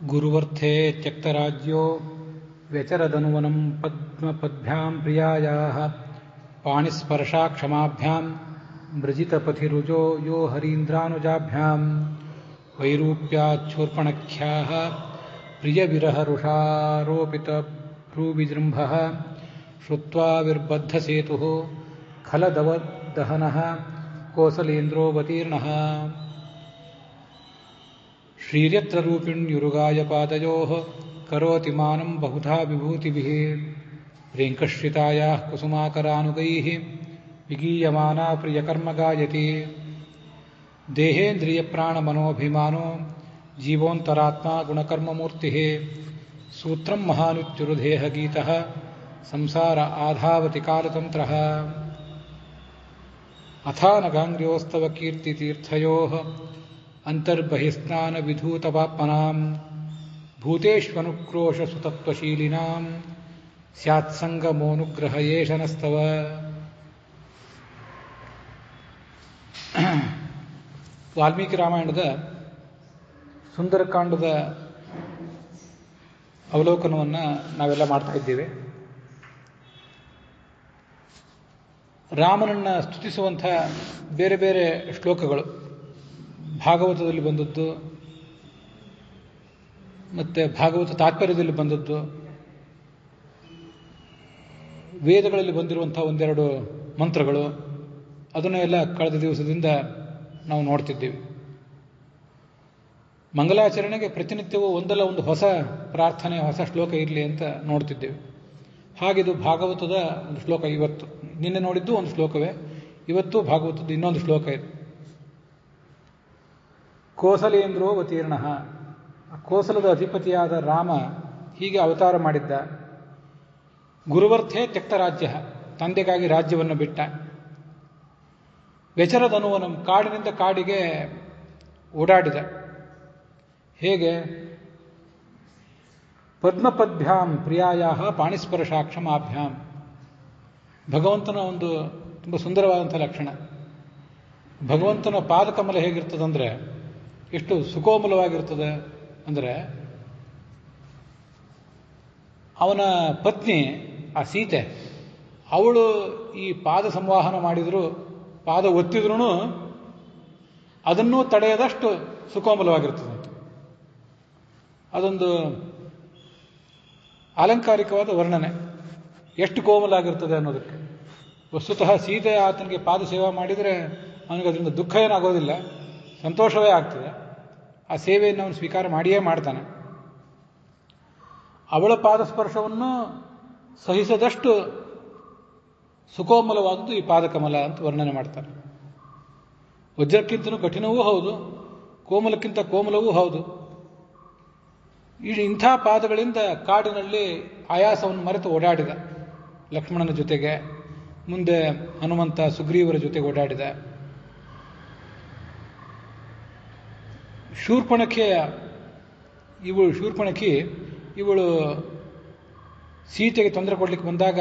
ಗುರುವರ್ಥೇ ತ್ಯಕ್ತರಾಜ್ಯೋ ವ್ಯಚರದನುವನಂ ಪದ್ಮಪದ್ಭ್ಯಾಂ ಪ್ರಿಯಾಯಾಃ ಪಾಣಿಸ್ಪರ್ಶಾಕ್ಷಮಾಭ್ಯಾಂ ಮೃಜಿತಪಥಿರುಜೋ ಯೋ ಹರೀಂದ್ರಾನುಜಾಭ್ಯಾಂ ವೈರೂಪ್ಯಾಚ್ಛೂರ್ಪಣಖ್ಯಾಃ ಪ್ರಿಯವಿರಹರುಷಾರೋಪಿತಭ್ರೂವಿಜೃಂಭಃ ಶ್ರುತ್ವಾ ವಿರ್ಬದ್ಧಸೇತುಃ ಖಲದವದಹನಃ ಕೋಸಲೇಂದ್ರೋವತೀರ್ಣಃ ಶ್ರೀರ್ಯತ್ರ ರೂಪಿಣ್ಯುರುಗಾಯ ಪಾದಯೋಃ ಕರೋತಿ ಮಾನಂ ಬಹುಧಾ ವಿಭೂತಿಭಿಃ ರೇಂಕಶ್ರಿತಾಯಾಃ ಕುಸುಮಾಕರಾನುಗೈಃ ವಿಗೀಯಮಾನಾ ಪ್ರಿಯಕರ್ಮ ಗಾಯತಿ ದೇಹೇಂದ್ರಿಯಪ್ರಾಣಮನೋಭಿಮಾನೋ ಜೀವೋಂತರಾತ್ಮ ಗುಣಕರ್ಮಮೂರ್ತಿಃ ಸೂತ್ರಂ ಮಹಾನುಚ್ಯುರುದೇಹಗೀತಃ ಸಂಸಾರ ಆಧಾವತಿ ಕಾಲತಂತ್ರಃ ಅಥಾನಗಾಂಗ್ರ್ಯೋಸ್ತವ ಕೀರ್ತಿತೀರ್ಥಯೋಃ ಅಂತರ್ಬಹಿಸ್ನಾನವಿಧೂತಪಾಪ್ಮನಾಂ ಭೂತೇಷ್ವನುಕ್ರೋಶಸುತತ್ವಶೀಲಿನಾಂ ಸ್ಯಾತ್ಸಂಗಮೋನುಗ್ರಹ ಏಷನಸ್ತವ. ವಾಲ್ಮೀಕಿ ರಾಮಾಯಣದ ಸುಂದರಕಾಂಡದ ಅವಲೋಕನವನ್ನು ನಾವೆಲ್ಲ ಮಾಡ್ತಾ ಇದ್ದೇವೆ. ರಾಮನನ್ನು ಸ್ತುತಿಸುವಂಥ ಬೇರೆ ಬೇರೆ ಶ್ಲೋಕಗಳು ಭಾಗವತದಲ್ಲಿ ಬಂದದ್ದು ಮತ್ತು ಭಾಗವತ ತಾತ್ಪರ್ಯದಲ್ಲಿ ಬಂದದ್ದು, ವೇದಗಳಲ್ಲಿ ಬಂದಿರುವಂಥ ಒಂದೆರಡು ಮಂತ್ರಗಳು, ಅದನ್ನು ಎಲ್ಲ ಕಳೆದ ದಿವಸದಿಂದ ನಾವು ನೋಡ್ತಿದ್ದೀವಿ. ಮಂಗಲಾಚರಣೆಗೆ ಪ್ರತಿನಿತ್ಯವೂ ಒಂದಲ್ಲ ಒಂದು ಹೊಸ ಪ್ರಾರ್ಥನೆ, ಹೊಸ ಶ್ಲೋಕ ಇರಲಿ ಅಂತ ನೋಡ್ತಿದ್ದೇವೆ. ಹಾಗಿದು ಭಾಗವತದ ಒಂದು ಶ್ಲೋಕ. ಇವತ್ತು ನಿನ್ನೆ ನೋಡಿದ್ದು ಒಂದು ಶ್ಲೋಕವೇ, ಇವತ್ತು ಭಾಗವತದ್ದು ಇನ್ನೊಂದು ಶ್ಲೋಕ ಇದೆ. ಕೋಸಲೇಂದ್ರೋ ಅವತೀರ್ಣ. ಕೋಸಲದ ಅಧಿಪತಿಯಾದ ರಾಮ ಹೀಗೆ ಅವತಾರ ಮಾಡಿದ್ದ. ಗುರುವರ್ಥೇ ತ್ಯಕ್ತರಾಜ್ಯ, ತಂದೆಗಾಗಿ ರಾಜ್ಯವನ್ನು ಬಿಟ್ಟ. ವ್ಯಚರದನುವನಂ, ಕಾಡಿನಿಂದ ಕಾಡಿಗೆ ಓಡಾಡಿದ. ಹೇಗೆ? ಪದ್ಮಪದ್ಭ್ಯಾಂ ಪ್ರಿಯಾಯಾಃ ಪಾಣಿಸ್ಪರ್ಶಾಕ್ಷಮಾಭ್ಯಾಂ. ಭಗವಂತನ ಒಂದು ತುಂಬ ಸುಂದರವಾದಂಥ ಲಕ್ಷಣ. ಭಗವಂತನ ಪಾದಕಮಲ ಹೇಗಿರ್ತದಂದರೆ, ಎಷ್ಟು ಸುಕೋಮಲವಾಗಿರ್ತದೆ ಅಂದರೆ, ಅವನ ಪತ್ನಿ ಆ ಸೀತೆ, ಅವಳು ಈ ಪಾದ ಸಂವಾಹನ ಮಾಡಿದರೂ, ಪಾದ ಒತ್ತಿದ್ರೂ ಅದನ್ನೂ ತಡೆಯದಷ್ಟು ಸುಕೋಮಲವಾಗಿರ್ತದಂತೆ. ಅದೊಂದು ಅಲಂಕಾರಿಕವಾದ ವರ್ಣನೆ, ಎಷ್ಟು ಕೋಮಲಾಗಿರ್ತದೆ ಅನ್ನೋದಕ್ಕೆ. ವಸ್ತುತಃ ಸೀತೆ ಆತನಿಗೆ ಪಾದ ಸೇವೆ ಮಾಡಿದರೆ ಅವನಿಗೆ ಅದರಿಂದ ದುಃಖ ಏನಾಗೋದಿಲ್ಲ, ಸಂತೋಷವೇ ಆಗ್ತದೆ. ಆ ಸೇವೆಯನ್ನು ಅವನು ಸ್ವೀಕಾರ ಮಾಡಿಯೇ ಮಾಡ್ತಾನೆ. ಅವಳ ಪಾದಸ್ಪರ್ಶವನ್ನು ಸಹಿಸದಷ್ಟು ಸುಕೋಮಲವಾದದ್ದು ಈ ಪಾದಕಮಲ ಅಂತ ವರ್ಣನೆ ಮಾಡ್ತಾರೆ. ವಜ್ರಕ್ಕಿಂತಲೂ ಕಠಿಣವೂ ಹೌದು, ಕೋಮಲಕ್ಕಿಂತ ಕೋಮಲವೂ ಹೌದು. ಇಂಥ ಪಾದಗಳಿಂದ ಕಾಡಿನಲ್ಲಿ ಆಯಾಸವನ್ನು ಮರೆತು ಓಡಾಡಿದ. ಲಕ್ಷ್ಮಣನ ಜೊತೆಗೆ, ಮುಂದೆ ಹನುಮಂತ ಸುಗ್ರೀವರ ಜೊತೆಗೆ ಓಡಾಡಿದ. ಶೂರ್ಪಣಖಿ ಇವಳು ಸೀತೆಗೆ ತೊಂದರೆ ಕೊಡ್ಲಿಕ್ಕೆ ಬಂದಾಗ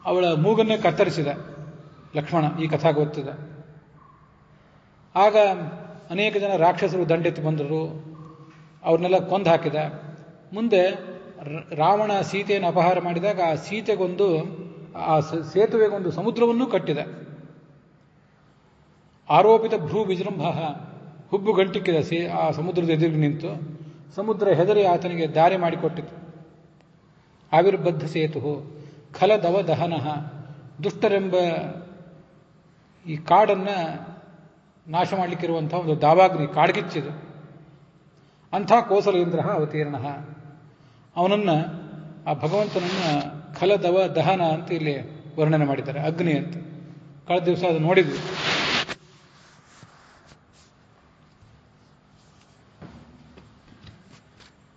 ಅವಳ ಮೂಗನ್ನೇ ಕತ್ತರಿಸಿದ ಲಕ್ಷ್ಮಣ, ಈ ಕಥಾ ಗೊತ್ತಿದೆ. ಆಗ ಅನೇಕ ಜನ ರಾಕ್ಷಸರು ದಂಡೆತ್ತಿ ಬಂದರು, ಅವ್ರನ್ನೆಲ್ಲ ಕೊಂದು ಹಾಕಿದ. ಮುಂದೆ ರಾವಣ ಸೀತೆಯನ್ನು ಅಪಹಾರ ಮಾಡಿದಾಗ ಆ ಸೀತೆಗೊಂದು, ಆ ಸೇತುವೆಗೊಂದು ಸಮುದ್ರವನ್ನೂ ಕಟ್ಟಿದ. ಆರೋಪಿತ ಭ್ರೂ ವಿಜೃಂಭ, ಹುಬ್ಬು ಗಂಟಿಕ್ಕಿದ ಆ ಸಮುದ್ರದ ಎದುರಿಗೆ ನಿಂತು. ಸಮುದ್ರ ಹೆದರಿ ಆತನಿಗೆ ದಾರಿ ಮಾಡಿಕೊಟ್ಟಿತು. ಆವಿರ್ಬದ್ಧ ಸೇತು ಖಲದವ ದಹನಃ, ದುಷ್ಟರೆಂಬ ಈ ಕಾಡನ್ನು ನಾಶ ಮಾಡಲಿಕ್ಕಿರುವಂಥ ಒಂದು ದಾವಾಗ್ನಿ ಕಾಡ್ಗಿಚ್ಚಿದು. ಅಂಥ ಕೋಸಲೇಂದ್ರ ಅವತೀರ್ಣ. ಅವನನ್ನು, ಆ ಭಗವಂತನನ್ನು ಖಲದವ ದಹನ ಅಂತ ಇಲ್ಲಿ ವರ್ಣನೆ ಮಾಡಿದ್ದಾರೆ, ಅಗ್ನಿ ಅಂತ. ಕಳೆದ ದಿವಸ ಅದು ನೋಡಿದ್ವಿ.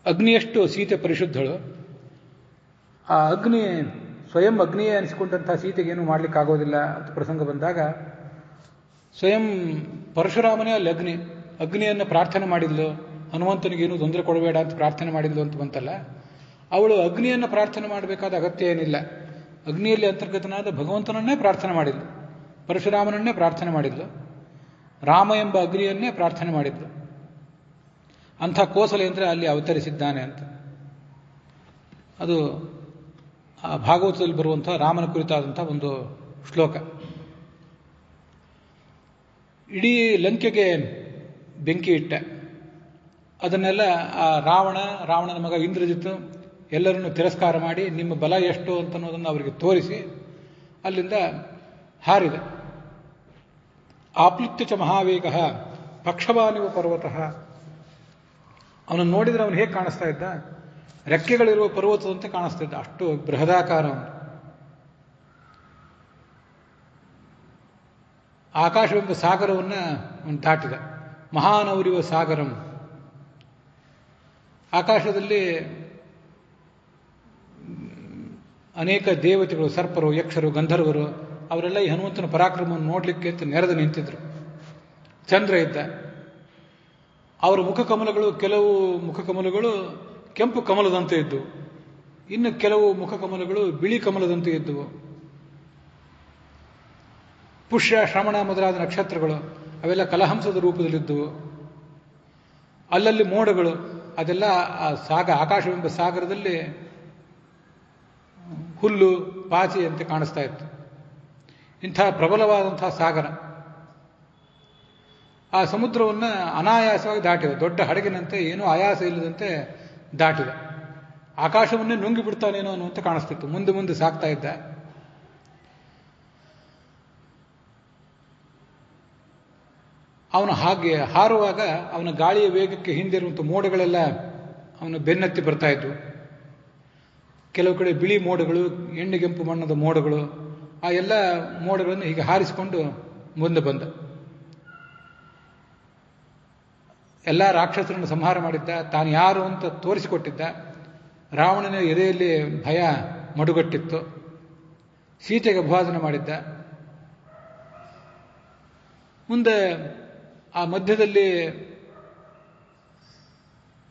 ಅಗ್ನಿಯಷ್ಟು ಸೀತೆ ಪರಿಶುದ್ಧಳು. ಆ ಅಗ್ನಿ ಸ್ವಯಂ ಅಗ್ನಿಯೇ ಅನಿಸಿಕೊಂಡಂಥ ಸೀತೆಗೇನು ಮಾಡಲಿಕ್ಕಾಗೋದಿಲ್ಲ ಅಂತ ಪ್ರಸಂಗ ಬಂದಾಗ, ಸ್ವಯಂ ಪರಶುರಾಮನೇ ಅಲ್ಲಿ ಅಗ್ನಿಯನ್ನು ಪ್ರಾರ್ಥನೆ ಮಾಡಿದ್ಲು. ಹನುಮಂತನಿಗೇನು ತೊಂದರೆ ಕೊಡಬೇಡ ಅಂತ ಪ್ರಾರ್ಥನೆ ಮಾಡಿದ್ಲು ಅಂತ ಬಂತಲ್ಲ, ಅವಳು ಅಗ್ನಿಯನ್ನು ಪ್ರಾರ್ಥನೆ ಮಾಡಬೇಕಾದ ಅಗತ್ಯ ಏನಿಲ್ಲ. ಅಗ್ನಿಯಲ್ಲಿ ಅಂತರ್ಗತನಾದ ಭಗವಂತನನ್ನೇ ಪ್ರಾರ್ಥನೆ ಮಾಡಿದ್ಲು, ಪರಶುರಾಮನನ್ನೇ ಪ್ರಾರ್ಥನೆ ಮಾಡಿದ್ಲು, ರಾಮ ಎಂಬ ಅಗ್ನಿಯನ್ನೇ ಪ್ರಾರ್ಥನೆ ಮಾಡಿದ್ಲು. ಅಂಥ ಕೋಸಲೆ ಅಂದರೆ ಅಲ್ಲಿ ಅವತರಿಸಿದ್ದಾನೆ ಅಂತ. ಅದು ಆ ಭಾಗವತದಲ್ಲಿ ಬರುವಂಥ ರಾಮನ ಕುರಿತಾದಂಥ ಒಂದು ಶ್ಲೋಕ. ಇಡೀ ಲಂಕೆಗೆ ಬೆಂಕಿ ಇಟ್ಟ. ಅದನ್ನೆಲ್ಲ ಆ ರಾವಣನ ಮಗ ಇಂದ್ರಜಿತ್ತು ಎಲ್ಲರನ್ನು ತಿರಸ್ಕಾರ ಮಾಡಿ ನಿಮ್ಮ ಬಲ ಎಷ್ಟು ಅಂತನ್ನೋದನ್ನು ಅವರಿಗೆ ತೋರಿಸಿ ಅಲ್ಲಿಂದ ಹಾರಿದ. ಆಪ್ಲುತ್ಯ ಚ ಮಹಾವೇಗ ಪಕ್ಷವಾನಿವ ಪರ್ವತಃ. ಅವನನ್ನು ನೋಡಿದರೆ ಅವನು ಹೇಗೆ ಕಾಣಿಸ್ತಾ ಇದ್ದ? ರೆಕ್ಕೆಗಳಿರುವ ಪರ್ವತದಂತೆ ಕಾಣಿಸ್ತಾ ಇದ್ದ, ಅಷ್ಟು ಬೃಹದಾಕಾರ ಅವನು. ಆಕಾಶವೆಂಬ ಸಾಗರವನ್ನು ಅವನು ದಾಟಿದ. ಮಹಾನೌರಿವ ಸಾಗರಂ. ಆಕಾಶದಲ್ಲಿ ಅನೇಕ ದೇವತೆಗಳು, ಸರ್ಪರು, ಯಕ್ಷರು, ಗಂಧರ್ವರು ಅವರೆಲ್ಲ ಈ ಹನುಮಂತನ ಪರಾಕ್ರಮವನ್ನು ನೋಡಲಿಕ್ಕೆ ಅಂತ ನೆರೆದು ನಿಂತಿದ್ರು. ಚಂದ್ರ ಇದ್ದ. ಅವರ ಮುಖಕಮಲಗಳು, ಕೆಲವು ಮುಖಕಮಲಗಳು ಕೆಂಪು ಕಮಲದಂತೆ ಇದ್ದವು, ಇನ್ನು ಕೆಲವು ಮುಖಕಮಲಗಳು ಬಿಳಿ ಕಮಲದಂತೆ ಇದ್ದವು. ಪುಷ್ಯ, ಶ್ರವಣ ಮೊದಲಾದ ನಕ್ಷತ್ರಗಳು ಅವೆಲ್ಲ ಕಲಹಂಸದ ರೂಪದಲ್ಲಿದ್ದವು. ಅಲ್ಲಲ್ಲಿ ಮೋಡಗಳು, ಅದೆಲ್ಲ ಆ ಆಕಾಶವೆಂಬ ಸಾಗರದಲ್ಲಿ ಹುಲ್ಲು ಪಾಚಿ ಅಂತ ಕಾಣಿಸ್ತಾ ಇತ್ತು. ಇಂಥ ಪ್ರಬಲವಾದಂತಹ ಸಾಗರ. ಆ ಸಮುದ್ರವನ್ನು ಅನಾಯಾಸವಾಗಿ ದಾಟಿದ. ದೊಡ್ಡ ಹಡಗಿನಂತೆ ಏನೂ ಆಯಾಸ ಇಲ್ಲದಂತೆ ದಾಟಿದ. ಆಕಾಶವನ್ನೇ ನುಂಗಿ ಬಿಡ್ತಾನೇನೋ ಅನ್ನುವಂತೆ ಕಾಣಿಸ್ತಿತ್ತು. ಮುಂದೆ ಮುಂದೆ ಸಾಗ್ತಾ ಇದ್ದ. ಅವನು ಹಾಗೆ ಹಾರುವಾಗ ಅವನ ಗಾಳಿಯ ವೇಗಕ್ಕೆ ಹಿಂದಿರುವಂಥ ಮೋಡಗಳೆಲ್ಲ ಅವನು ಬೆನ್ನತ್ತಿ ಬರ್ತಾ ಇದ್ವು. ಕೆಲವು ಕಡೆ ಬಿಳಿ ಮೋಡಗಳು, ಎಣ್ಣೆಗೆಂಪು ಬಣ್ಣದ ಮೋಡಗಳು. ಆ ಎಲ್ಲ ಮೋಡಗಳನ್ನು ಹೀಗೆ ಹಾರಿಸಿಕೊಂಡು ಮುಂದೆ ಬಂದ. ಎಲ್ಲ ರಾಕ್ಷಸರನ್ನು ಸಂಹಾರ ಮಾಡಿದ್ದ. ತಾನು ಯಾರು ಅಂತ ತೋರಿಸಿಕೊಟ್ಟಿದ್ದ. ರಾವಣನ ಎದೆಯಲ್ಲಿ ಭಯ ಮಡುಗಟ್ಟಿತ್ತು. ಸೀತೆಗೆ ಅಭಿವಾದನೆ ಮಾಡಿದ್ದ. ಮುಂದೆ ಆ ಮಧ್ಯದಲ್ಲಿ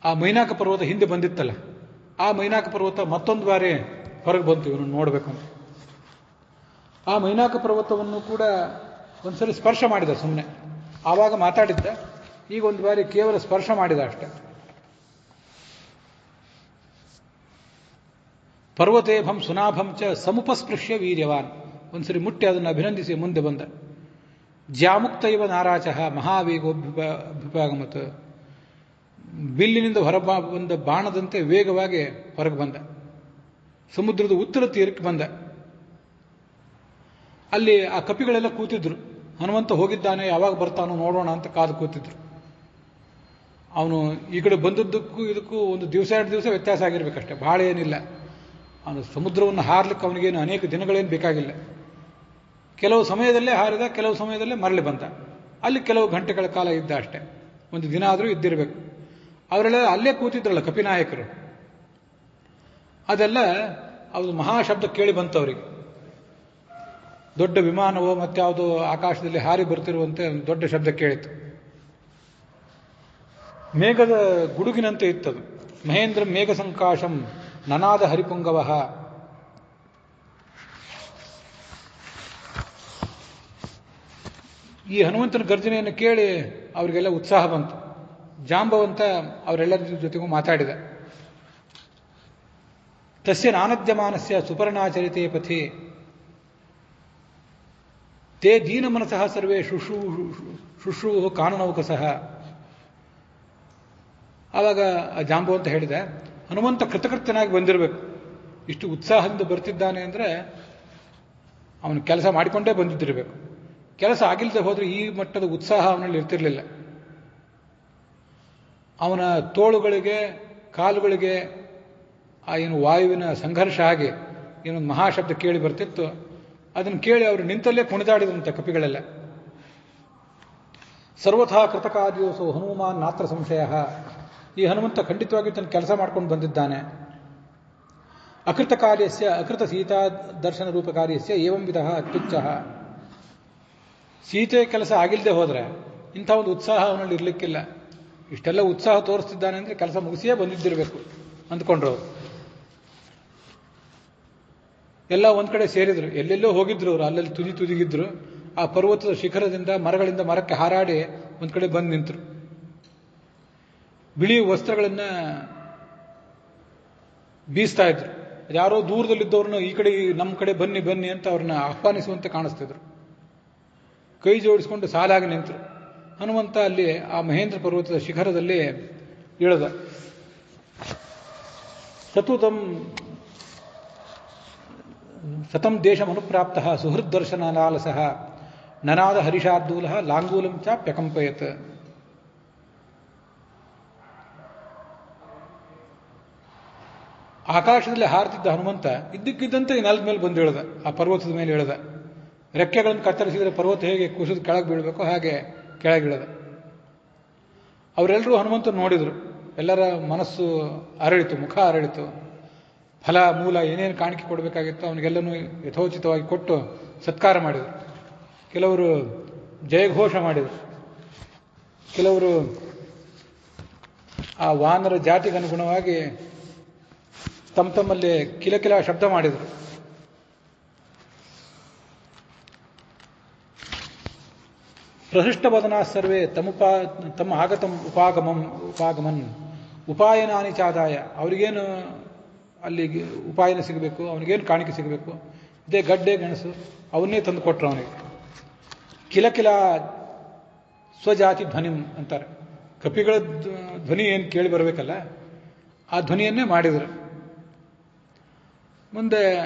ಆ ಮೈನಾಕ ಪರ್ವತ ಹಿಂದೆ ಬಂದಿತ್ತಲ್ಲ, ಆ ಮೈನಾಕ ಪರ್ವತ ಮತ್ತೊಂದು ಬಾರಿ ಹೊರಗೆ ಬಂತು ಇವನು ನೋಡಬೇಕು ಅಂತ. ಆ ಮೈನಾಕ ಪರ್ವತವನ್ನು ಕೂಡ ಒಂದ್ಸರಿ ಸ್ಪರ್ಶ ಮಾಡಿದ ಸುಮ್ಮನೆ. ಆವಾಗ ಮಾತಾಡಿದ್ದ. ಈಗ ಒಂದು ಬಾರಿ ಕೇವಲ ಸ್ಪರ್ಶ ಮಾಡಿದ ಅಷ್ಟೆ. ಪರ್ವತೇಭಂ ಸುನಾಭಂ ಚ ಸಮುಪಸ್ಪೃಶ್ಯ ವೀರ್ಯವಾನ್. ಒಂದ್ಸರಿ ಮುಟ್ಟಿ ಅದನ್ನು ಅಭಿನಂದಿಸಿ ಮುಂದೆ ಬಂದ. ಜ್ಯಾಮುಕ್ತ ಇವ ನಾರಾಚಃ ಮಹಾವೇಗೋಭ್ಯುಪಾಗಮತ್. ಬಿಲ್ಲಿನಿಂದ ಬಂದ ಬಾಣದಂತೆ ವೇಗವಾಗಿ ಹೊರಗೆ ಬಂದ. ಸಮುದ್ರದ ಉತ್ತರ ತೀರಕ್ಕೆ ಬಂದ. ಅಲ್ಲಿ ಆ ಕಪಿಗಳೆಲ್ಲ ಕೂತಿದ್ರು. ಹನುಮಂತ ಹೋಗಿದ್ದಾನೆ, ಯಾವಾಗ ಬರ್ತಾನೋ ನೋಡೋಣ ಅಂತ ಕಾದು ಕೂತಿದ್ರು. ಅವನು ಈ ಕಡೆ ಬಂದದ್ದಕ್ಕೂ ಇದಕ್ಕೂ ಒಂದು ದಿವಸ 2 ದಿವಸ ವ್ಯತ್ಯಾಸ ಆಗಿರ್ಬೇಕಷ್ಟೆ, ಭಾಳ ಏನಿಲ್ಲ. ಅವನು ಸಮುದ್ರವನ್ನು ಹಾರಲಿಕ್ಕೆ ಅವನಿಗೇನು ಅನೇಕ ದಿನಗಳೇನು ಬೇಕಾಗಿಲ್ಲ. ಕೆಲವು ಸಮಯದಲ್ಲೇ ಹಾರಿದ, ಕೆಲವು ಸಮಯದಲ್ಲೇ ಮರಳಿ ಬಂದ. ಅಲ್ಲಿ ಕೆಲವು ಗಂಟೆಗಳ ಕಾಲ ಇದ್ದ ಅಷ್ಟೆ. ಒಂದು ದಿನ ಆದರೂ ಇದ್ದಿರಬೇಕು. ಅವರೆಲ್ಲ ಅಲ್ಲೇ ಕೂತಿದ್ರಲ್ಲ ಕಪಿನಾಯಕರು. ಅದೆಲ್ಲ ಅದು ಮಹಾಶಬ್ದ ಕೇಳಿ ಬಂತು ಅವರಿಗೆ. ದೊಡ್ಡ ವಿಮಾನವೋ ಮತ್ಯಾವುದೋ ಆಕಾಶದಲ್ಲಿ ಹಾರಿ ಬರ್ತಿರುವಂತೆ ಒಂದು ದೊಡ್ಡ ಶಬ್ದ ಕೇಳಿತು. ಮೇಘದ ಗುಡುಗಿನಂತೆ ಇತ್ತದು. ಮಹೇಂದ್ರ ಮೇಘ ಸಂಕಾಶಂ ನನಾದ ಹರಿಪುಂಗವ. ಈ ಹನುಮಂತನ ಗರ್ಜನೆಯನ್ನು ಕೇಳಿ ಅವರಿಗೆಲ್ಲ ಉತ್ಸಾಹ ಬಂತು. ಜಾಂಬವಂತ ಅವರೆಲ್ಲರ ಜೊತೆಗೂ ಮಾತಾಡಿದ. ತಸ್ಯ ನಾನದ್ಯಮಾನಸ್ಯ ಸುಪರ್ಣಾಚರಿತೆ ಪಥಿ ತೇ ದೀನ ಮನಸಃ ಸರ್ವೇ ಶುಶ್ರೂ ಕಾನನೌಕಸಃ. ಆವಾಗ ಜಾಂಬವಂತ ಹೇಳಿದ, ಹನುಮಂತ ಕೃತಕೃತ್ಯನಾಗಿ ಬಂದಿರಬೇಕು. ಇಷ್ಟು ಉತ್ಸಾಹದಿಂದ ಬರ್ತಿದ್ದಾನೆ ಅಂದರೆ ಅವನು ಕೆಲಸ ಮಾಡಿಕೊಂಡೇ ಬಂದಿದ್ದಿರಬೇಕು. ಕೆಲಸ ಆಗಿಲ್ಲದೆ ಹೋದರೆ ಈ ಮಟ್ಟದ ಉತ್ಸಾಹ ಅವನಲ್ಲಿ ಇರ್ತಿರ್ಲಿಲ್ಲ. ಅವನ ತೋಳುಗಳಿಗೆ, ಕಾಲುಗಳಿಗೆ ಆ ಏನು ವಾಯುವಿನ ಸಂಘರ್ಷ ಆಗಿ ಏನೊಂದು ಮಹಾಶಬ್ದ ಕೇಳಿ ಬರ್ತಿತ್ತು. ಅದನ್ನು ಕೇಳಿ ಅವರು ನಿಂತಲ್ಲೇ ಕುಣಿದಾಡಿದಂತೆ ಕಪಿಗಳೆಲ್ಲ. ಸರ್ವಥಾ ಕೃತಕಾರ್ಯೋಸೋ ಹನುಮಾನ್ ನಾತ್ರ ಸಂಶಯ. ಈ ಹನುಮಂತ ಖಂಡಿತವಾಗಿ ತನ್ನ ಕೆಲಸ ಮಾಡ್ಕೊಂಡು ಬಂದಿದ್ದಾನೆ. ಅಕೃತ ಕಾರ್ಯಸ್ಯ ಅಕೃತ ಸೀತಾ ದರ್ಶನ ರೂಪ ಕಾರ್ಯಸ್ಯ ಏವಂ ವಿಧ ಅತ್ಯುಚ್ಚ. ಸೀತೆ ಕೆಲಸ ಆಗಿಲ್ಲದೆ ಹೋದರೆ ಇಂಥ ಒಂದು ಉತ್ಸಾಹ ಅವನಲ್ಲಿ ಇರಲಿಕ್ಕಿಲ್ಲ. ಇಷ್ಟೆಲ್ಲ ಉತ್ಸಾಹ ತೋರಿಸ್ತಿದ್ದಾನೆ ಅಂದರೆ ಕೆಲಸ ಮುಗಿಸಿಯೇ ಬಂದಿದ್ದಿರಬೇಕು ಅಂದ್ಕೊಂಡ್ರು ಅವರು. ಎಲ್ಲ ಒಂದು ಕಡೆ ಸೇರಿದ್ರು. ಎಲ್ಲೆಲ್ಲೋ ಹೋಗಿದ್ರು ಅವರು, ಅಲ್ಲಲ್ಲಿ ತುದಿಗಿದ್ರು. ಆ ಪರ್ವತದ ಶಿಖರದಿಂದ ಮರಗಳಿಂದ ಮರಕ್ಕೆ ಹಾರಾಡಿ ಒಂದು ಕಡೆ ಬಂದು ನಿಂತರು. ಬಿಳಿ ವಸ್ತ್ರಗಳನ್ನು ಬೀಸ್ತಾ ಇದ್ರು. ಯಾರೋ ದೂರದಲ್ಲಿದ್ದವ್ರನ್ನ ಈ ಕಡೆ ನಮ್ಮ ಕಡೆ ಬನ್ನಿ ಬನ್ನಿ ಅಂತ ಅವ್ರನ್ನ ಆಹ್ವಾನಿಸುವಂತೆ ಕಾಣಿಸ್ತಿದ್ರು. ಕೈ ಜೋಡಿಸ್ಕೊಂಡು ಸಾಲಾಗಿ ನಿಂತರು. ಹನುಮಂತ ಅಲ್ಲಿ ಆ ಮಹೇಂದ್ರ ಪರ್ವತದ ಶಿಖರದಲ್ಲಿ ಇಳಿದ. ಸತಂ ದೇಶಮನುಪ್ರಾಪ್ತ ಸುಹೃದ್ದರ್ಶನಲಾಲಸಃ ನನಾದ ಹರಿಷಾರ್ದೂಲ ಲಾಂಗೂಲಂ ಚಾಪ್ಯಕಂಪಯತ್. ಆಕಾಶದಲ್ಲಿ ಹಾರುತ್ತಿದ್ದ ಹನುಮಂತ ಇದ್ದಕ್ಕಿದ್ದಂತೆ ನೆಲದ ಮೇಲೆ ಬಂದು ಇಳಿದ, ಆ ಪರ್ವತದ ಮೇಲೆ ಇಳಿದ. ರೆಕ್ಕೆಗಳನ್ನು ಕತ್ತರಿಸಿದರೆ ಪರ್ವತ ಹೇಗೆ ಕುಸಿದು ಕೆಳಗೆ ಬೀಳಬೇಕು ಹಾಗೆ ಕೆಳಗಿಳಿದ. ಅವರೆಲ್ಲರೂ ಹನುಮಂತನ ನೋಡಿದರು. ಎಲ್ಲರ ಮನಸ್ಸು ಅರಳಿತು, ಮುಖ ಅರಳಿತು. ಫಲ ಮೂಲ ಏನೇನು ಕಾಣಿಕೆ ಕೊಡಬೇಕಾಗಿತ್ತು ಅವನಿಗೆಲ್ಲನೂ ಯಥೋಚಿತವಾಗಿ ಕೊಟ್ಟು ಸತ್ಕಾರ ಮಾಡಿದರು. ಕೆಲವರು ಜಯಘೋಷ ಮಾಡಿದರು, ಕೆಲವರು ಆ ವಾನರ ಜಾತಿಗೆ ಅನುಗುಣವಾಗಿ ತಮ್ಮಲ್ಲಿ ಕಿಲಕಿಲ ಶಬ್ದ ಮಾಡಿದರು. ಪ್ರಹೃಷ್ಟವದನಾ ಸರ್ವೇ ತಮ್ಮ ಆಗತಂ ಉಪಾಗಮನ್ ಉಪಾಯನಾನಿ ಚಾದಾಯ. ಅವರಿಗೇನು ಅಲ್ಲಿ ಉಪಾಯನ ಸಿಗಬೇಕು, ಅವನಿಗೇನು ಕಾಣಿಕೆ ಸಿಗಬೇಕು, ಇದೇ ಗಡ್ಡೆ ಗೆಣಸು ಅವನ್ನೇ ತಂದು ಕೊಟ್ಟರು ಅವನಿಗೆ. ಕಿಲಕಿಲ ಸ್ವಜಾತಿ ಧ್ವನಿಂ ಅಂತಾರೆ. ಕಪಿಗಳ ಧ್ವನಿ ಏನು ಕೇಳಿ ಬರಬೇಕಲ್ಲ, ಆ ಧ್ವನಿಯನ್ನೇ ಮಾಡಿದರು. ಮುಂದೆ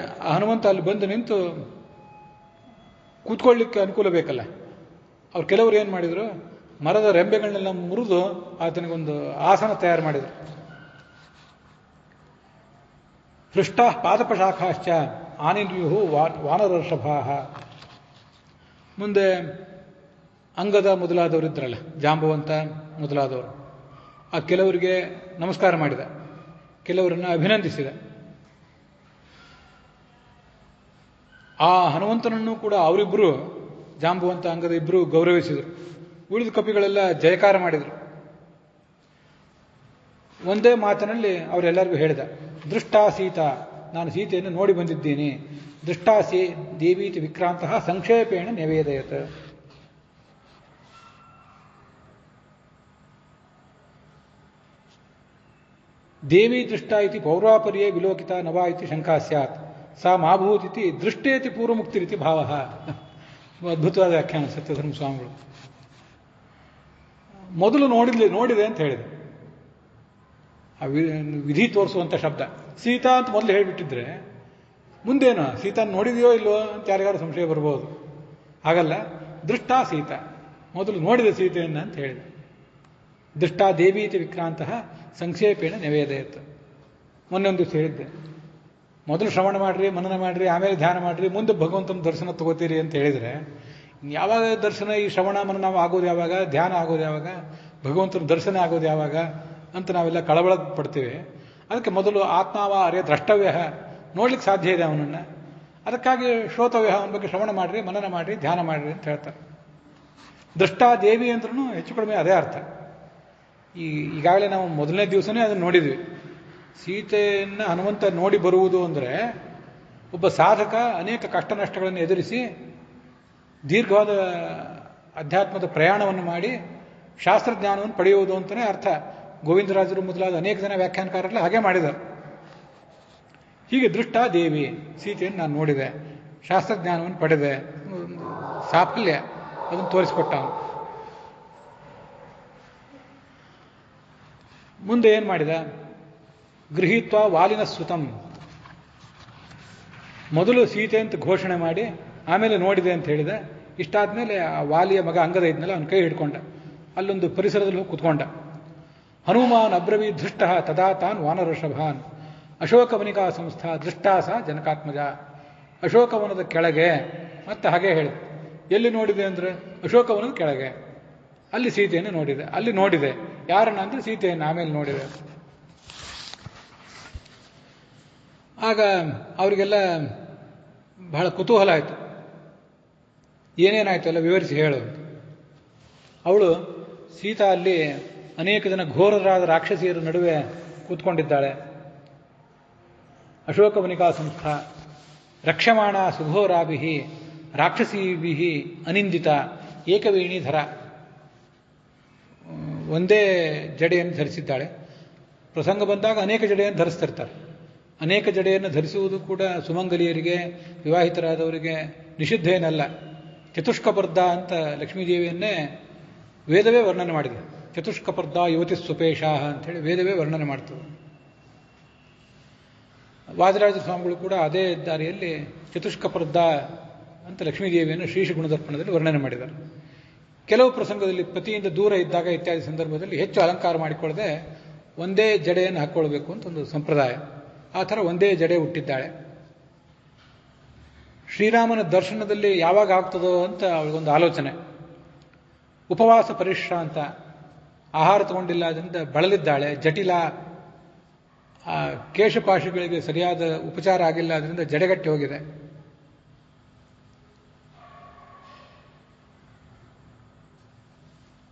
ಆ ಹನುಮಂತ ಅಲ್ಲಿ ಬಂದು ನಿಂತು ಕೂತ್ಕೊಳ್ಳಿಕ್ಕೆ ಅನುಕೂಲ ಬೇಕಲ್ಲ. ಅವ್ರು ಕೆಲವರು ಏನು ಮಾಡಿದರು, ಮರದ ರೆಂಬೆಗಳನ್ನೆಲ್ಲ ಮುರಿದು ಆತನಿಗೊಂದು ಆಸನ ತಯಾರು ಮಾಡಿದರು. ಹೃಷ್ಟ ಪಾದಪಶಾಖಾಶ್ಚ ಆನಿರ್ಯು ವಾನರಷಭಾ. ಮುಂದೆ ಅಂಗದ ಮೊದಲಾದವರು ಇದ್ರಲ್ಲ, ಜಾಂಬವಂತ ಮೊದಲಾದವರು, ಆ ಕೆಲವರಿಗೆ ನಮಸ್ಕಾರ ಮಾಡಿದ, ಕೆಲವರನ್ನು ಅಭಿನಂದಿಸಿದ. ಆ ಹನುಮಂತನನ್ನು ಕೂಡ ಅವರಿಬ್ಬರು, ಜಾಂಬುವಂತ ಅಂಗದ ಇಬ್ಬರು ಗೌರವಿಸಿದರು. ಉಳಿದ ಕಪಿಗಳೆಲ್ಲ ಜಯಕಾರ ಮಾಡಿದರು. ಒಂದೇ ಮಾತಿನಲ್ಲಿ ಅವರೆಲ್ಲರಿಗೂ ಹೇಳಿದ, ದೃಷ್ಟಾ ಸೀತಾ, ನಾನು ಸೀತೆಯನ್ನು ನೋಡಿ ಬಂದಿದ್ದೀನಿ. ದೃಷ್ಟಾಸಿ ದೇವೀತಿ ವಿಕ್ರಾಂತಃ ಸಂಕ್ಷೇಪೇಣ ನಿವೇದಯತ್. ದೇವಿ ದೃಷ್ಟಾ ಇತಿ ಪೌರಾಪರ್ಯೇ ವಿಲೋಕಿತ ನವಾ ಇತಿ ಶಂಕಾ ಸ್ಯಾತ್. ಸಾ ಮಾಭೂತಿತಿ ದೃಷ್ಟೇತಿ ಪೂರ್ವಮುಕ್ತಿರಿತಿ ಭಾವ. ಅದ್ಭುತವಾದ ವ್ಯಾಖ್ಯಾನ ಸತ್ಯಧರ್ಮ ಸ್ವಾಮಿಗಳು. ಮೊದಲು ನೋಡಿದೆ ಅಂತ ಹೇಳಿದೆ. ಆ ವಿಧಿ ತೋರಿಸುವಂಥ ಶಬ್ದ. ಸೀತಾ ಅಂತ ಮೊದಲು ಹೇಳಿಬಿಟ್ಟಿದ್ರೆ ಮುಂದೇನು ಸೀತಾ ನೋಡಿದೆಯೋ ಇಲ್ವೋ ಅಂತ ಯಾರಿಗಾರು ಸಂಶಯ ಬರ್ಬೋದು. ಹಾಗಲ್ಲ, ದೃಷ್ಟಾ ಸೀತಾ, ಮೊದಲು ನೋಡಿದೆ ಸೀತೆಯನ್ನು ಅಂತ ಹೇಳಿದೆ. ದೃಷ್ಟಾ ದೇವೀತಿ ವಿಕ್ರಾಂತಃ ಸಂಕ್ಷೇಪೇಣ ನಿವೇದಯತ್. ಮೊನ್ನೊಂದು ದಿವಸ ಹೇಳಿದ್ದೆ, ಮೊದಲು ಶ್ರವಣ ಮಾಡ್ರಿ, ಮನನ ಮಾಡ್ರಿ, ಆಮೇಲೆ ಧ್ಯಾನ ಮಾಡ್ರಿ, ಮುಂದೆ ಭಗವಂತನ ದರ್ಶನ ತಗೋತೀರಿ ಅಂತ ಹೇಳಿದರೆ, ಯಾವಾಗ ದರ್ಶನ, ಈ ಶ್ರವಣ ಮನನ ಆಗೋದು ಯಾವಾಗ, ಧ್ಯಾನ ಆಗೋದು ಯಾವಾಗ, ಭಗವಂತನ ದರ್ಶನ ಆಗೋದು ಯಾವಾಗ ಅಂತ ನಾವೆಲ್ಲ ಕಳವಳ ಪಡ್ತೀವಿ. ಅದಕ್ಕೆ ಮೊದಲು ಆತ್ಮಾವ ಅರೇ ದ್ರಷ್ಟವ್ಯ, ನೋಡ್ಲಿಕ್ಕೆ ಸಾಧ್ಯ ಇದೆ ಅವನನ್ನು. ಅದಕ್ಕಾಗಿ ಶ್ರೋತವ್ಯ, ಅವನ ಬಗ್ಗೆ ಶ್ರವಣ ಮಾಡ್ರಿ, ಮನನ ಮಾಡ್ರಿ, ಧ್ಯಾನ ಮಾಡ್ರಿ ಅಂತ ಹೇಳ್ತಾರೆ. ದೃಷ್ಟಾ ದೇವಿ ಅಂದ್ರೂ ಹೆಚ್ಚು ಕಡಿಮೆ ಅದೇ ಅರ್ಥ. ಈಗಾಗಲೇ ನಾವು ಮೊದಲನೇ ದಿವಸನೇ ಅದನ್ನು ನೋಡಿದ್ವಿ. ಸೀತೆಯನ್ನು ಹನುಮಂತ ನೋಡಿ ಬರುವುದು ಅಂದರೆ ಒಬ್ಬ ಸಾಧಕ ಅನೇಕ ಕಷ್ಟ ನಷ್ಟಗಳನ್ನು ಎದುರಿಸಿ ದೀರ್ಘವಾದ ಅಧ್ಯಾತ್ಮದ ಪ್ರಯಾಣವನ್ನು ಮಾಡಿ ಶಾಸ್ತ್ರಜ್ಞಾನವನ್ನು ಪಡೆಯುವುದು ಅಂತಲೇ ಅರ್ಥ. ಗೋವಿಂದರಾಜರು ಮೊದಲಾದ ಅನೇಕ ಜನ ವ್ಯಾಖ್ಯಾನಕಾರರೆಲ್ಲ ಹಾಗೆ ಮಾಡಿದ್ದಾರೆ. ಹೀಗೆ ದೃಷ್ಟಾ ದೇವಿ, ಸೀತೆಯನ್ನು ನಾನು ನೋಡಿದೆ, ಶಾಸ್ತ್ರಜ್ಞಾನವನ್ನು ಪಡೆದೆ, ಸಾಫಲ್ಯ ಅದನ್ನು ತೋರಿಸಿಕೊಟ್ಟ ಅವನು. ಮುಂದೆ ಏನು ಮಾಡಿದ, ಗೃಹೀತ್ವ ವಾಲಿನ ಸುತಂ. ಮೊದಲು ಸೀತೆ ಅಂತ ಘೋಷಣೆ ಮಾಡಿ ಆಮೇಲೆ ನೋಡಿದೆ ಅಂತ ಹೇಳಿದ. ಇಷ್ಟಾದ್ಮೇಲೆ ಆ ವಾಲಿಯ ಮಗ ಅಂಗದ ಇದ್ನಲ್ಲ, ಅವನ ಕೈ ಹಿಡ್ಕೊಂಡ, ಅಲ್ಲೊಂದು ಪರಿಸರದಲ್ಲಿ ಹೋಗಿ ಕುತ್ಕೊಂಡ. ಹನುಮಾನ್ ಅಬ್ರವೀ ಧೃಷ್ಟ ತದಾ ತಾನ್ ವಾನರಷಭಾನ್ ಅಶೋಕವನಿಕಾ ಸಂಸ್ಥಾ ದೃಷ್ಟಾಸ ಜನಕಾತ್ಮಜ. ಅಶೋಕವನದ ಕೆಳಗೆ, ಮತ್ತೆ ಹಾಗೆ ಹೇಳಿದೆ. ಎಲ್ಲಿ ನೋಡಿದೆ ಅಂದರೆ ಅಶೋಕವನದ ಕೆಳಗೆ, ಅಲ್ಲಿ ಸೀತೆಯನ್ನು ನೋಡಿದೆ. ಅಲ್ಲಿ ನೋಡಿದೆ ಯಾರನ್ನ ಅಂದರೆ ಸೀತೆಯನ್ನು, ಆಮೇಲೆ ನೋಡಿದೆ. ಆಗ ಅವರಿಗೆಲ್ಲ ಬಹಳ ಕುತೂಹಲ ಆಯಿತು. ಏನೇನಾಯಿತು ಎಲ್ಲ ವಿವರಿಸಿ ಹೇಳು. ಅವಳು ಸೀತಾ ಅಲ್ಲಿ ಅನೇಕ ಜನ ಘೋರರಾದ ರಾಕ್ಷಸಿಯರ ನಡುವೆ ಕೂತ್ಕೊಂಡಿದ್ದಾಳೆ. ಅಶೋಕವನಿಕಾ ಸಂಸ್ಥಾ ರಕ್ಷಮಾಣ ಸುಘೋರಾಭಿ ರಾಕ್ಷಸೀಭಿ ಅನಿಂದಿತ ಏಕವೇಣಿಧರ. ಒಂದೇ ಜಡೆಯನ್ನು ಧರಿಸಿದ್ದಾಳೆ. ಪ್ರಸಂಗ ಬಂದಾಗ ಅನೇಕ ಜಡೆಯನ್ನು ಧರಿಸ್ತಿರ್ತಾರೆ. ಅನೇಕ ಜಡೆಯನ್ನು ಧರಿಸುವುದು ಕೂಡ ಸುಮಂಗಲಿಯರಿಗೆ, ವಿವಾಹಿತರಾದವರಿಗೆ ನಿಷಿದ್ಧ ಏನಲ್ಲ. ಚತುಷ್ಕಪರ್ಧ ಅಂತ ಲಕ್ಷ್ಮೀದೇವಿಯನ್ನೇ ವೇದವೇ ವರ್ಣನೆ ಮಾಡಿದೆ. ಚತುಷ್ಕಪರ್ಧ ಯುವತಿ ಸುಪೇಶಾಹ ಅಂಥೇಳಿ ವೇದವೇ ವರ್ಣನೆ ಮಾಡ್ತದೆ. ವಾದರಾಜ ಸ್ವಾಮಿಗಳು ಕೂಡ ಅದೇ ದಾರಿಯಲ್ಲಿ ಚತುಷ್ಕಪರ್ಧ ಅಂತ ಲಕ್ಷ್ಮೀದೇವಿಯನ್ನು ಶ್ರೀಶ ಗುಣದರ್ಪಣದಲ್ಲಿ ವರ್ಣನೆ ಮಾಡಿದ್ದಾರೆ. ಕೆಲವು ಪ್ರಸಂಗದಲ್ಲಿ ಪತಿಯಿಂದ ದೂರ ಇದ್ದಾಗ ಇತ್ಯಾದಿ ಸಂದರ್ಭದಲ್ಲಿ ಹೆಚ್ಚು ಅಲಂಕಾರ ಮಾಡಿಕೊಳ್ಳದೆ ಒಂದೇ ಜಡೆಯನ್ನು ಹಾಕ್ಕೊಳ್ಬೇಕು ಅಂತ ಒಂದು ಸಂಪ್ರದಾಯ. ಆ ಥರ ಒಂದೇ ಜಡೆ ಹುಟ್ಟಿದ್ದಾಳೆ. ಶ್ರೀರಾಮನ ದರ್ಶನದಲ್ಲಿ ಯಾವಾಗ ಆಗ್ತದೋ ಅಂತ ಅವಳಿಗೊಂದು ಆಲೋಚನೆ. ಉಪವಾಸ ಪರಿಶ್ರಾಂತ, ಆಹಾರ ತಗೊಂಡಿಲ್ಲ, ಅದರಿಂದ ಬಳಲಿದ್ದಾಳೆ. ಜಟಿಲ, ಆ ಕೇಶಪಾಶಗಳಿಗೆ ಸರಿಯಾದ ಉಪಚಾರ ಆಗಿಲ್ಲ, ಅದರಿಂದ ಜಡೆಗಟ್ಟಿ ಹೋಗಿದೆ.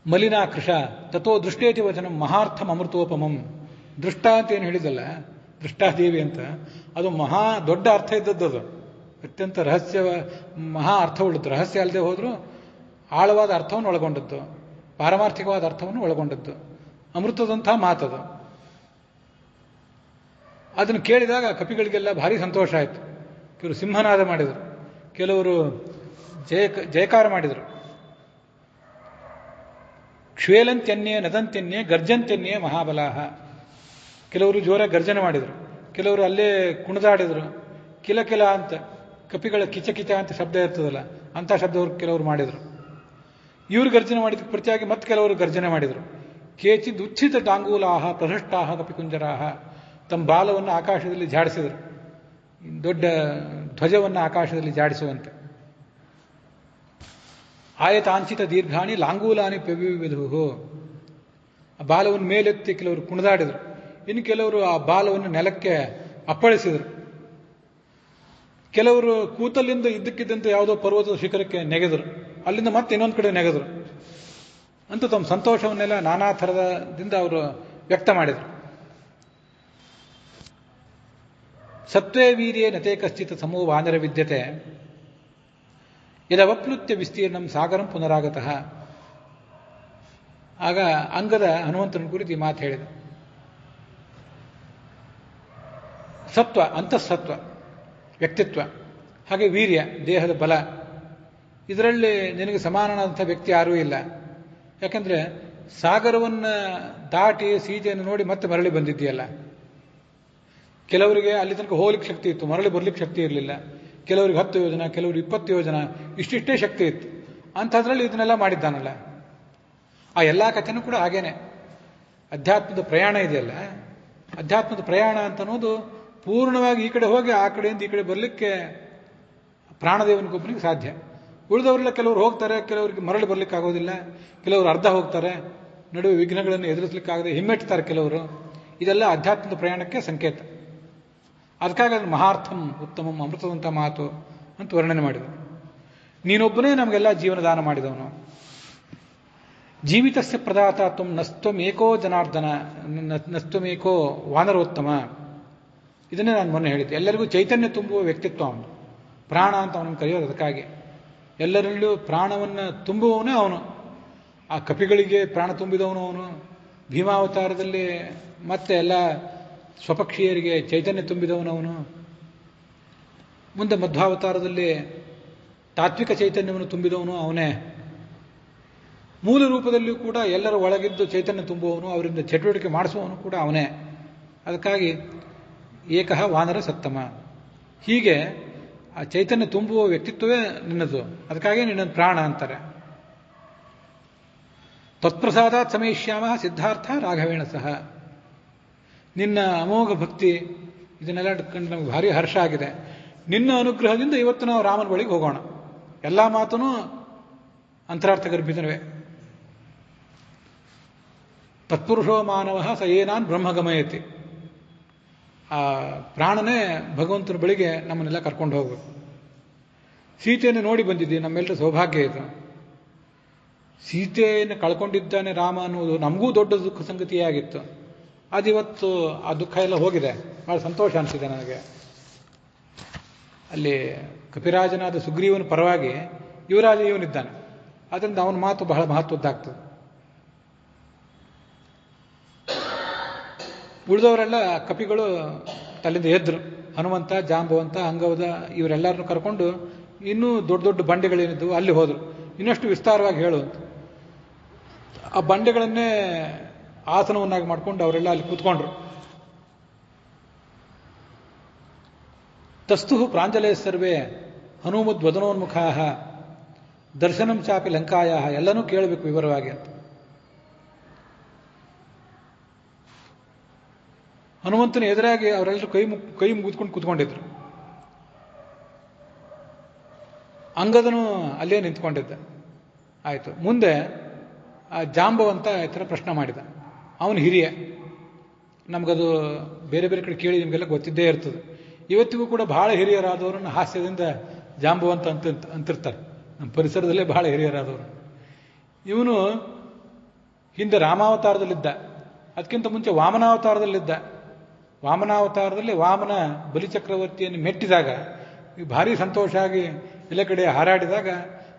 ಮಲಿನಾಕೃಶ ತಥೋ ದೃಷ್ಟೇತಿ ವಚನಂ ಮಹಾರ್ಥಂ ಅಮೃತೋಪಮಂ. ದೃಷ್ಟ ಅಂತ ಏನು ಹೇಳಿದಲ್ಲ, ದೃಷ್ಟಾದೇವಿ ಅಂತ, ಅದು ಮಹಾ ದೊಡ್ಡ ಅರ್ಥ ಇದ್ದದ್ದು. ಅದು ಅತ್ಯಂತ ರಹಸ್ಯ, ಮಹಾ ಅರ್ಥವುಳ್ಳದ್ದು. ರಹಸ್ಯ ಅಲ್ಲದೆ ಹೋದರೂ ಆಳವಾದ ಅರ್ಥವನ್ನು ಒಳಗೊಂಡದ್ದು, ಪಾರಮಾರ್ಥಿಕವಾದ ಅರ್ಥವನ್ನು ಒಳಗೊಂಡದ್ದು, ಅಮೃತದಂತಹ ಮಾತದು. ಅದನ್ನು ಕೇಳಿದಾಗ ಕಪಿಗಳಿಗೆಲ್ಲ ಭಾರಿ ಸಂತೋಷ ಆಯಿತು. ಕೆಲವರು ಸಿಂಹನಾದ ಮಾಡಿದರು, ಕೆಲವರು ಜಯಕಾರ ಮಾಡಿದರು. ಕ್ಷೇಲಂತ್ಯನ್ಯೇ ನದಂತ್ಯನ್ಯೇ ಗರ್ಜಂತ್ಯನ್ಯೇ ಮಹಾಬಲಾಹ. ಕೆಲವರು ಜೋರ ಗರ್ಜನೆ ಮಾಡಿದರು, ಕೆಲವರು ಅಲ್ಲೇ ಕುಣಿದಾಡಿದರು. ಕಿಲ ಕಿಲ ಅಂತ ಕಪಿಗಳ ಕಿಚ ಕಿಚ ಅಂತ ಶಬ್ದ ಇರ್ತದಲ್ಲ, ಅಂಥ ಶಬ್ದವರು ಕೆಲವರು ಮಾಡಿದರು. ಇವರು ಗರ್ಜನೆ ಮಾಡಿದ್ದಕ್ಕೆ ಪ್ರತಿಯಾಗಿ ಮತ್ತೆ ಕೆಲವರು ಗರ್ಜನೆ ಮಾಡಿದರು. ಕೇಚಿದ್ ಉಚ್ಛಿತ ಡಾಂಗೂಲಾಹ ಪ್ರಹೃಷ್ಟಾಹ ಕಪಿಕುಂಜರಾಹ. ತಮ್ಮ ಬಾಲವನ್ನು ಆಕಾಶದಲ್ಲಿ ಜಾಡಿಸಿದರು, ದೊಡ್ಡ ಧ್ವಜವನ್ನು ಆಕಾಶದಲ್ಲಿ ಜಾಡಿಸುವಂತೆ. ಆಯತಾಂಚಿತ ದೀರ್ಘಾಣಿ ಲಾಂಗೂಲಾನಿ ಪೆವಿವಿಧು. ಆ ಬಾಲವನ್ನು ಮೇಲೆತ್ತಿ ಕೆಲವರು ಕುಣಿದಾಡಿದರು. ಇನ್ನು ಕೆಲವರು ಆ ಬಾಲವನ್ನು ನೆಲಕ್ಕೆ ಅಪ್ಪಳಿಸಿದರು. ಕೆಲವರು ಕೂತಲ್ಲಿಂದ ಇದ್ದಕ್ಕಿದ್ದಂತೆ ಯಾವುದೋ ಪರ್ವತದ ಶಿಖರಕ್ಕೆ ನೆಗೆದರು, ಅಲ್ಲಿಂದ ಮತ್ತೆ ಇನ್ನೊಂದು ಕಡೆ ನೆಗೆದರು. ಅಂತೂ ತಮ್ಮ ಸಂತೋಷವನ್ನೆಲ್ಲ ನಾನಾ ಥರದಿಂದ ಅವರು ವ್ಯಕ್ತ ಮಾಡಿದರು. ಸತ್ವೇ ವೀರ್ಯೇ ನತೆ ಕಶ್ಚಿತ್ ಸಮೋ ವಾನರ ವಿದ್ಯತೆ ಯದವಪ್ಲುತ್ಯ ವಿಸ್ತೀರ್ಣಂ ಸಾಗರಂ ಪುನರಾಗತಃ. ಆಗ ಅಂಗದ ಹನುಮಂತನ ಕುರಿತು ಈ ಮಾತು ಹೇಳಿದ. ಸತ್ವ, ಅಂತಃಸತ್ವ, ವ್ಯಕ್ತಿತ್ವ, ಹಾಗೆ ವೀರ್ಯ, ದೇಹದ ಬಲ, ಇದರಲ್ಲಿ ನಿನಗೆ ಸಮಾನನಾದಂಥ ವ್ಯಕ್ತಿ ಯಾರೂ ಇಲ್ಲ. ಯಾಕಂದರೆ ಸಾಗರವನ್ನು ದಾಟಿ ಸೀತೆಯನ್ನು ನೋಡಿ ಮತ್ತೆ ಮರಳಿ ಬಂದಿದ್ದೀಯಲ್ಲ. ಕೆಲವರಿಗೆ ಅಲ್ಲಿ ತನಕ ಹೋಗ್ಲಿಕ್ಕೆ ಶಕ್ತಿ ಇತ್ತು, ಮರಳಿ ಬರ್ಲಿಕ್ಕೆ ಶಕ್ತಿ ಇರಲಿಲ್ಲ. ಕೆಲವರಿಗೆ 10 ಯೋಜನ, ಕೆಲವರಿಗೆ 20 ಯೋಜನ, ಇಷ್ಟಿಷ್ಟೇ ಶಕ್ತಿ ಇತ್ತು. ಅಂಥದ್ರಲ್ಲಿ ಇದನ್ನೆಲ್ಲ ಮಾಡಿದ್ದಾನಲ್ಲ. ಆ ಎಲ್ಲ ಕಥೆನೂ ಕೂಡ ಹಾಗೇನೆ. ಅಧ್ಯಾತ್ಮದ ಪ್ರಯಾಣ ಇದೆಯಲ್ಲ, ಅಧ್ಯಾತ್ಮದ ಪ್ರಯಾಣ ಅಂತ ಅನ್ನೋದು ಪೂರ್ಣವಾಗಿ ಈ ಕಡೆ ಹೋಗಿ ಆ ಕಡೆಯಿಂದ ಈ ಕಡೆ ಬರಲಿಕ್ಕೆ ಪ್ರಾಣದೇವನಿಗೊಬ್ಬನಿಗೆ ಸಾಧ್ಯ. ಉಳಿದವರೆಲ್ಲ ಕೆಲವರು ಹೋಗ್ತಾರೆ, ಕೆಲವರಿಗೆ ಮರಳಿ ಬರ್ಲಿಕ್ಕೆ ಆಗೋದಿಲ್ಲ, ಕೆಲವರು ಅರ್ಧ ಹೋಗ್ತಾರೆ, ನಡುವೆ ವಿಘ್ನಗಳನ್ನು ಎದುರಿಸಲಿಕ್ಕಾಗದೆ ಹಿಮ್ಮೆಟ್ತಾರೆ ಕೆಲವರು. ಇದೆಲ್ಲ ಅಧ್ಯಾತ್ಮದ ಪ್ರಯಾಣಕ್ಕೆ ಸಂಕೇತ. ಅದಕ್ಕಾಗಿ ಅದನ್ನು ಮಹಾರ್ಥಂ ಉತ್ತಮಂ, ಅಮೃತದಂಥ ಮಾತು ಅಂತ ವರ್ಣನೆ ಮಾಡಿದರು. ನೀನೊಬ್ಬನೇ ನಮಗೆಲ್ಲ ಜೀವನದಾನ ಮಾಡಿದವನು. ಜೀವಿತಸ್ಯ ಪ್ರದಾತ ತ್ವಂ ನಸ್ತ್ವಮೇಕೋ ಜನಾರ್ದನ ನಸ್ತ್ವಮೇಕೋ ವಾನರೋತ್ತಮ. ಇದನ್ನೇ ನಾನು ಮೊನ್ನೆ ಹೇಳಿದ್ದೆ. ಎಲ್ಲರಿಗೂ ಚೈತನ್ಯ ತುಂಬುವ ವ್ಯಕ್ತಿತ್ವ ಅವನು. ಪ್ರಾಣ ಅಂತ ಅವನನ್ನು ಕರೆಯೋದು ಅದಕ್ಕಾಗಿ. ಎಲ್ಲರಲ್ಲೂ ಪ್ರಾಣವನ್ನು ತುಂಬುವವನೇ ಅವನು. ಆ ಕಪಿಗಳಿಗೆ ಪ್ರಾಣ ತುಂಬಿದವನು ಅವನು. ಭೀಮಾವತಾರದಲ್ಲಿ ಮತ್ತೆ ಎಲ್ಲ ಸ್ವಪಕ್ಷೀಯರಿಗೆ ಚೈತನ್ಯ ತುಂಬಿದವನವನು. ಮುಂದೆ ಮಧ್ವಾವತಾರದಲ್ಲಿ ತಾತ್ವಿಕ ಚೈತನ್ಯವನ್ನು ತುಂಬಿದವನು ಅವನೇ. ಮೂಲ ರೂಪದಲ್ಲಿಯೂ ಕೂಡ ಎಲ್ಲರ ಒಳಗಿದ್ದು ಚೈತನ್ಯ ತುಂಬುವವನು, ಅವರಿಂದ ಚಟುವಟಿಕೆ ಮಾಡಿಸುವವನು ಕೂಡ ಅವನೇ. ಅದಕ್ಕಾಗಿ ಏಕಃ ವಾನರ ಸತ್ತಮ. ಹೀಗೆ ಆ ಚೈತನ್ಯ ತುಂಬುವ ವ್ಯಕ್ತಿತ್ವವೇ ನಿನ್ನದು. ಅದಕ್ಕಾಗಿ ನಿನ್ನನ್ನು ಪ್ರಾಣ ಅಂತಾರೆ. ತತ್ಪ್ರಸಾದಾತ್ ಸಮಯಿಷ್ಯಾಮ ಸಿದ್ಧಾರ್ಥ ರಾಘವೇಣ ಸಹ. ನಿನ್ನ ಅಮೋಘ ಭಕ್ತಿ ಇದನ್ನೆಲ್ಲ ಕಂಡು ನಮಗೆ ಭಾರಿ ಹರ್ಷ ಆಗಿದೆ. ನಿನ್ನ ಅನುಗ್ರಹದಿಂದ ಇವತ್ತು ನಾವು ರಾಮನ ಬಳಿಗೆ ಹೋಗೋಣ. ಎಲ್ಲ ಮಾತೂ ಅಂತರಾರ್ಥ ಗರ್ಭಿತನವೇ. ತತ್ಪುರುಷೋ ಮಾನವ ಸ ಏನಾನ್ ಬ್ರಹ್ಮಗಮಯತಿ. ಆ ಪ್ರಾಣನೇ ಭಗವಂತನ ಬಳಿಗೆ ನಮ್ಮನ್ನೆಲ್ಲ ಕರ್ಕೊಂಡು ಹೋಗಬೇಕು. ಸೀತೆಯನ್ನು ನೋಡಿ ಬಂದಿದ್ದೀವಿ, ನಮ್ಮೆಲ್ಲರ ಸೌಭಾಗ್ಯ ಇದು. ಸೀತೆಯನ್ನು ಕಳ್ಕೊಂಡಿದ್ದಾನೆ ರಾಮ ಅನ್ನುವುದು ನಮಗೂ ದೊಡ್ಡ ದುಃಖ ಸಂಗತಿಯಾಗಿತ್ತು. ಅದಿವತ್ತು ಆ ದುಃಖ ಎಲ್ಲ ಹೋಗಿದೆ. ಬಹಳ ಸಂತೋಷ ಅನಿಸಿದೆ ನನಗೆ. ಅಲ್ಲಿ ಕಪಿರಾಜನಾದ ಸುಗ್ರೀವನ ಪರವಾಗಿ ಯುವರಾಜ ಇವನಿದ್ದಾನೆ. ಆದ್ದರಿಂದ ಅವನ ಮಾತು ಬಹಳ ಮಹತ್ವದ್ದಾಗ್ತದೆ. ಉಳಿದವರೆಲ್ಲ ಕಪಿಗಳು ತಲೆಯಿಂದ ಎದ್ರು. ಹನುಮಂತ, ಜಾಂಬವಂತ, ಅಂಗವದ ಇವರೆಲ್ಲರನ್ನು ಕರ್ಕೊಂಡು ಇನ್ನೂ ದೊಡ್ಡ ದೊಡ್ಡ ಬಂಡೆಗಳೇನಿದ್ದವು ಅಲ್ಲಿ ಹೋದರು. ಇನ್ನಷ್ಟು ವಿಸ್ತಾರವಾಗಿ ಹೇಳು ಅಂತ. ಆ ಬಂಡೆಗಳನ್ನೇ ಆಸನವನ್ನಾಗಿ ಮಾಡಿಕೊಂಡು ಅವರೆಲ್ಲ ಅಲ್ಲಿ ಕೂತ್ಕೊಂಡ್ರು. ತಸ್ತು ಪ್ರಾಂಜಲೇ ಸರ್ವೇ ಹನುಮದ್ ವದನೋನ್ಮುಖಾ ದರ್ಶನಂ ಚಾಪಿ ಲಂಕಾಯ. ಎಲ್ಲನೂ ಕೇಳಬೇಕು ವಿವರವಾಗಿ ಅಂತ. ಹನುಮಂತನ ಎದುರಾಗಿ ಅವರೆಲ್ಲರೂ ಕೈ ಮುಗಿದ್ಕೊಂಡು ಕೂತ್ಕೊಂಡಿದ್ರು. ಅಂಗದನು ಅಲ್ಲೇ ನಿಂತ್ಕೊಂಡಿದ್ದ. ಆಯಿತು. ಮುಂದೆ ಆ ಜಾಂಬವಂತ ಈ ಥರ ಪ್ರಶ್ನೆ ಮಾಡಿದ. ಅವನು ಹಿರಿಯ. ನಮಗದು ಬೇರೆ ಬೇರೆ ಕಡೆ ಕೇಳಿ ನಿಮಗೆಲ್ಲ ಗೊತ್ತಿದ್ದೇ ಇರ್ತದೆ. ಇವತ್ತಿಗೂ ಕೂಡ ಬಹಳ ಹಿರಿಯರಾದವರನ್ನು ಹಾಸ್ಯದಿಂದ ಜಾಂಬವಂತ ಅಂತಿರ್ತಾರೆ. ನಮ್ಮ ಪರಿಸರದಲ್ಲೇ ಬಹಳ ಹಿರಿಯರಾದವರು. ಇವನು ಹಿಂದೆ ರಾಮಾವತಾರದಲ್ಲಿದ್ದ. ಅದಕ್ಕಿಂತ ಮುಂಚೆ ವಾಮನಾವತಾರದಲ್ಲಿದ್ದ. ವಾಮನಾವತಾರದಲ್ಲಿ ವಾಮನ ಬಲಿಚಕ್ರವರ್ತಿಯನ್ನು ಮೆಟ್ಟಿದಾಗ ಭಾರಿ ಸಂತೋಷ ಆಗಿ ಎಲ್ಲ ಕಡೆ ಹಾರಾಡಿದಾಗ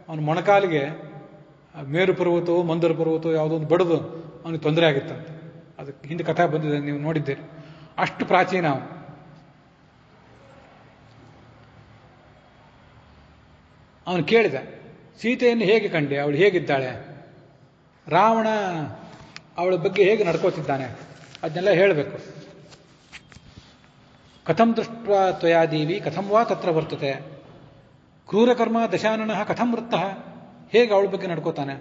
ಅವನ ಮೊಣಕಾಲಿಗೆ ಮೇರು ಪರ್ವತವೋ ಮಂದರ ಪರ್ವತವೋ ಯಾವುದೋ ಒಂದು ಬಡಿದು ಅವನಿಗೆ ತೊಂದರೆ ಆಗಿತ್ತಂತೆ. ಅದಕ್ಕೆ ಹಿಂದೆ ಕಥೆ ಬಂದಿದೆ, ನೀವು ನೋಡಿದ್ದೀರಿ. ಅಷ್ಟು ಪ್ರಾಚೀನ ಅವನು. ಅವನು ಕೇಳಿದ, ಸೀತೆಯನ್ನು ಹೇಗೆ ಕಂಡೆ? ಅವಳು ಹೇಗಿದ್ದಾಳೆ? ರಾವಣ ಅವಳ ಬಗ್ಗೆ ಹೇಗೆ ನಡ್ಕೋತಿದ್ದಾನೆ? ಅದನ್ನೆಲ್ಲ ಹೇಳಬೇಕು. ಕಥಂ ದೃಷ್ಟ ತ್ವಯಾ ದೇವಿ ಕಥಂ ವಾ ತತ್ರ ವರ್ತತೆ ಕ್ರೂರಕರ್ಮ ದಶಾನನ ಕಥಂ ವೃತ್ತಃ. ಹೇಗೆ ಅವಳ ಬಗ್ಗೆ ನಡ್ಕೋತಾನೆ?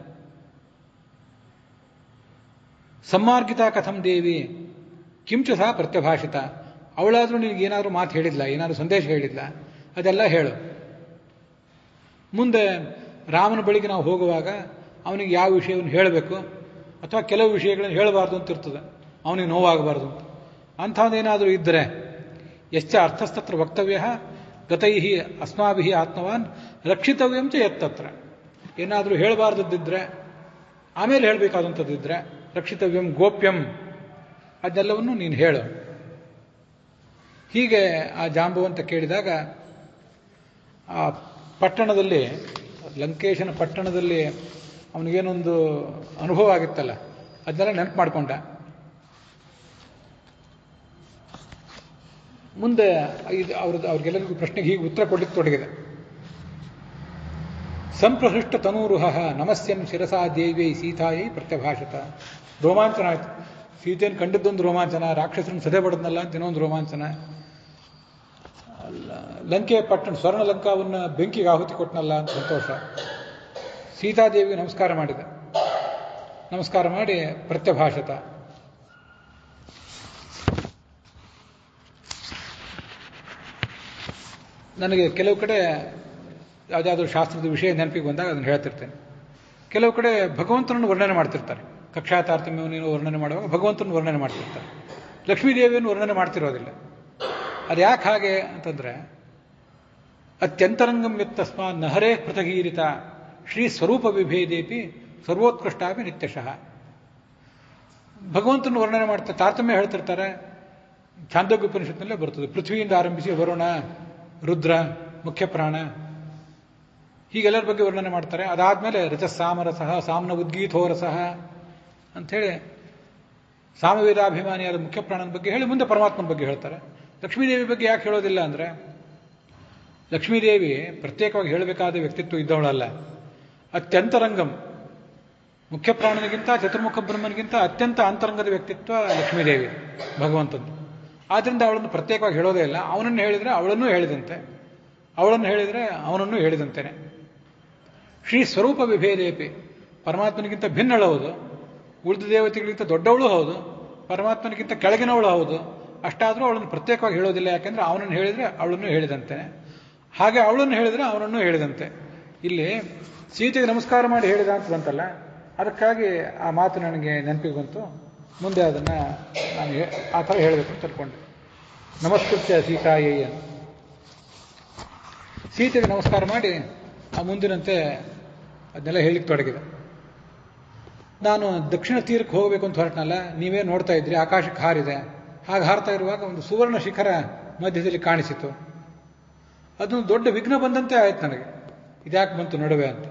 ಸಮ್ಮಾರ್ಗಿತ ಕಥಂ ದೇವಿ ಕಿಂಚ ಸಹ ಪ್ರತ್ಯಭಾಷಿತ. ಅವಳಾದರೂ ನಿನಗೇನಾದರೂ ಮಾತು ಹೇಳಿದ್ಲ, ಏನಾದರೂ ಸಂದೇಶ ಹೇಳಿದ್ಲ? ಅದೆಲ್ಲ ಹೇಳು. ಮುಂದೆ ರಾಮನ ಬಳಿಗೆ ನಾವು ಹೋಗುವಾಗ ಅವನಿಗೆ ಯಾವ ವಿಷಯವನ್ನು ಹೇಳಬೇಕು ಅಥವಾ ಕೆಲವು ವಿಷಯಗಳನ್ನು ಹೇಳಬಾರ್ದು ಅಂತ ಇರ್ತದೆ, ಅವನಿಗೆ ನೋವಾಗಬಾರ್ದು ಅಂತ. ಅಂಥದ್ದೇನಾದರೂ ಇದ್ದರೆ ಯಶ್ಚ ಅರ್ಥಸ್ತತ್ರ ವಕ್ತವ್ಯ ಗತೈ ಅಸ್ಮಾಭಿ ಆತ್ಮವಾನ್ ರಕ್ಷಿತವ್ಯಂ ಚ ಯತ್ತತ್ರ. ಏನಾದರೂ ಹೇಳಬಾರ್ದದ್ದಿದ್ರೆ, ಆಮೇಲೆ ಹೇಳಬೇಕಾದಂಥದ್ದಿದ್ರೆ ರಕ್ಷಿತವ್ಯಂ ಗೋಪ್ಯಂ, ಅದೆಲ್ಲವನ್ನು ನೀನು ಹೇಳು. ಹೀಗೆ ಆ ಜಾಂಬವಂತ ಕೇಳಿದಾಗ ಆ ಪಟ್ಟಣದಲ್ಲಿ, ಲಂಕೇಶನ ಪಟ್ಟಣದಲ್ಲಿ ಅವನಿಗೇನೊಂದು ಅನುಭವ ಆಗಿತ್ತಲ್ಲ, ಅದನ್ನೆಲ್ಲ ನೆನಪು ಮಾಡಿಕೊಂಡ. ಮುಂದೆ ಅವ್ರಿಗೆಲ್ಲರಿಗೂ ಪ್ರಶ್ನೆಗೆ ಹೀಗೆ ಉತ್ತರ ಕೊಡ್ಲಿಕ್ಕೆ ತೊಡಗಿದೆ. ಸಂಪ್ರಹೃಷ್ಟ ತನೂರುಹ ನಮಸ್ಯನ್ ಶಿರಸಾ ದೇವಿಯೈ ಸೀತಾಯೈ ಪ್ರತ್ಯಭಾಷತ. ರೋಮಾಂಚನ ಆಯಿತು. ಸೀತೆಯನ್ನು ಕಂಡಿದ್ದೊಂದು ರೋಮಾಂಚನ, ರಾಕ್ಷಸರನ್ನು ಸದೆ ಬಡದ್ನಲ್ಲ ಅಂತ ಇನ್ನೊಂದು ರೋಮಾಂಚನ. ಲಂಕೆಯ ಪಟ್ಟಣ ಸ್ವರ್ಣ ಲಂಕಾವನ್ನು ಬೆಂಕಿಗೆ ಆಹುತಿ ಕೊಟ್ಟನಲ್ಲ ಅಂತ ಸಂತೋಷ. ಸೀತಾದೇವಿಗೆ ನಮಸ್ಕಾರ ಮಾಡಿದ. ನಮಸ್ಕಾರ ಮಾಡಿ ಪ್ರತ್ಯಭಾಷತ. ನನಗೆ ಕೆಲವು ಕಡೆ ಯಾವುದಾದ್ರೂ ಶಾಸ್ತ್ರದ ವಿಷಯ ನೆನಪಿಗೆ ಬಂದಾಗ ಅದನ್ನು ಹೇಳ್ತಿರ್ತೇನೆ. ಕೆಲವು ಕಡೆ ಭಗವಂತನನ್ನು ವರ್ಣನೆ ಮಾಡ್ತಿರ್ತಾರೆ. ಕಕ್ಷಾ ತಾರತಮ್ಯವನ್ನು ವರ್ಣನೆ ಮಾಡುವಾಗ ಭಗವಂತನ ವರ್ಣನೆ ಮಾಡ್ತಿರ್ತಾರೆ. ಲಕ್ಷ್ಮೀದೇವಿಯನ್ನು ವರ್ಣನೆ ಮಾಡ್ತಿರೋದಿಲ್ಲ. ಅದು ಯಾಕೆ ಹಾಗೆ ಅಂತಂದರೆ, ಅತ್ಯಂತರಂಗಂ ಯತ್ತಸ್ಮಾತ್ ನಹರೇ ಪೃಥಗೀರಿತ ಶ್ರೀ ಸ್ವರೂಪ ವಿಭೇದೇಪಿ ಸರ್ವೋತ್ಕೃಷ್ಟಾಪಿ ನಿತ್ಯಶಃ. ಭಗವಂತನ ವರ್ಣನೆ ಮಾಡ್ತಾರೆ, ತಾರತಮ್ಯ ಹೇಳ್ತಿರ್ತಾರೆ. ಛಾಂದೋಗ್ಯ ಉಪನಿಷತ್ನಲ್ಲೇ ಬರ್ತದೆ. ಪೃಥ್ವಿಯಿಂದ ಆರಂಭಿಸಿ ವರುಣ, ರುದ್ರ, ಮುಖ್ಯ ಪ್ರಾಣ, ಹೀಗೆಲ್ಲರ ಬಗ್ಗೆ ವರ್ಣನೆ ಮಾಡ್ತಾರೆ. ಅದಾದಮೇಲೆ ರಜಸ್ಸಾಮರಸಃ ಸಾಮ್ನ ಉದ್ಗೀತೋರಸಃ ಅಂಥೇಳಿ ಸಾಮವೇದಾಭಿಮಾನಿಯಾದ ಮುಖ್ಯ ಪ್ರಾಣನ ಬಗ್ಗೆ ಹೇಳಿ ಮುಂದೆ ಪರಮಾತ್ಮನ ಬಗ್ಗೆ ಹೇಳ್ತಾರೆ. ಲಕ್ಷ್ಮೀದೇವಿ ಬಗ್ಗೆ ಯಾಕೆ ಹೇಳೋದಿಲ್ಲ ಅಂದರೆ, ಲಕ್ಷ್ಮೀದೇವಿ ಪ್ರತ್ಯೇಕವಾಗಿ ಹೇಳಬೇಕಾದ ವ್ಯಕ್ತಿತ್ವ ಇದ್ದವಳಲ್ಲ. ಅತ್ಯಂತರಂಗಂ, ಮುಖ್ಯ ಪ್ರಾಣನಿಗಿಂತ ಚತುರ್ಮುಖ ಬ್ರಹ್ಮನಿಗಿಂತ ಅತ್ಯಂತ ಅಂತರಂಗದ ವ್ಯಕ್ತಿತ್ವ ಲಕ್ಷ್ಮೀದೇವಿ ಭಗವಂತಂದು. ಆದ್ದರಿಂದ ಅವಳನ್ನು ಪ್ರತ್ಯೇಕವಾಗಿ ಹೇಳೋದೇ ಇಲ್ಲ. ಅವನನ್ನು ಹೇಳಿದರೆ ಅವಳನ್ನೂ ಹೇಳಿದಂತೆ, ಅವಳನ್ನು ಹೇಳಿದರೆ ಅವನನ್ನು ಹೇಳಿದಂತೆಯೇ. ಶ್ರೀ ಸ್ವರೂಪ ವಿಭೇದೇಪಿ, ಪರಮಾತ್ಮನಿಗಿಂತ ಭಿನ್ನಳು ಹೌದು, ಉಳಿದ ದೇವತೆಗಳಿಗಿಂತ ದೊಡ್ಡವಳು ಹೌದು, ಪರಮಾತ್ಮನಿಗಿಂತ ಕೆಳಗಿನವಳು ಹೌದು. ಅಷ್ಟಾದರೂ ಅವಳನ್ನು ಪ್ರತ್ಯೇಕವಾಗಿ ಹೇಳೋದಿಲ್ಲ. ಯಾಕೆಂದರೆ ಅವನನ್ನು ಹೇಳಿದರೆ ಅವಳನ್ನು ಹೇಳಿದಂತೆ, ಹಾಗೆ ಅವಳನ್ನು ಹೇಳಿದರೆ ಅವನನ್ನು ಹೇಳಿದಂತೆ. ಇಲ್ಲಿ ಸೀತೆಗೆ ನಮಸ್ಕಾರ ಮಾಡಿ ಹೇಳಿದ ಅಂತ ಬಂತಲ್ಲ, ಅದಕ್ಕಾಗಿ ಆ ಮಾತು ನನಗೆ ನೆನಪಿಗೆ ಬಂತು. ಮುಂದೆ ಅದನ್ನು ನಾನು ಆ ಥರ ಹೇಳಬೇಕು ಅಂತ ತಿಳ್ಕೊಂಡೆ. ನಮಸ್ಕೃತ್ಯ ಸೀತಾಯೈ ಅಂತ ಸೀತೆಗೆ ನಮಸ್ಕಾರ ಮಾಡಿ ಆ ಮುಂದಿನಂತೆ ಅದನ್ನೆಲ್ಲ ಹೇಳಿಕ್ಕೆ ತೊಡಗಿದೆ. ನಾನು ದಕ್ಷಿಣ ತೀರಕ್ಕೆ ಹೋಗಬೇಕು ಅಂತ ಹೊರಟನಲ್ಲ, ನೀವೇ ನೋಡ್ತಾ ಇದ್ರಿ, ಆಕಾಶಕ್ಕೆ ಹಾರಿದೆ. ಹಾಗೆ ಹಾರ್ತಾ ಇರುವಾಗ ಒಂದು ಸುವರ್ಣ ಶಿಖರ ಮಧ್ಯದಲ್ಲಿ ಕಾಣಿಸಿತು. ಅದೊಂದು ದೊಡ್ಡ ವಿಘ್ನ ಬಂದಂತೆ ಆಯ್ತು ನನಗೆ, ಇದ್ಯಾಕೆ ಬಂತು ನಡುವೆ ಅಂತ.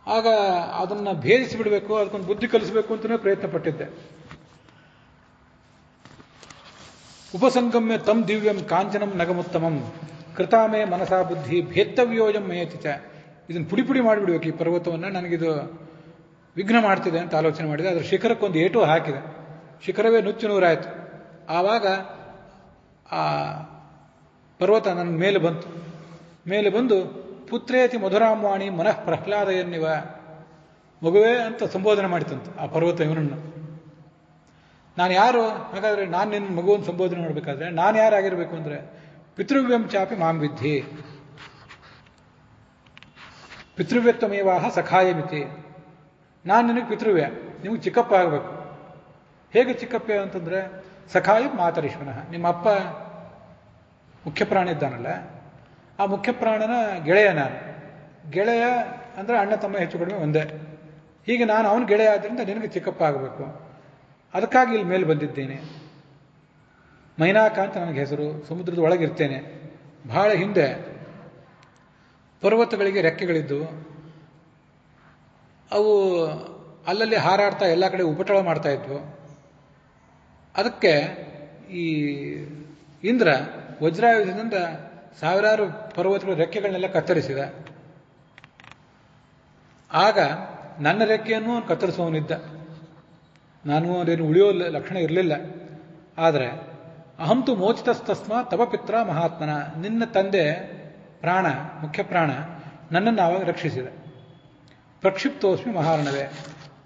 ಆಗ ಅದನ್ನು ಭೇದಿಸಿಬಿಡಬೇಕು, ಅದಕ್ಕೊಂದು ಬುದ್ಧಿ ಕಲಿಸಬೇಕು ಅಂತಲೇ ಪ್ರಯತ್ನ ಪಟ್ಟಿದ್ದೆ. ಉಪಸಂಗಮ್ಯ ತಂ ದಿವ್ಯಂ ಕಾಂಚನಂ ನಗಮುತ್ತಮಂ ಕೃತಾಮೇ ಮನಸಾ ಬುದ್ಧಿ ಭೇತ್ತವ್ಯೋಜಂ ಮಯತಿ ಚ. ಇದನ್ನು ಪುಡಿ ಮಾಡಿಬಿಡ್ಬೇಕು ಈ ಪರ್ವತವನ್ನು, ನನಗಿದು ವಿಘ್ನ ಮಾಡ್ತಿದೆ ಅಂತ ಆಲೋಚನೆ ಮಾಡಿದೆ. ಅದರ ಶಿಖರಕ್ಕೊಂದು ಏಟು ಹಾಕಿದೆ, ಶಿಖರವೇ ನುಚ್ಚು ನೂರಾಯಿತು. ಆವಾಗ ಆ ಪರ್ವತ ನನ್ನ ಮೇಲೆ ಬಂದು ಪುತ್ರೇತಿ ಮಧುರಾಮ್ವಾಣಿ ಮನಃ ಪ್ರಹ್ಲಾದಯನ್ನಿವ, ಮಗುವೇ ಅಂತ ಸಂಬೋಧನೆ ಮಾಡಿತಂತೆ ಆ ಪರ್ವತ ಇವನನ್ನು. ನಾನು ಯಾರು ಹಾಗಾದ್ರೆ? ನಾನು ನಿನ್ನ ಮಗುವನ್ನು ಸಂಬೋಧನೆ ಮಾಡಬೇಕಾದ್ರೆ ನಾನು ಯಾರಾಗಿರ್ಬೇಕು ಅಂದರೆ ಪಿತೃವ್ಯಂ ಚಾಪಿ ಮಾಂ ವಿದ್ಧಿ ಪಿತೃವ್ಯತ್ವಮೇವಾಹ ಸಖಾಯ ಮಿತಿ. ನಾನು ನಿನಗೆ ಪಿತೃವ್ಯ, ನಿಮಗೆ ಚಿಕ್ಕಪ್ಪ ಆಗಬೇಕು. ಹೇಗೆ ಚಿಕ್ಕಪ್ಪ ಅಂತಂದರೆ ಸಖಾಯ ಮಾತರಿಶ್ವನಃ, ನಿಮ್ಮ ಅಪ್ಪ ಮುಖ್ಯ ಪ್ರಾಣ ಇದ್ದಾನಲ್ಲ, ಆ ಮುಖ್ಯ ಪ್ರಾಣನ ಗೆಳೆಯ ನಾನು. ಗೆಳೆಯ ಅಂದರೆ ಅಣ್ಣ ತಮ್ಮ ಹೆಚ್ಚು ಕಡಿಮೆ ಒಂದೇ. ಹೀಗೆ ನಾನು ಅವನ ಗೆಳೆಯ ಆದ್ದರಿಂದ ನಿನಗೆ ಚಿಕ್ಕಪ್ಪ ಆಗಬೇಕು, ಅದಕ್ಕಾಗಿ ಇಲ್ಲಿ ಮೇಲೆ ಬಂದಿದ್ದೇನೆ. ಮೈನಾಕ ಅಂತ ನನಗೆ ಹೆಸರು, ಸಮುದ್ರದ ಒಳಗಿರ್ತೇನೆ. ಬಹಳ ಹಿಂದೆ ಪರ್ವತಗಳಿಗೆ ರೆಕ್ಕೆಗಳಿದ್ದವು, ಅವು ಅಲ್ಲಲ್ಲಿ ಹಾರಾಡ್ತಾ ಎಲ್ಲ ಕಡೆ ಉಪಟಳ ಮಾಡ್ತಾ ಇದ್ವು. ಅದಕ್ಕೆ ಈ ಇಂದ್ರ ವಜ್ರಾಯುಧದಿಂದ ಸಾವಿರಾರು ಪರ್ವತಗಳ ರೆಕ್ಕೆಗಳನ್ನೆಲ್ಲ ಕತ್ತರಿಸಿದ. ಆಗ ನನ್ನ ರೆಕ್ಕೆಯನ್ನು ಕತ್ತರಿಸುವವನಿದ್ದ, ನಾನು ಅದೇನು ಉಳಿಯೋ ಲಕ್ಷಣ ಇರಲಿಲ್ಲ. ಆದರೆ ಅಹಂತು ಮೋಚಿತಸ್ತಸ್ಮ ತವ ಪಿತ್ರ ಮಹಾತ್ಮನ, ನಿನ್ನ ತಂದೆ ಪ್ರಾಣ ಮುಖ್ಯ ಪ್ರಾಣ ನನ್ನನ್ನು ಆವಾಗ ರಕ್ಷಿಸಿದ. ಪ್ರಕ್ಷಿಪ್ತೋಸ್ಮಿ ಮಹಾರಣವೇ,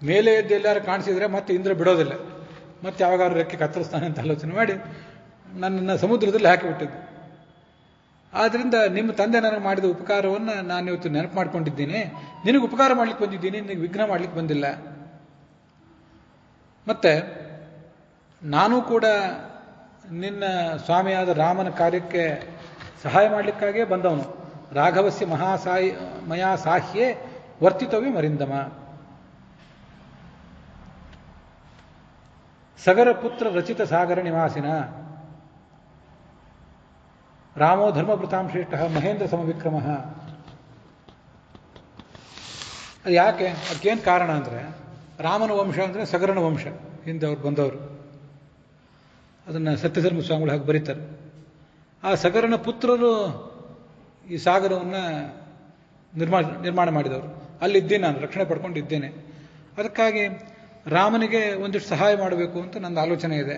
ಮೇಲೆ ಎದ್ದು ಎಲ್ಲಾರು ಕಾಣಿಸಿದರೆ ಮತ್ತೆ ಇಂದ್ರ ಬಿಡೋದಿಲ್ಲ, ಮತ್ತೆ ಯಾವಾಗಾದ್ರೂ ರೆಕ್ಕೆ ಕತ್ತರಿಸ್ತಾನೆ ಅಂತ ಆಲೋಚನೆ ಮಾಡಿ ನನ್ನನ್ನು ಸಮುದ್ರದಲ್ಲಿ ಹಾಕಿಬಿಟ್ಟಿದ್ದು. ಆದ್ದರಿಂದ ನಿಮ್ಮ ತಂದೆ ನನಗೆ ಮಾಡಿದ ಉಪಕಾರವನ್ನು ನಾನು ಇವತ್ತು ನೆನಪು ಮಾಡ್ಕೊಂಡಿದ್ದೀನಿ. ನಿನಗೆ ಉಪಕಾರ ಮಾಡ್ಲಿಕ್ಕೆ ಬಂದಿದ್ದೀನಿ, ನಿನಗೆ ವಿಘ್ನ ಮಾಡ್ಲಿಕ್ಕೆ ಬಂದಿಲ್ಲ. ಮತ್ತೆ ನಾನೂ ಕೂಡ ನಿನ್ನ ಸ್ವಾಮಿಯಾದ ರಾಮನ ಕಾರ್ಯಕ್ಕೆ ಸಹಾಯ ಮಾಡಲಿಕ್ಕಾಗೇ ಬಂದವನು. ರಾಘವಸ್ಯ ಮಯಾ ಸಾಹ್ಯೇ ವರ್ತಿತವ್ಯ ಮರಿಂದಮ. ಸಗರ ಪುತ್ರ ರಚಿತ ಸಾಗರ ನಿವಾಸಿನ ರಾಮೋ ಧರ್ಮಭೃತಾಂ ಶ್ರೇಷ್ಠ ಮಹೇಂದ್ರ ಸಮವಿಕ್ರಮ. ಅದು ಯಾಕೆ? ಅದಕ್ಕೇನು ಕಾರಣ ಅಂದರೆ ರಾಮನ ವಂಶ ಅಂದರೆ ಸಗರನ ವಂಶ, ಹಿಂದೆ ಅವ್ರು ಬಂದವರು. ಅದನ್ನು ಸತ್ಯಧರ್ಮ ಸ್ವಾಮಿಗಳು ಹಾಗೆ ಬರೀತಾರೆ. ಆ ಸಗರನ ಪುತ್ರರು ಈ ಸಾಗರವನ್ನು ನಿರ್ಮಾಣ ಮಾಡಿದವರು. ಅಲ್ಲಿದ್ದೇನೆ, ನಾನು ರಕ್ಷಣೆ ಪಡ್ಕೊಂಡಿದ್ದೇನೆ. ಅದಕ್ಕಾಗಿ ರಾಮನಿಗೆ ಒಂದಿಷ್ಟು ಸಹಾಯ ಮಾಡಬೇಕು ಅಂತ ನನ್ನ ಆಲೋಚನೆ ಇದೆ.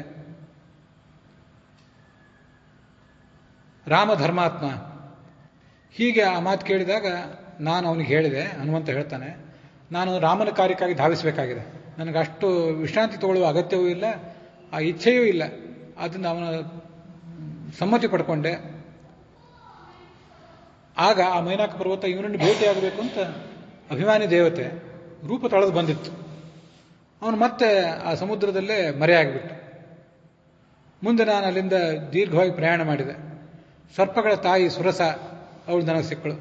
ರಾಮ ಧರ್ಮಾತ್ಮ. ಹೀಗೆ ಆ ಮಾತು ಕೇಳಿದಾಗ ನಾನು ಅವನಿಗೆ ಹೇಳಿದೆ, ಹನುಮಂತ ಹೇಳ್ತಾನೆ, ನಾನು ರಾಮನ ಕಾರ್ಯಕ್ಕಾಗಿ ಧಾವಿಸಬೇಕಾಗಿದೆ, ನನಗೆ ಅಷ್ಟು ವಿಶ್ರಾಂತಿ ತಗೊಳ್ಳುವ ಅಗತ್ಯವೂ ಇಲ್ಲ, ಆ ಇಚ್ಛೆಯೂ ಇಲ್ಲ. ಅದರಿಂದ ಅವನ ಸಮ್ಮತಿ ಪಡ್ಕೊಂಡೆ. ಆಗ ಆ ಮೈನಾಕ ಪರ್ವತ ಇವನನ್ನು ಭೇಟಿಯಾಗಬೇಕು ಅಂತ ಅಭಿಮಾನಿ ದೇವತೆ ರೂಪ ತಳೆದು ಬಂದಿತ್ತು. ಅವನು ಮತ್ತೆ ಆ ಸಮುದ್ರದಲ್ಲೇ ಮರೆಯಾಗಿಬಿಟ್ಟು. ಮುಂದೆ ನಾನು ಅಲ್ಲಿಂದ ದೀರ್ಘವಾಗಿ ಪ್ರಯಾಣ ಮಾಡಿದೆ. ಸರ್ಪಗಳ ತಾಯಿ ಸುರಸ, ಅವಳು ನನಗೆ ಸಿಕ್ಕಳು.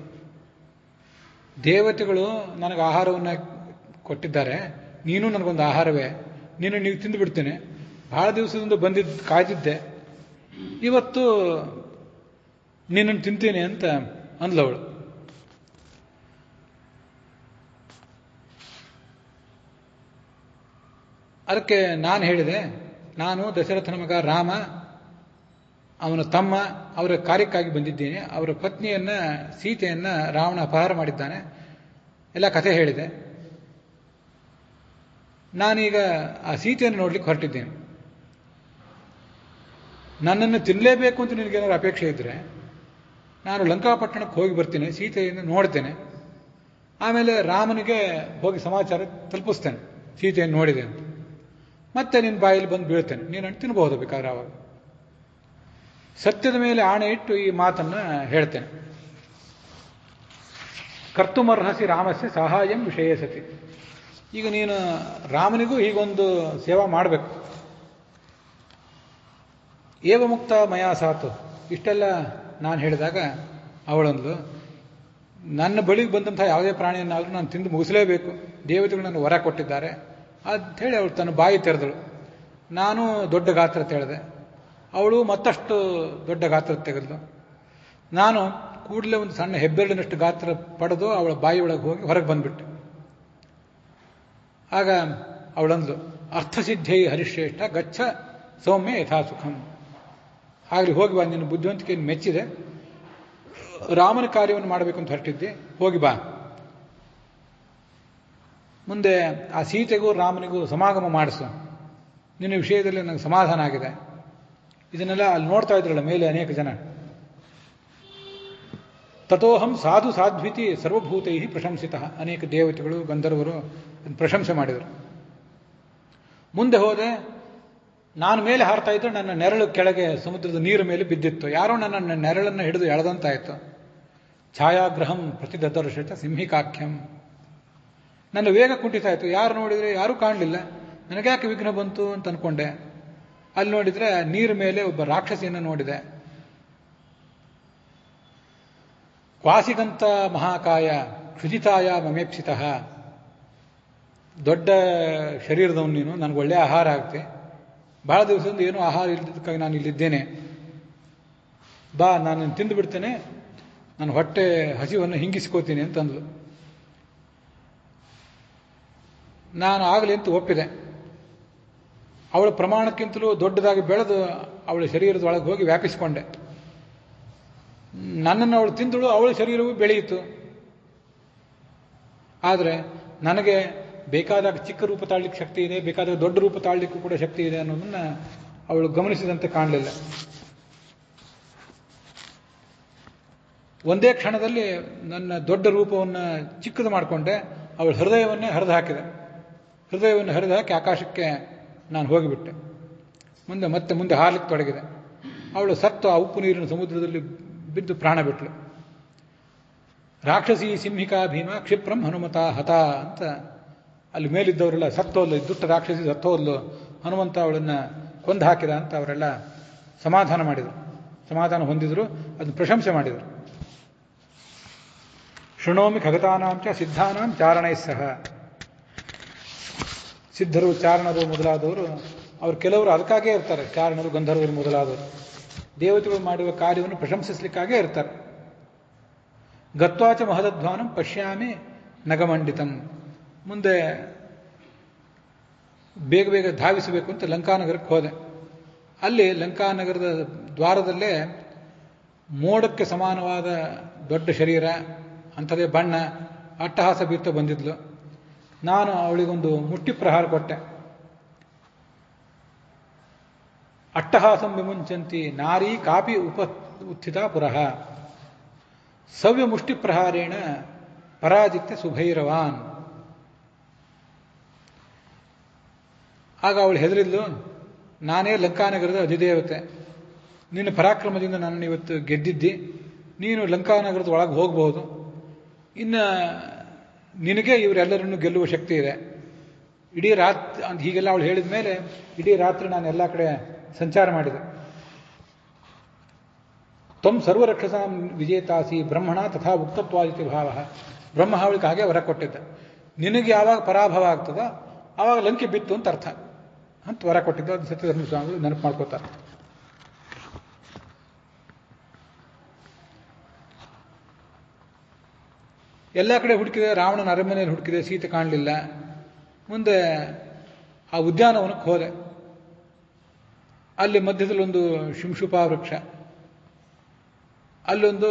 ದೇವತೆಗಳು ನನಗೆ ಆಹಾರವನ್ನು ಕೊಟ್ಟಿದ್ದಾರೆ, ನೀನು ನನಗೊಂದು ಆಹಾರವೇ, ನೀವು ತಿಂದು ಬಿಡ್ತೇನೆ. ಬಹಳ ದಿವಸದಿಂದ ಕಾಯ್ದಿದ್ದೆ, ಇವತ್ತು ನಿನ್ನನ್ನು ತಿಂತೀನಿ ಅಂತ ಅಂದ್ಲವಳು. ಅದಕ್ಕೆ ನಾನು ಹೇಳಿದೆ, ನಾನು ದಶರಥನ ಮಗ ರಾಮ, ಅವನ ತಮ್ಮ, ಅವರ ಕಾರ್ಯಕ್ಕಾಗಿ ಬಂದಿದ್ದೇನೆ. ಅವರ ಪತ್ನಿಯನ್ನ ಸೀತೆಯನ್ನ ರಾವಣ ಅಪಹಾರ ಮಾಡಿದ್ದಾನೆ, ಎಲ್ಲ ಕಥೆ ಹೇಳಿದೆ. ನಾನೀಗ ಆ ಸೀತೆಯನ್ನು ನೋಡ್ಲಿಕ್ಕೆ ಹೊರಟಿದ್ದೇನೆ. ನನ್ನನ್ನು ತಿನ್ನಲೇಬೇಕು ಅಂತ ನಿನಗೇನಾದ್ರು ಅಪೇಕ್ಷೆ ಇದ್ದರೆ ನಾನು ಲಂಕಾಪಟ್ಟಣಕ್ಕೆ ಹೋಗಿ ಬರ್ತೀನಿ, ಸೀತೆಯನ್ನು ನೋಡ್ತೇನೆ, ಆಮೇಲೆ ರಾಮನಿಗೆ ಹೋಗಿ ಸಮಾಚಾರ ತಲುಪಿಸ್ತೇನೆ ಸೀತೆಯನ್ನು ನೋಡಿದೆ ಅಂತ. ಮತ್ತೆ ನಿನ್ನ ಬಾಯಲ್ಲಿ ಬಂದು ಬೀಳ್ತೇನೆ, ನೀನು ತಿನ್ನಬಹುದು ಬೇಕಾದ್ರೆ. ಆವಾಗ ಸತ್ಯದ ಮೇಲೆ ಆಣೆ ಇಟ್ಟು ಈ ಮಾತನ್ನು ಹೇಳ್ತೇನೆ. ಕರ್ತುಮರ್ಹಸಿ ರಾಮಸ್ಯ ಸಹಾಯಂ ವಿಷಯ ಸತಿ. ಈಗ ನೀನು ರಾಮನಿಗೂ ಹೀಗೊಂದು ಸೇವಾ ಮಾಡಬೇಕು. ಏವ ಮುಕ್ತ ಮಯಾ ಸಾತು. ಇಷ್ಟೆಲ್ಲ ನಾನು ಹೇಳಿದಾಗ ಅವಳೊಂದು, ನನ್ನ ಬಳಿಗೆ ಬಂದಂಥ ಯಾವುದೇ ಪ್ರಾಣಿಯನ್ನಾದರೂ ನಾನು ತಿಂದು ಮುಗಿಸಲೇಬೇಕು, ದೇವತೆಗಳು ನನ್ನ ವರ ಕೊಟ್ಟಿದ್ದಾರೆ ಅಂಥೇಳಿ ಅವಳು ತನ್ನ ಬಾಯಿ ತೆರೆದಳು. ನಾನು ದೊಡ್ಡ ಗಾತ್ರ ತೆಳೆದೆ, ಅವಳು ಮತ್ತಷ್ಟು ದೊಡ್ಡ ಗಾತ್ರ ತೆಗೆದಳು. ನಾನು ಕೂಡಲೇ ಒಂದು ಸಣ್ಣ ಹೆಬ್ಬೆರಳಿನಷ್ಟು ಗಾತ್ರ ಪಡೆದು ಅವಳ ಬಾಯಿ ಒಳಗೆ ಹೋಗಿ ಹೊರಗೆ ಬಂದ್ಬಿಟ್ಟೆ. ಆಗ ಅವಳಂದು, ಅರ್ಥಸಿದ್ಧೈ ಹರಿಶ್ರೇಷ್ಠ ಗಚ್ಚ ಸೌಮ್ಯ ಯಥಾ ಸುಖಂ. ಆಗಲಿ ಹೋಗಿ ಬಾ, ನಿನ್ನ ಬುದ್ಧಿವಂತಿಕೆಯನ್ನು ಮೆಚ್ಚಿದೆ, ರಾಮನ ಕಾರ್ಯವನ್ನು ಮಾಡಬೇಕು ಅಂತ ಹೊರಟಿದ್ದೆ, ಹೋಗಿ ಬಾ. ಮುಂದೆ ಆ ಸೀತೆಗೂ ರಾಮನಿಗೂ ಸಮಾಗಮ ಮಾಡಿಸು, ನಿನ್ನ ವಿಷಯದಲ್ಲಿ ನನಗೆ ಸಮಾಧಾನ ಆಗಿದೆ. ಇದನ್ನೆಲ್ಲ ಅಲ್ಲಿ ನೋಡ್ತಾ ಇದ್ರಲ್ಲ ಮೇಲೆ ಅನೇಕ ಜನ. ತಥೋಹಂ ಸಾಧು ಸಾಧ್ವಿತಿ ಸರ್ವಭೂತೈ ಪ್ರಶಂಸಿತ. ಅನೇಕ ದೇವತೆಗಳು ಗಂಧರ್ವರು ಪ್ರಶಂಸೆ ಮಾಡಿದರು. ಮುಂದೆ ಹೋದೆ, ನಾನು ಮೇಲೆ ಹಾರ್ತಾ ಇದ್ದರೆ ನನ್ನ ನೆರಳು ಕೆಳಗೆ ಸಮುದ್ರದ ನೀರು ಮೇಲೆ ಬಿದ್ದಿತ್ತು. ಯಾರೋ ನನ್ನ ನೆರಳನ್ನು ಹಿಡಿದು ಎಳೆದಂತಾಯಿತು. ಛಾಯಾಗ್ರಹಂ ಪ್ರತಿದರ್ಶತ ಸಿಂಹಿಕಾಖ್ಯಂ. ನನ್ನ ವೇಗ ಕುಂಠಿತಾಯಿತು. ಯಾರು ನೋಡಿದರೆ ಯಾರೂ ಕಾಣಲಿಲ್ಲ. ನನಗ್ಯಾಕೆ ವಿಘ್ನ ಬಂತು ಅಂತ ಅನ್ಕೊಂಡೆ. ಅಲ್ಲಿ ನೋಡಿದರೆ ನೀರು ಮೇಲೆ ಒಬ್ಬ ರಾಕ್ಷಸಿಯನ್ನು ನೋಡಿದೆ. ಕ್ವಾಸಿಗಂತ ಮಹಾಕಾಯ ಕ್ಷುಜಿತಾಯ ಮಮೇಪ್ಸಿತ. ದೊಡ್ಡ ಶರೀರದವನು ನೀನು, ನನಗೆ ಒಳ್ಳೆಯ ಆಹಾರ ಆಗ್ತೆ. ಬಹಳ ದಿವಸದಿಂದ ಏನೂ ಆಹಾರ ಇಲ್ಲದಕ್ಕಾಗಿ ನಾನು ಇಲ್ಲಿದ್ದೇನೆ. ಬಾ, ನಾನು ತಿಂದು ಬಿಡ್ತೇನೆ, ನಾನು ಹೊಟ್ಟೆ ಹಸಿವನ್ನು ಹಿಂಗಿಸ್ಕೋತೀನಿ ಅಂತಂದ್ಲು. ನಾನು ಆಗಲಿ ಅಂತ ಒಪ್ಪಿದೆ. ಅವಳ ಪ್ರಮಾಣಕ್ಕಿಂತಲೂ ದೊಡ್ಡದಾಗಿ ಬೆಳೆದು ಅವಳ ಶರೀರದ ಒಳಗೆ ಹೋಗಿ ವ್ಯಾಪಿಸಿಕೊಂಡೆ. ನನ್ನನ್ನು ಅವಳು ತಿಂದಳು, ಅವಳ ಶರೀರವೂ ಬೆಳೆಯಿತು. ಆದರೆ ನನಗೆ ಬೇಕಾದಾಗ ಚಿಕ್ಕ ರೂಪ ತಾಳ್ಲಿಕ್ಕೆ ಶಕ್ತಿ ಇದೆ, ಬೇಕಾದಾಗ ದೊಡ್ಡ ರೂಪ ತಾಳ್ಲಿಕ್ಕೂ ಕೂಡ ಶಕ್ತಿ ಇದೆ ಅನ್ನೋದನ್ನು ಅವಳು ಗಮನಿಸಿದಂತೆ ಕಾಣಲಿಲ್ಲ. ಒಂದೇ ಕ್ಷಣದಲ್ಲಿ ನನ್ನ ದೊಡ್ಡ ರೂಪವನ್ನು ಚಿಕ್ಕದು ಮಾಡಿಕೊಂಡೆ. ಅವಳ ಹೃದಯವನ್ನೇ ಹರಿದು ಹಾಕಿದೆ. ಹೃದಯವನ್ನು ಹರಿದು ಹಾಕಿ ಆಕಾಶಕ್ಕೆ ನಾನು ಹೋಗಿಬಿಟ್ಟೆ. ಮುಂದೆ ಹಾರಲಿಕ್ಕೆ ತೊಡಗಿದೆ. ಅವಳು ಸತ್ತು ಆ ಉಪ್ಪು ನೀರಿನ ಸಮುದ್ರದಲ್ಲಿ ಬಿದ್ದು ಪ್ರಾಣ ಬಿಟ್ಲು. ರಾಕ್ಷಸಿ ಸಿಂಹಿಕಾ ಭೀಮ ಕ್ಷಿಪ್ರಂ ಹನುಮತ ಹತ ಅಂತ ಅಲ್ಲಿ ಮೇಲಿದ್ದವರೆಲ್ಲ ಸತ್ತೋದ್ಲು, ದುಷ್ಟ ರಾಕ್ಷಸಿ ಸತ್ತೋದ್ಲು, ಹನುಮಂತ ಅವಳನ್ನು ಕೊಂದು ಹಾಕಿದ ಅಂತ ಅವರೆಲ್ಲ ಸಮಾಧಾನ ಮಾಡಿದರು. ಸಮಾಧಾನ ಹೊಂದಿದ್ರು, ಅದನ್ನು ಪ್ರಶಂಸೆ ಮಾಡಿದರು. ಶೃಣೋಮಿ ಖಗತಾನಾಂಚ ಸಿದ್ಧಾನಾಂ ಚಾರಣೈ ಸಹ. ಸಿದ್ಧರು, ಚಾರಣರು ಮೊದಲಾದವರು, ಅವರು ಕೆಲವರು ಅದಕ್ಕಾಗೇ ಇರ್ತಾರೆ. ಚಾರಣರು, ಗಂಧರ್ವರು ಮೊದಲಾದವರು ದೇವತೆಗಳು ಮಾಡುವ ಕಾರ್ಯವನ್ನು ಪ್ರಶಂಸಿಸಲಿಕ್ಕಾಗೇ ಇರ್ತಾರೆ. ಗತ್ವಾಚ ಮಹದಧ್ವಾನಂ ಪಶ್ಯಾಮಿ ನಗಮಂಡಿತಂ. ಮುಂದೆ ಬೇಗ ಬೇಗ ಧಾವಿಸಬೇಕು ಅಂತ ಲಂಕಾನಗರಕ್ಕೆ ಹೋದೆ. ಅಲ್ಲಿ ಲಂಕಾನಗರದ ದ್ವಾರದಲ್ಲೇ ಮೋಡಕ್ಕೆ ಸಮಾನವಾದ ದೊಡ್ಡ ಶರೀರ, ಅಂಥದೇ ಬಣ್ಣ, ಅಟ್ಟಹಾಸ ಬೀರ್ತಾ ಬಂದಿದ್ಲು. ನಾನು ಅವಳಿಗೊಂದು ಮುಟ್ಟಿ ಪ್ರಹಾರ ಕೊಟ್ಟೆ. ಅಟ್ಟಹಾಸಂ ವಿಮುಂಚಂತಿ ನಾರೀ ಕಾಪಿ ಉತ್ಥಿತ ಪುರಃ ಸವ್ಯ ಮುಷ್ಟಿ ಪ್ರಹಾರೇಣ ಪರಾಜಿತ್ಯ ಸುಭೈರವಾನ್. ಆಗ ಅವಳು ಹೆದರಿದ್ಲು, ನಾನೇ ಲಂಕಾನಗರದ ಅಧಿದೇವತೆ, ನಿನ್ನ ಪರಾಕ್ರಮದಿಂದ ನನ್ನನ್ನು ಇವತ್ತು ಗೆದ್ದಿದ್ದಿ, ನೀನು ಲಂಕಾನಗರದ ಒಳಗೆ ಹೋಗಬಹುದು, ಇನ್ನು ನಿನಗೆ ಇವರೆಲ್ಲರನ್ನು ಗೆಲ್ಲುವ ಶಕ್ತಿ ಇದೆ. ಇಡೀ ರಾತ್ರಿ ಅಂತ ಹೀಗೆಲ್ಲ ಅವಳು ಹೇಳಿದ ಮೇಲೆ ಇಡೀ ರಾತ್ರಿ ನಾನು ಎಲ್ಲ ಕಡೆ ಸಂಚಾರ ಮಾಡಿದೆ. ತ್ವಂ ಸರ್ವರಕ್ಷಸಾಂ ವಿಜೇತಾಸಿ ಬ್ರಹ್ಮಣ ತಥಾ ಉಕ್ತತ್ವಾದಿತಿ ಭಾವ. ಬ್ರಹ್ಮ ಅವಳಿಗೆ ಹಾಗೆ ವರ ಕೊಟ್ಟಿದ್ದ. ನಿನಗೆ ಯಾವಾಗ ಪರಾಭವ ಆಗ್ತದೋ ಆವಾಗ ಲಂಕೆ ಬಿತ್ತು ಅಂತ ಅರ್ಥ ಅಂತ ವರ ಕೊಟ್ಟಿದ್ದ. ಅದು ಸತ್ಯಧರ್ಮ ಸ್ವಾಮಿಗಳು ನೆನಪು ಮಾಡ್ಕೋತಾರೆ. ಎಲ್ಲ ಕಡೆ ಹುಡುಕಿದೆ, ರಾವಣನ ಅರಮನೆಯಲ್ಲಿ ಹುಡುಕಿದೆ, ಸೀತೆ ಕಾಣಲಿಲ್ಲ. ಮುಂದೆ ಆ ಉದ್ಯಾನವನಕ್ಕೆ ಹೋದೆ. ಅಲ್ಲಿ ಮಧ್ಯದಲ್ಲಿ ಒಂದು ಶಿಂಶುಪಾ ವೃಕ್ಷ, ಅಲ್ಲೊಂದು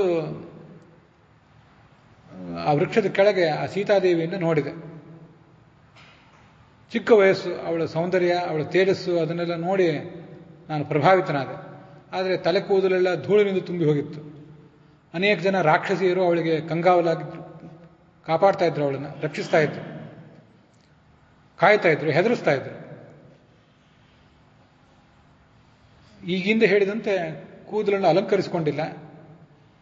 ಆ ವೃಕ್ಷದ ಕೆಳಗೆ ಆ ಸೀತಾದೇವಿಯನ್ನು ನೋಡಿದೆ. ಚಿಕ್ಕ ವಯಸ್ಸು, ಅವಳ ಸೌಂದರ್ಯ, ಅವಳ ತೇಜಸ್ಸು ಅದನ್ನೆಲ್ಲ ನೋಡಿ ನಾನು ಪ್ರಭಾವಿತನಾದೆ. ಆದರೆ ತಲೆ ಕೂದಲೆಲ್ಲ ಧೂಳಿನಿಂದ ತುಂಬಿ ಹೋಗಿತ್ತು. ಅನೇಕ ಜನ ರಾಕ್ಷಸಿಯರು ಅವಳಿಗೆ ಕಂಗಾವಲಾಗಿದ್ರು, ಕಾಪಾಡ್ತಾ ಇದ್ರು, ಅವಳನ್ನು ರಕ್ಷಿಸ್ತಾ ಇದ್ರು, ಕಾಯ್ತಾ ಇದ್ರು, ಹೆದರಿಸ್ತಾ ಇದ್ರು. ಈಗಿಂದ ಹೇಳಿದಂತೆ ಕೂದಲನ್ನು ಅಲಂಕರಿಸಿಕೊಂಡಿಲ್ಲ.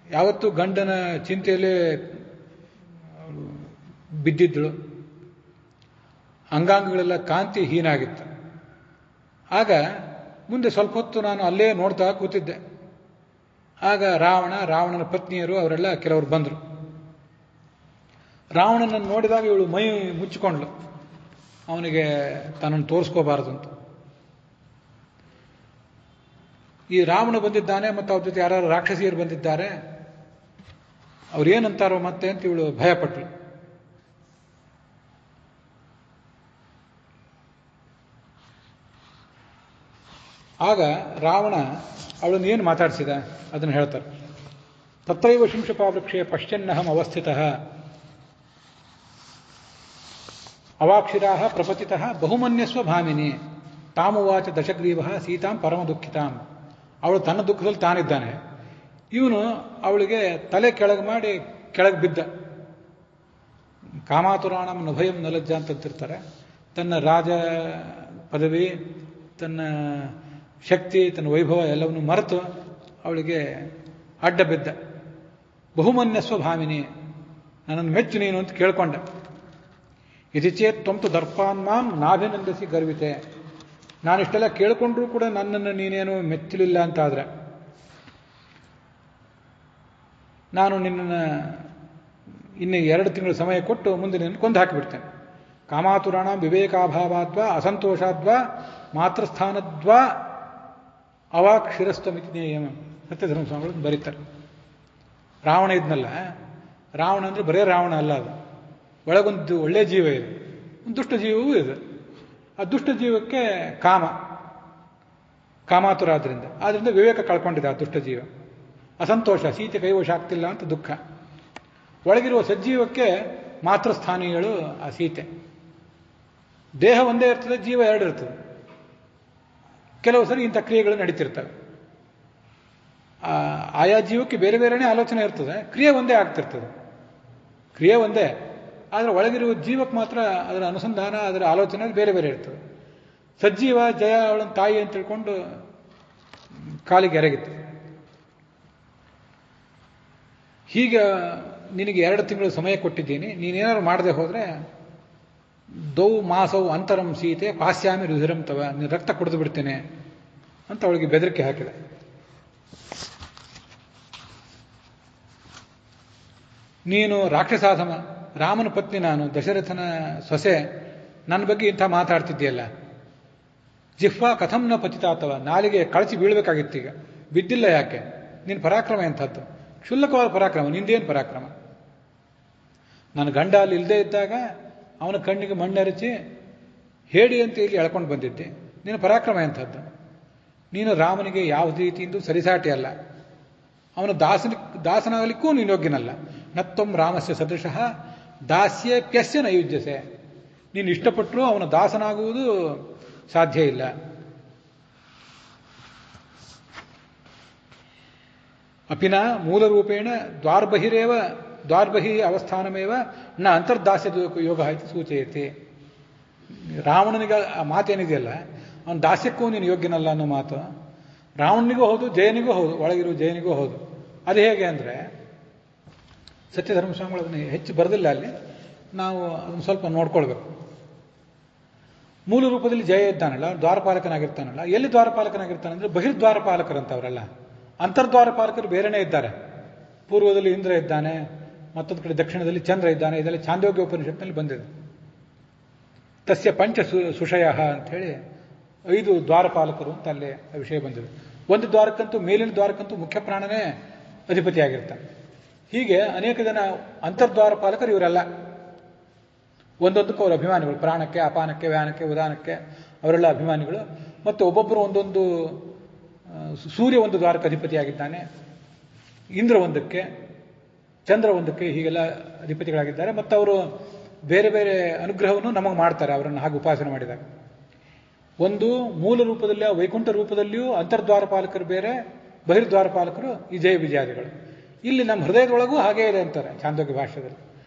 ಯಾವತ್ತೂ ಗಂಡನ ಚಿಂತೆಯಲ್ಲೇ ಬಿದ್ದಿದ್ದಳು. ಅಂಗಾಂಗಗಳೆಲ್ಲ ಕಾಂತಿ ಹೀನಾಗಿತ್ತು. ಆಗ ಮುಂದೆ ಸ್ವಲ್ಪ ಹೊತ್ತು ನಾನು ಅಲ್ಲೇ ನೋಡ್ತಾ ಕೂತಿದ್ದೆ. ಆಗ ರಾವಣನ ಪತ್ನಿಯರು ಅವರೆಲ್ಲ ಕೆಲವರು ಬಂದರು. ರಾವಣನನ್ನು ನೋಡಿದಾಗ ಇವಳು ಮೈ ಮುಚ್ಚಿಕೊಂಡ್ಳು, ಅವನಿಗೆ ತನ್ನನ್ನು ತೋರಿಸ್ಕೋಬಾರದು ಅಂತ. ಈ ರಾವಣ ಬಂದಿದ್ದಾನೆ ಮತ್ತು ಅವ್ರ ಜೊತೆ ಯಾರು ರಾಕ್ಷಸಿಯರು ಬಂದಿದ್ದಾರೆ, ಅವ್ರೇನಂತಾರೋ ಮತ್ತೆ ಅಂತ ಇವಳು ಭಯಪಟ್ಟಳು. ಆಗ ರಾವಣ ಅವಳನ್ನು ಏನು ಮಾತಾಡಿಸಿದ ಅದನ್ನು ಹೇಳ್ತಾರೆ. ತತ್ರೈವ ಶಿಂಶುಪಾವೃಕ್ಷೆ ಪಶ್ಯನ್ನಹಂ ಅವಸ್ಥಿತಃ ಅವಾಕ್ಷಿರಾಹ ಪ್ರಪತಿತಃ ಬಹುಮನ್ಯಸ್ವ ಭಾಮಿನಿ ತಾಮುವಾಚ ದಶಗ್ರೀವ ಸೀತಾಂ ಪರಮ ದುಃಖಿತಾಂ. ಅವಳು ತನ್ನ ದುಃಖದಲ್ಲಿ ತಾನಿದ್ದಾನೆ, ಇವನು ಅವಳಿಗೆ ತಲೆ ಕೆಳಗೆ ಮಾಡಿ ಕೆಳಗೆ ಬಿದ್ದ. ಕಾಮಾತುರಾಣಂ ನಭಯಂ ನಲಜ್ಜ ಅಂತಂತಿರ್ತಾರೆ. ತನ್ನ ರಾಜ ಪದವಿ, ತನ್ನ ಶಕ್ತಿ, ತನ್ನ ವೈಭವ ಎಲ್ಲವನ್ನು ಮರೆತು ಅವಳಿಗೆ ಅಡ್ಡ ಬಿದ್ದ. ಬಹುಮನ್ಯಸ್ವ ಭಾಮಿನಿ, ನನ್ನನ್ನು ಮೆಚ್ಚು ನೀನು ಅಂತ ಕೇಳ್ಕೊಂಡ. ಇದು ಚೇತ್ ತ್ವಂತು ದರ್ಪಾನ್ಮಾಂ ನಾಭಿನಂದಿಸಿ ಗರ್ವಿತೆ. ನಾನಿಷ್ಟೆಲ್ಲ ಕೇಳ್ಕೊಂಡ್ರೂ ಕೂಡ ನನ್ನನ್ನು ನೀನೇನು ಮೆಚ್ಚಲಿಲ್ಲ ಅಂತಾದ್ರೆ ನಾನು ನಿನ್ನನ್ನು ಇನ್ನು 2 ತಿಂಗಳ ಸಮಯ ಕೊಟ್ಟು ಮುಂದೆ ನಿನ್ನ ಕೊಂದು ಹಾಕಿಬಿಡ್ತೇನೆ. ಕಾಮಾತುರಾಣ ವಿವೇಕಾಭಾವಾದ್ವಾ ಅಸಂತೋಷಾದ್ವಾ ಮಾತೃಸ್ಥಾನದ್ವಾ ಅವಾಕ್ಷಿರಸ್ತಮಿತಿನೇಯಂ ಸತ್ಯಧರ್ಮ ಸ್ವಾಮಿಗಳು ಬರೀತಾರೆ. ರಾವಣ ಇದ್ನಲ್ಲ, ರಾವಣ ಅಂದರೆ ಬರೇ ರಾವಣ ಅಲ್ಲ, ಅದು ಒಳಗೊಂದು ಒಳ್ಳೆ ಜೀವ ಇದೆ, ಒಂದು ದುಷ್ಟ ಜೀವವೂ ಇದೆ. ಆ ದುಷ್ಟ ಜೀವಕ್ಕೆ ಕಾಮಾತುರ ಆದ್ರಿಂದ ವಿವೇಕ ಕಳ್ಕೊಂಡಿದೆ ಆ ದುಷ್ಟ ಜೀವ. ಅಸಂತೋಷ, ಸೀತೆ ಕೈವಶ ಆಗ್ತಿಲ್ಲ ಅಂತ ದುಃಖ. ಒಳಗಿರುವ ಸಜ್ಜೀವಕ್ಕೆ ಮಾತೃಸ್ಥಾನೀಯಳು ಆ ಸೀತೆ. ದೇಹ ಒಂದೇ ಇರ್ತದೆ, ಜೀವ 2 ಇರ್ತದೆ. ಕೆಲವು ಸರಿ ಇಂಥ ಕ್ರಿಯೆಗಳು ನಡೀತಿರ್ತವೆ. ಆಯಾ ಜೀವಕ್ಕೆ ಬೇರೆ ಬೇರೆನೇ ಆಲೋಚನೆ ಇರ್ತದೆ, ಕ್ರಿಯೆ ಒಂದೇ ಆಗ್ತಿರ್ತದೆ. ಕ್ರಿಯೆ ಒಂದೇ, ಆದರೆ ಒಳಗಿರುವ ಜೀವಕ್ಕೆ ಮಾತ್ರ ಅದರ ಅನುಸಂಧಾನ, ಅದರ ಆಲೋಚನೆ ಬೇರೆ ಬೇರೆ ಇರ್ತದೆ. ಸಜ್ಜೀವ ಜಯ ಅವಳನ್ನು ತಾಯಿ ಅಂತ ತಿಳ್ಕೊಂಡು ಕಾಲಿಗೆ ಎರಗಿತ್ತು. ಹೀಗೆ ನಿನಗೆ 2 ತಿಂಗಳು ಸಮಯ ಕೊಟ್ಟಿದ್ದೀನಿ, ನೀನೇನಾದ್ರು ಮಾಡದೆ ಹೋದರೆ ದೌ ಮಾಸವು ಅಂತರಂ ಸೀತೆ ಪಾಸ್ಯಾಮಿ ರುಧಿರಂ ತವ, ನೀನು ರಕ್ತ ಕುಡಿದು ಬಿಡ್ತೇನೆ ಅಂತ ಅವಳಿಗೆ ಬೆದರಿಕೆ ಹಾಕಿದೆ. ನೀನು ರಾಕ್ಷಸಾಧಮ, ರಾಮನ ಪತ್ನಿ ನಾನು, ದಶರಥನ ಸೊಸೆ, ನನ್ನ ಬಗ್ಗೆ ಇಂಥ ಮಾತಾಡ್ತಿದ್ದೀಯಲ್ಲ. ಜಿಹ್ವಾ ಕಥಂ ನ ಪತಿತಾತವ, ನಾಲಿಗೆ ಕಳಚಿ ಬೀಳ್ಬೇಕಾಗಿತ್ತು, ಈಗ ಬಿದ್ದಿಲ್ಲ ಯಾಕೆ? ನಿನ್ನ ಪರಾಕ್ರಮ ಎಂಥದ್ದು? ಕ್ಷುಲ್ಲಕವಾದ ಪರಾಕ್ರಮ, ನಿಂದೇನು ಪರಾಕ್ರಮ? ನನ್ನ ಗಂಡ ಅಲ್ಲಿ ಇಲ್ಲದೆ ಇದ್ದಾಗ ಅವನ ಕಣ್ಣಿಗೆ ಮಣ್ಣೆರಚಿ ಹೇಳಿ ಅಂತ ಇಲ್ಲಿ ಎಳ್ಕೊಂಡು ಬಂದಿದ್ದೆ. ನಿನ್ನ ಪರಾಕ್ರಮ ಎಂಥದ್ದು? ನೀನು ರಾಮನಿಗೆ ಯಾವ ರೀತಿಯಿಂದ ಸರಿಸಾಟಿ ಅಲ್ಲ, ಅವನ ದಾಸನಾಗಲಿಕ್ಕೂ ನೀನು ಯೋಗ್ಯನಲ್ಲ. ನತ್ವಂ ರಾಮಸ್ಯ ಸದೃಶಃ ದಾಸ್ಯ ಪ್ಯಸ್ಯ ನೈಯುಜ್ಯಸೆ, ನೀನು ಇಷ್ಟಪಟ್ಟರೂ ಅವನ ದಾಸನಾಗುವುದು ಸಾಧ್ಯ ಇಲ್ಲ. ಅಪಿನ ಮೂಲರೂಪೇಣ ದ್ವಾರ್ಬಹಿ ಅವಸ್ಥಾನಮೇವ ನ ಅಂತರ್ದಾಸ್ಯ ಯೋಗ ಆಯ್ತು ಸೂಚಯತೆ. ರಾವಣನಿಗೆ ಆ ಮಾತೇನಿದೆಯಲ್ಲ, ಅವನ ದಾಸ್ಯಕ್ಕೂ ನೀನು ಯೋಗ್ಯನಲ್ಲ ಅನ್ನೋ ಮಾತು ರಾವಣನಿಗೂ ಹೌದು, ಜಯನಿಗೂ ಹೌದು, ಒಳಗಿರುವ ಜಯನಿಗೂ ಹೌದು. ಅದು ಹೇಗೆ ಅಂದರೆ, ಸತ್ಯಧರ್ಮ ಸ್ವಾಮಿಗಳು ಅದನ್ನು ಹೆಚ್ಚು ಬರೆದಿಲ್ಲ, ಅಲ್ಲಿ ನಾವು ಅದನ್ನು ಸ್ವಲ್ಪ ನೋಡ್ಕೊಳ್ಬೇಕು. ಮೂಲ ರೂಪದಲ್ಲಿ ಜಯ ಇದ್ದಾನಲ್ಲ, ದ್ವಾರಪಾಲಕನಾಗಿರ್ತಾನಲ್ಲ. ಎಲ್ಲಿ ದ್ವಾರಪಾಲಕನಾಗಿರ್ತಾನಂದ್ರೆ ಬಹಿರ್ದ್ವಾರಪಾಲಕರಂತವರಲ್ಲ, ಅಂತರ್ದ್ವಾರಪಾಲಕರು ಬೇರೆನೇ ಇದ್ದಾರೆ. ಪೂರ್ವದಲ್ಲಿ ಇಂದ್ರ ಇದ್ದಾನೆ, ಮತ್ತೊಂದು ಕಡೆ ದಕ್ಷಿಣದಲ್ಲಿ ಚಂದ್ರ ಇದ್ದಾನೆ. ಇದೆಲ್ಲ ಛಾಂದೋಗ್ಯ ಉಪನಿಷತ್ನಲ್ಲಿ ಬಂದಿದೆ. ತಸ್ಯ ಪಂಚ ಸುಷಯ ಅಂಥೇಳಿ 5 ದ್ವಾರಪಾಲಕರು ಅಂತ ಅಲ್ಲಿ ವಿಷಯ ಬಂದಿದೆ. ಒಂದು ದ್ವಾರಕ್ಕಂತೂ, ಮೇಲಿನ ದ್ವಾರಕ್ಕಂತೂ ಮುಖ್ಯ ಪ್ರಾಣನೇ ಅಧಿಪತಿಯಾಗಿರ್ತಾನೆ. ಹೀಗೆ ಅನೇಕ ಜನ ಅಂತರ್ದ್ವಾರಪಾಲಕರು ಇವರೆಲ್ಲ ಒಂದೊಂದಕ್ಕೂ ಅವರ ಅಭಿಮಾನಿಗಳು. ಪ್ರಾಣಕ್ಕೆ, ಅಪಾನಕ್ಕೆ, ವ್ಯಾನಕ್ಕೆ, ಉದಾನಕ್ಕೆ ಅವರೆಲ್ಲ ಅಭಿಮಾನಿಗಳು. ಮತ್ತು ಒಬ್ಬೊಬ್ಬರು ಒಂದೊಂದು, ಸೂರ್ಯ ಒಂದು ದ್ವಾರಕ್ಕೆ ಅಧಿಪತಿಯಾಗಿದ್ದಾನೆ, ಇಂದ್ರ ಒಂದಕ್ಕೆ, ಚಂದ್ರ ಒಂದಕ್ಕೆ, ಹೀಗೆಲ್ಲ ಅಧಿಪತಿಗಳಾಗಿದ್ದಾರೆ. ಮತ್ತು ಅವರು ಬೇರೆ ಬೇರೆ ಅನುಗ್ರಹವನ್ನು ನಮಗೆ ಮಾಡ್ತಾರೆ ಅವರನ್ನು ಹಾಗೆ ಉಪಾಸನೆ ಮಾಡಿದಾಗ. ಒಂದು ಮೂಲ ರೂಪದಲ್ಲಿ, ವೈಕುಂಠ ರೂಪದಲ್ಲಿಯೂ ಅಂತರ್ದ್ವಾರಪಾಲಕರು ಬೇರೆ, ಬಹಿರ್ದ್ವಾರಪಾಲಕರು ಈ ಜಯ ವಿಜಯಾದಿಗಳು. ಇಲ್ಲಿ ನಮ್ಮ ಹೃದಯದೊಳಗೂ ಹಾಗೇ ಇದೆ ಅಂತಾರೆ ಛಾಂದೋಗ್ಯ ಭಾಷ್ಯದಲ್ಲಿ.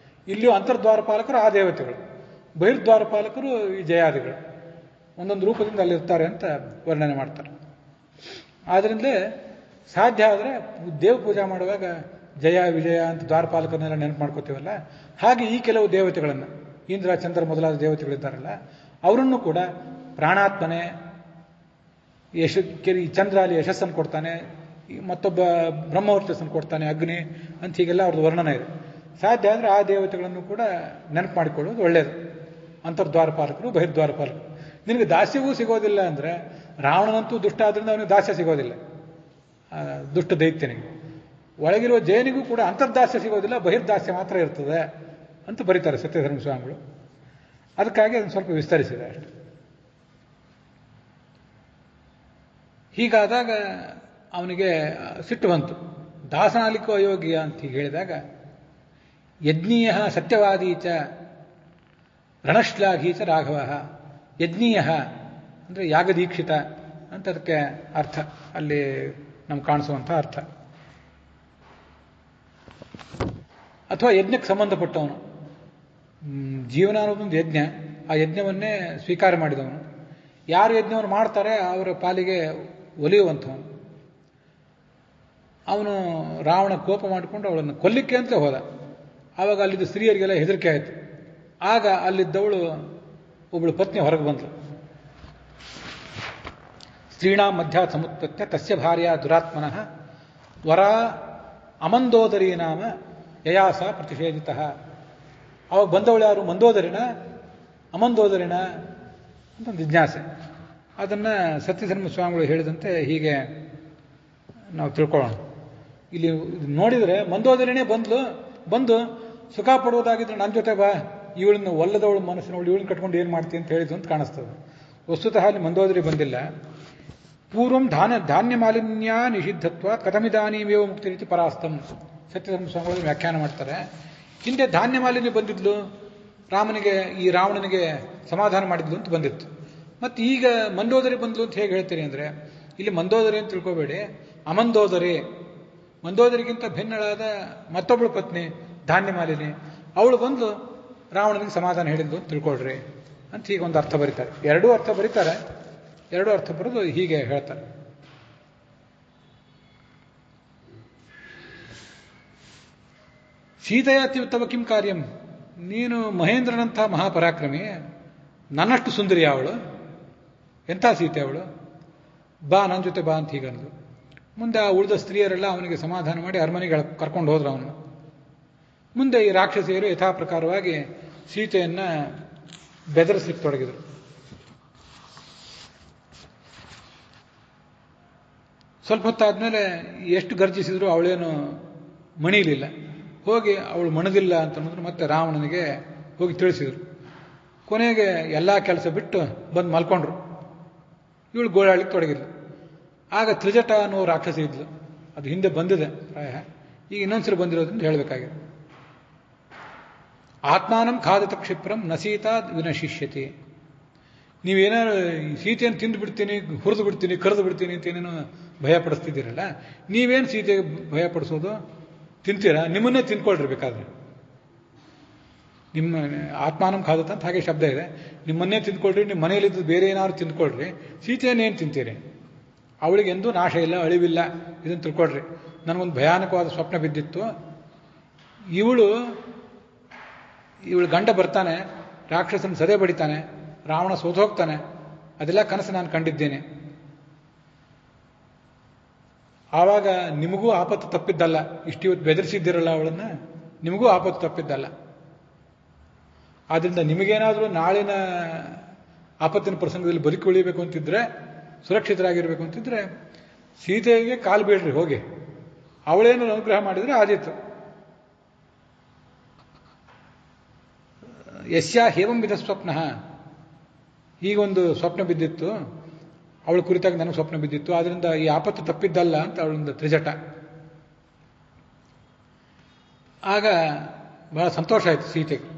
ಇಲ್ಲಿಯೂ ಅಂತರ್ದ್ವಾರಪಾಲಕರು ಆ ದೇವತೆಗಳು, ಬಹಿರ್ದ್ವಾರಪಾಲಕರು ಈ ಜಯಾದಿಗಳು. ಒಂದೊಂದು ರೂಪದಿಂದ ಅಲ್ಲಿರ್ತಾರೆ ಅಂತ ವರ್ಣನೆ ಮಾಡ್ತಾರೆ. ಆದ್ದರಿಂದಲೇ ಸಾಧ್ಯ ಆದರೆ ದೇವ ಪೂಜೆ ಮಾಡುವಾಗ ಜಯ ವಿಜಯ ಅಂತ ದ್ವಾರಪಾಲಕರನ್ನೆಲ್ಲ ನೆನಪು ಮಾಡ್ಕೋತೀವಲ್ಲ, ಹಾಗೆ ಈ ಕೆಲವು ದೇವತೆಗಳನ್ನು, ಇಂದ್ರ ಚಂದ್ರ ಮೊದಲಾದ ದೇವತೆಗಳಿದ್ದಾರಲ್ಲ, ಅವರನ್ನು ಕೂಡ ಪ್ರಾಣಾತ್ಮನೆ, ಚಂದ್ರ ಅಲ್ಲಿ ಯಶಸ್ಸನ್ನು ಕೊಡ್ತಾನೆ, ಮತ್ತೊಬ್ಬ ಬ್ರಹ್ಮವರ್ಚಸ್ಸನ್ನು ಕೊಡ್ತಾನೆ, ಅಗ್ನಿ ಅಂತ ಹೀಗೆಲ್ಲ ಅವ್ರದ್ದು ವರ್ಣನೆ ಇದೆ. ಸಾಧ್ಯ ಆದರೆ ಆ ದೇವತೆಗಳನ್ನು ಕೂಡ ನೆನಪು ಮಾಡಿಕೊಳ್ಳೋದು ಒಳ್ಳೆಯದು. ಅಂತರ್ದ್ವಾರಪಾಲಕರು, ಬಹಿರ್ದ್ವಾರಪಾಲಕರು. ನಿನಗೆ ದಾಸ್ಯವೂ ಸಿಗೋದಿಲ್ಲ ಅಂದರೆ, ರಾವಣನಂತೂ ದುಷ್ಟ ಆದ್ರಿಂದ ಅವನಿಗೆ ದಾಸ್ಯ ಸಿಗೋದಿಲ್ಲ, ದುಷ್ಟ ದೈತ್ಯನಿಗೆ. ಒಳಗಿರುವ ಜಯನಿಗೂ ಕೂಡ ಅಂತರ್ದಾಸ್ಯ ಸಿಗೋದಿಲ್ಲ, ಬಹಿರ್ದಾಸ್ಯ ಮಾತ್ರ ಇರ್ತದೆ ಅಂತ ಬರೀತಾರೆ ಸತ್ಯಧರ್ಮ ಸ್ವಾಮಿಗಳು. ಅದಕ್ಕಾಗಿ ಅದನ್ನು ಸ್ವಲ್ಪ ವಿಸ್ತರಿಸಿದೆ ಅಷ್ಟೆ. ಹೀಗಾದಾಗ ಅವನಿಗೆ ಸಿಟ್ಟು ಬಂತು. ದಾಸನಾಲಿಕೋ ಅಯೋಗ್ಯ ಅಂತ ಹೀಗೆ ಹೇಳಿದಾಗ, ಯಜ್ಞೀಯ ಸತ್ಯವಾದೀ ಚ ರಣಶ್ಲಾಘೀ ಚ ರಾಘವ. ಯಜ್ಞೀಯ ಅಂದರೆ ಯಾಗದೀಕ್ಷಿತ ಅಂತ ಅದಕ್ಕೆ ಅರ್ಥ, ಅಲ್ಲಿ ನಮ್ಗೆ ಕಾಣಿಸುವಂಥ ಅರ್ಥ. ಅಥವಾ ಯಜ್ಞಕ್ಕೆ ಸಂಬಂಧಪಟ್ಟವನು. ಜೀವನ ಅನ್ನೋದೊಂದು ಯಜ್ಞ, ಆ ಯಜ್ಞವನ್ನೇ ಸ್ವೀಕಾರ ಮಾಡಿದವನು. ಯಾರು ಯಜ್ಞವನ್ನು ಮಾಡ್ತಾರೆ ಅವರ ಪಾಲಿಗೆ ಒಲಿಯುವಂಥವನು. ಅವನು ರಾವಣ ಕೋಪ ಮಾಡಿಕೊಂಡು ಅವಳನ್ನು ಕೊಲ್ಲಿಕ್ಕೆ ಅಂತಲೇ ಹೋದ. ಆವಾಗ ಅಲ್ಲಿದ್ದ ಸ್ತ್ರೀಯರಿಗೆಲ್ಲ ಹೆದರಿಕೆ ಆಯಿತು. ಆಗ ಅಲ್ಲಿದ್ದವಳು ಒಬ್ಬಳು ಪತ್ನಿ ಹೊರಗೆ ಬಂದಳು. ಸ್ತ್ರೀಣಾಂ ಮಧ್ಯ ಸಮುತ್ಪತ್ಯ ತಸ್ಯ ಭಾರ್ಯ ದುರಾತ್ಮನಃ ವರ ಅಮಂದೋದರಿ ನಾಮ ಯಯಾಸ ಪ್ರತಿಷೇಧಿತ. ಅವಾಗ ಬಂದವಳು ಯಾರು? ಮಂದೋದರಿನ ಅಮಂದೋದರಿನ ಅಂತ ಒಂದು ಜಿಜ್ಞಾಸೆ. ಅದನ್ನು ಸತ್ಯಧರ್ಮ ಸ್ವಾಮಿಗಳು ಹೇಳಿದಂತೆ ಹೀಗೆ ನಾವು ತಿಳ್ಕೊಳ್ಳೋಣ. ಇಲ್ಲಿ ನೋಡಿದರೆ ಮಂದೋದರಿನೇ ಬಂದು ಸುಖ ಪಡುವುದಾಗಿದ್ರೆ ನನ್ನ ಜೊತೆ ಬಾ, ಇವಳನ್ನು ಒಲ್ಲದವಳು ಮನಸ್ಸಿನವಳು, ಇವಳನ್ನ ಕಟ್ಕೊಂಡು ಏನು ಮಾಡ್ತೀನಿ ಅಂತ ಹೇಳಿದ್ದು ಅಂತ ಕಾಣಿಸ್ತದೆ. ವಸ್ತುತಃ ಅಲ್ಲಿ ಮಂದೋದರಿ ಬಂದಿಲ್ಲ. ಪೂರ್ವಂ ಧಾನ್ಯ ಮಾಲಿನ್ಯ ನಿಷಿದ್ಧತ್ವ ಕಥಮಿದಾನೀಮೇವ ಮುಕ್ತಿ ರೀತಿ ಪರಾಸ್ತಂ. ಸತ್ಯಧರ್ಮ ಸ್ವಾಮಿಗಳು ವ್ಯಾಖ್ಯಾನ ಮಾಡ್ತಾರೆ. ಹಿಂದೆ ಧಾನ್ಯ ಮಾಲಿನ್ಯ ಬಂದಿದ್ಲು, ಈ ರಾವಣನಿಗೆ ಸಮಾಧಾನ ಮಾಡಿದ್ಲು ಅಂತ ಬಂದಿತ್ತು. ಮತ್ತು ಈಗ ಮಂದೋದರಿ ಬಂದ್ಲು ಅಂತ ಹೇಗೆ ಹೇಳ್ತೀರಿ ಅಂದರೆ, ಇಲ್ಲಿ ಮಂದೋದರಿ ಅಂತ ತಿಳ್ಕೋಬೇಡಿ, ಅಮಂದೋದರಿ. ಮಂದೋದರಿಗಿಂತ ಭಿನ್ನಳಾದ ಮತ್ತೊಬ್ಬಳು ಪತ್ನಿ ಧಾನ್ಯ ಮಾಲಿನಿ, ಅವಳು ಬಂದು ರಾವಣನಿಗೆ ಸಮಾಧಾನ ಹೇಳಿದ್ಲು ಅಂತ ತಿಳ್ಕೊಳ್ರಿ ಅಂತ ಹೀಗೆ ಒಂದು ಅರ್ಥ ಬರೀತಾರೆ. ಎರಡೂ ಅರ್ಥ ಬರೀತಾರೆ. ಎರಡೂ ಅರ್ಥ ಬರೋದು ಹೀಗೆ ಹೇಳ್ತಾರೆ. ಸೀತೆಯ ತವ ಕಿಂ ಕಾರ್ಯಂ, ನೀನು ಮಹೇಂದ್ರನಂಥ ಮಹಾಪರಾಕ್ರಮಿ, ನನ್ನಷ್ಟು ಸುಂದರಿ ಅವಳು, ಎಂಥ ಸೀತೆ ಅವಳು, ಬಾ ನನ್ನ ಜೊತೆ ಬಾ ಅಂತ ಹೀಗಂದು. ಮುಂದೆ ಆ ಉಳಿದ ಸ್ತ್ರೀಯರೆಲ್ಲ ಅವನಿಗೆ ಸಮಾಧಾನ ಮಾಡಿ ಅರಮನೆಗೆ ಕರ್ಕೊಂಡು ಹೋದ್ರು ಅವನು. ಮುಂದೆ ಈ ರಾಕ್ಷಸಿಯರು ಯಥಾ ಪ್ರಕಾರವಾಗಿ ಸೀತೆಯನ್ನು ಬೆದರಿಸಲಿಕ್ಕೆ ತೊಡಗಿದರು. ಸ್ವಲ್ಪ ಹೊತ್ತಾದ್ಮೇಲೆ ಎಷ್ಟು ಗರ್ಜಿಸಿದ್ರು ಅವಳೇನು ಮಣಿಲಿಲ್ಲ. ಹೋಗಿ ಅವಳು ಮಣದಿಲ್ಲ ಅಂತಂದ್ರೆ ಮತ್ತೆ ರಾವಣನಿಗೆ ಹೋಗಿ ತಿಳಿಸಿದರು. ಕೊನೆಗೆ ಎಲ್ಲ ಕೆಲಸ ಬಿಟ್ಟು ಬಂದು ಮಲ್ಕೊಂಡ್ರು. ಇವಳು ಗೋಳಾಳಿಗೆ ತೊಡಗಿದ್ಲು. ಆಗ ತ್ರಿಜಟ ಅನ್ನೋ ರಾಕ್ಷಸಿ ಇದ್ಲು. ಅದು ಹಿಂದೆ ಬಂದಿದೆ ಪ್ರಾಯ, ಈಗ ಇನ್ನೊಂದ್ಸರಿ ಬಂದಿರೋದ್ರಿಂದ ಹೇಳಬೇಕಾಗಿದೆ. ಆತ್ಮಾನಂ ಖಾದತ ಕ್ಷಿಪ್ರಂ ನ ಸೀತಾ ವಿನಶಿಷ್ಯತಿ. ನೀವೇನಾರು ಸೀತೆಯನ್ನು ತಿಂದು ಬಿಡ್ತೀನಿ, ಹುರಿದು ಬಿಡ್ತೀನಿ, ಕರೆದು ಬಿಡ್ತೀನಿ ಅಂತ ಏನೇನೋ ಭಯಪಡಿಸ್ತಿದ್ದೀರಲ್ಲ, ನೀವೇನು ಸೀತೆಗೆ ಭಯಪಡಿಸೋದು? ತಿಂತೀರಾ? ನಿಮ್ಮನ್ನೇ ತಿನ್ಕೊಳ್ರಿ ಬೇಕಾದ್ರೆ. ನಿಮ್ಮ ಆತ್ಮಾನಂ ಖಾದತ ಅಂತ ಹಾಗೆ ಶಬ್ದ ಇದೆ. ನಿಮ್ಮನ್ನೇ ತಿಂದ್ಕೊಳ್ರಿ, ನಿಮ್ಮ ಮನೆಯಲ್ಲಿದ್ದು ಬೇರೆ ಏನಾದ್ರು ತಿಂದ್ಕೊಳ್ರಿ, ಸೀತೆಯನ್ನೇನು ತಿಂತೀರಿ? ಅವಳಿಗೆ ಎಂದೂ ನಾಶ ಇಲ್ಲ, ಅಳಿವಿಲ್ಲ, ಇದನ್ನು ತಿಳ್ಕೊಳ್ರಿ. ನನಗೊಂದು ಭಯಾನಕವಾದ ಸ್ವಪ್ನ ಬಿದ್ದಿತ್ತು. ಇವಳು ಗಂಡ ಬರ್ತಾನೆ, ರಾಕ್ಷಸನ ಸದೆ ಬಡಿತಾನೆ, ರಾವಣ ಸೋತೋಗ್ತಾನೆ, ಅದೆಲ್ಲ ಕನಸು ನಾನು ಕಂಡಿದ್ದೇನೆ. ಆವಾಗ ನಿಮಗೂ ಆಪತ್ತು ತಪ್ಪಿದ್ದಲ್ಲ. ಇವತ್ತು ಬೆದರಿಸಿದ್ದೀರಲ್ಲ ಅವಳನ್ನು, ನಿಮಗೂ ಆಪತ್ತು ತಪ್ಪಿದ್ದಲ್ಲ. ಆದ್ದರಿಂದ ನಿಮಗೇನಾದರೂ ನಾಳಿನ ಆಪತ್ತಿನ ಪ್ರಸಂಗದಲ್ಲಿ ಬದುಕಿ ಉಳಿಬೇಕು ಅಂತಿದ್ರೆ, ಸುರಕ್ಷಿತರಾಗಿರ್ಬೇಕು ಅಂತಿದ್ರೆ, ಸೀತೆಗೆ ಕಾಲು ಬೀಳ್ರಿ ಹೋಗಿ. ಅವಳೇನು ಅನುಗ್ರಹ ಮಾಡಿದರೆ ಆದೀತು. ಯಸ್ಯಾ ಹೇವಂ ವಿಧ ಸ್ವಪ್ನ, ಹೀಗೊಂದು ಸ್ವಪ್ನ ಬಿದ್ದಿತ್ತು, ಅವಳ ಕುರಿತಾಗಿ ನನಗೆ ಸ್ವಪ್ನ ಬಿದ್ದಿತ್ತು, ಆದ್ರಿಂದ ಈ ಆಪತ್ತು ತಪ್ಪಿದ್ದಲ್ಲ ಅಂತ ಅವಳಿಂದ ತ್ರಿಜಟ. ಆಗ ಬಹಳ ಸಂತೋಷ ಆಯಿತು ಸೀತೆಗೆ.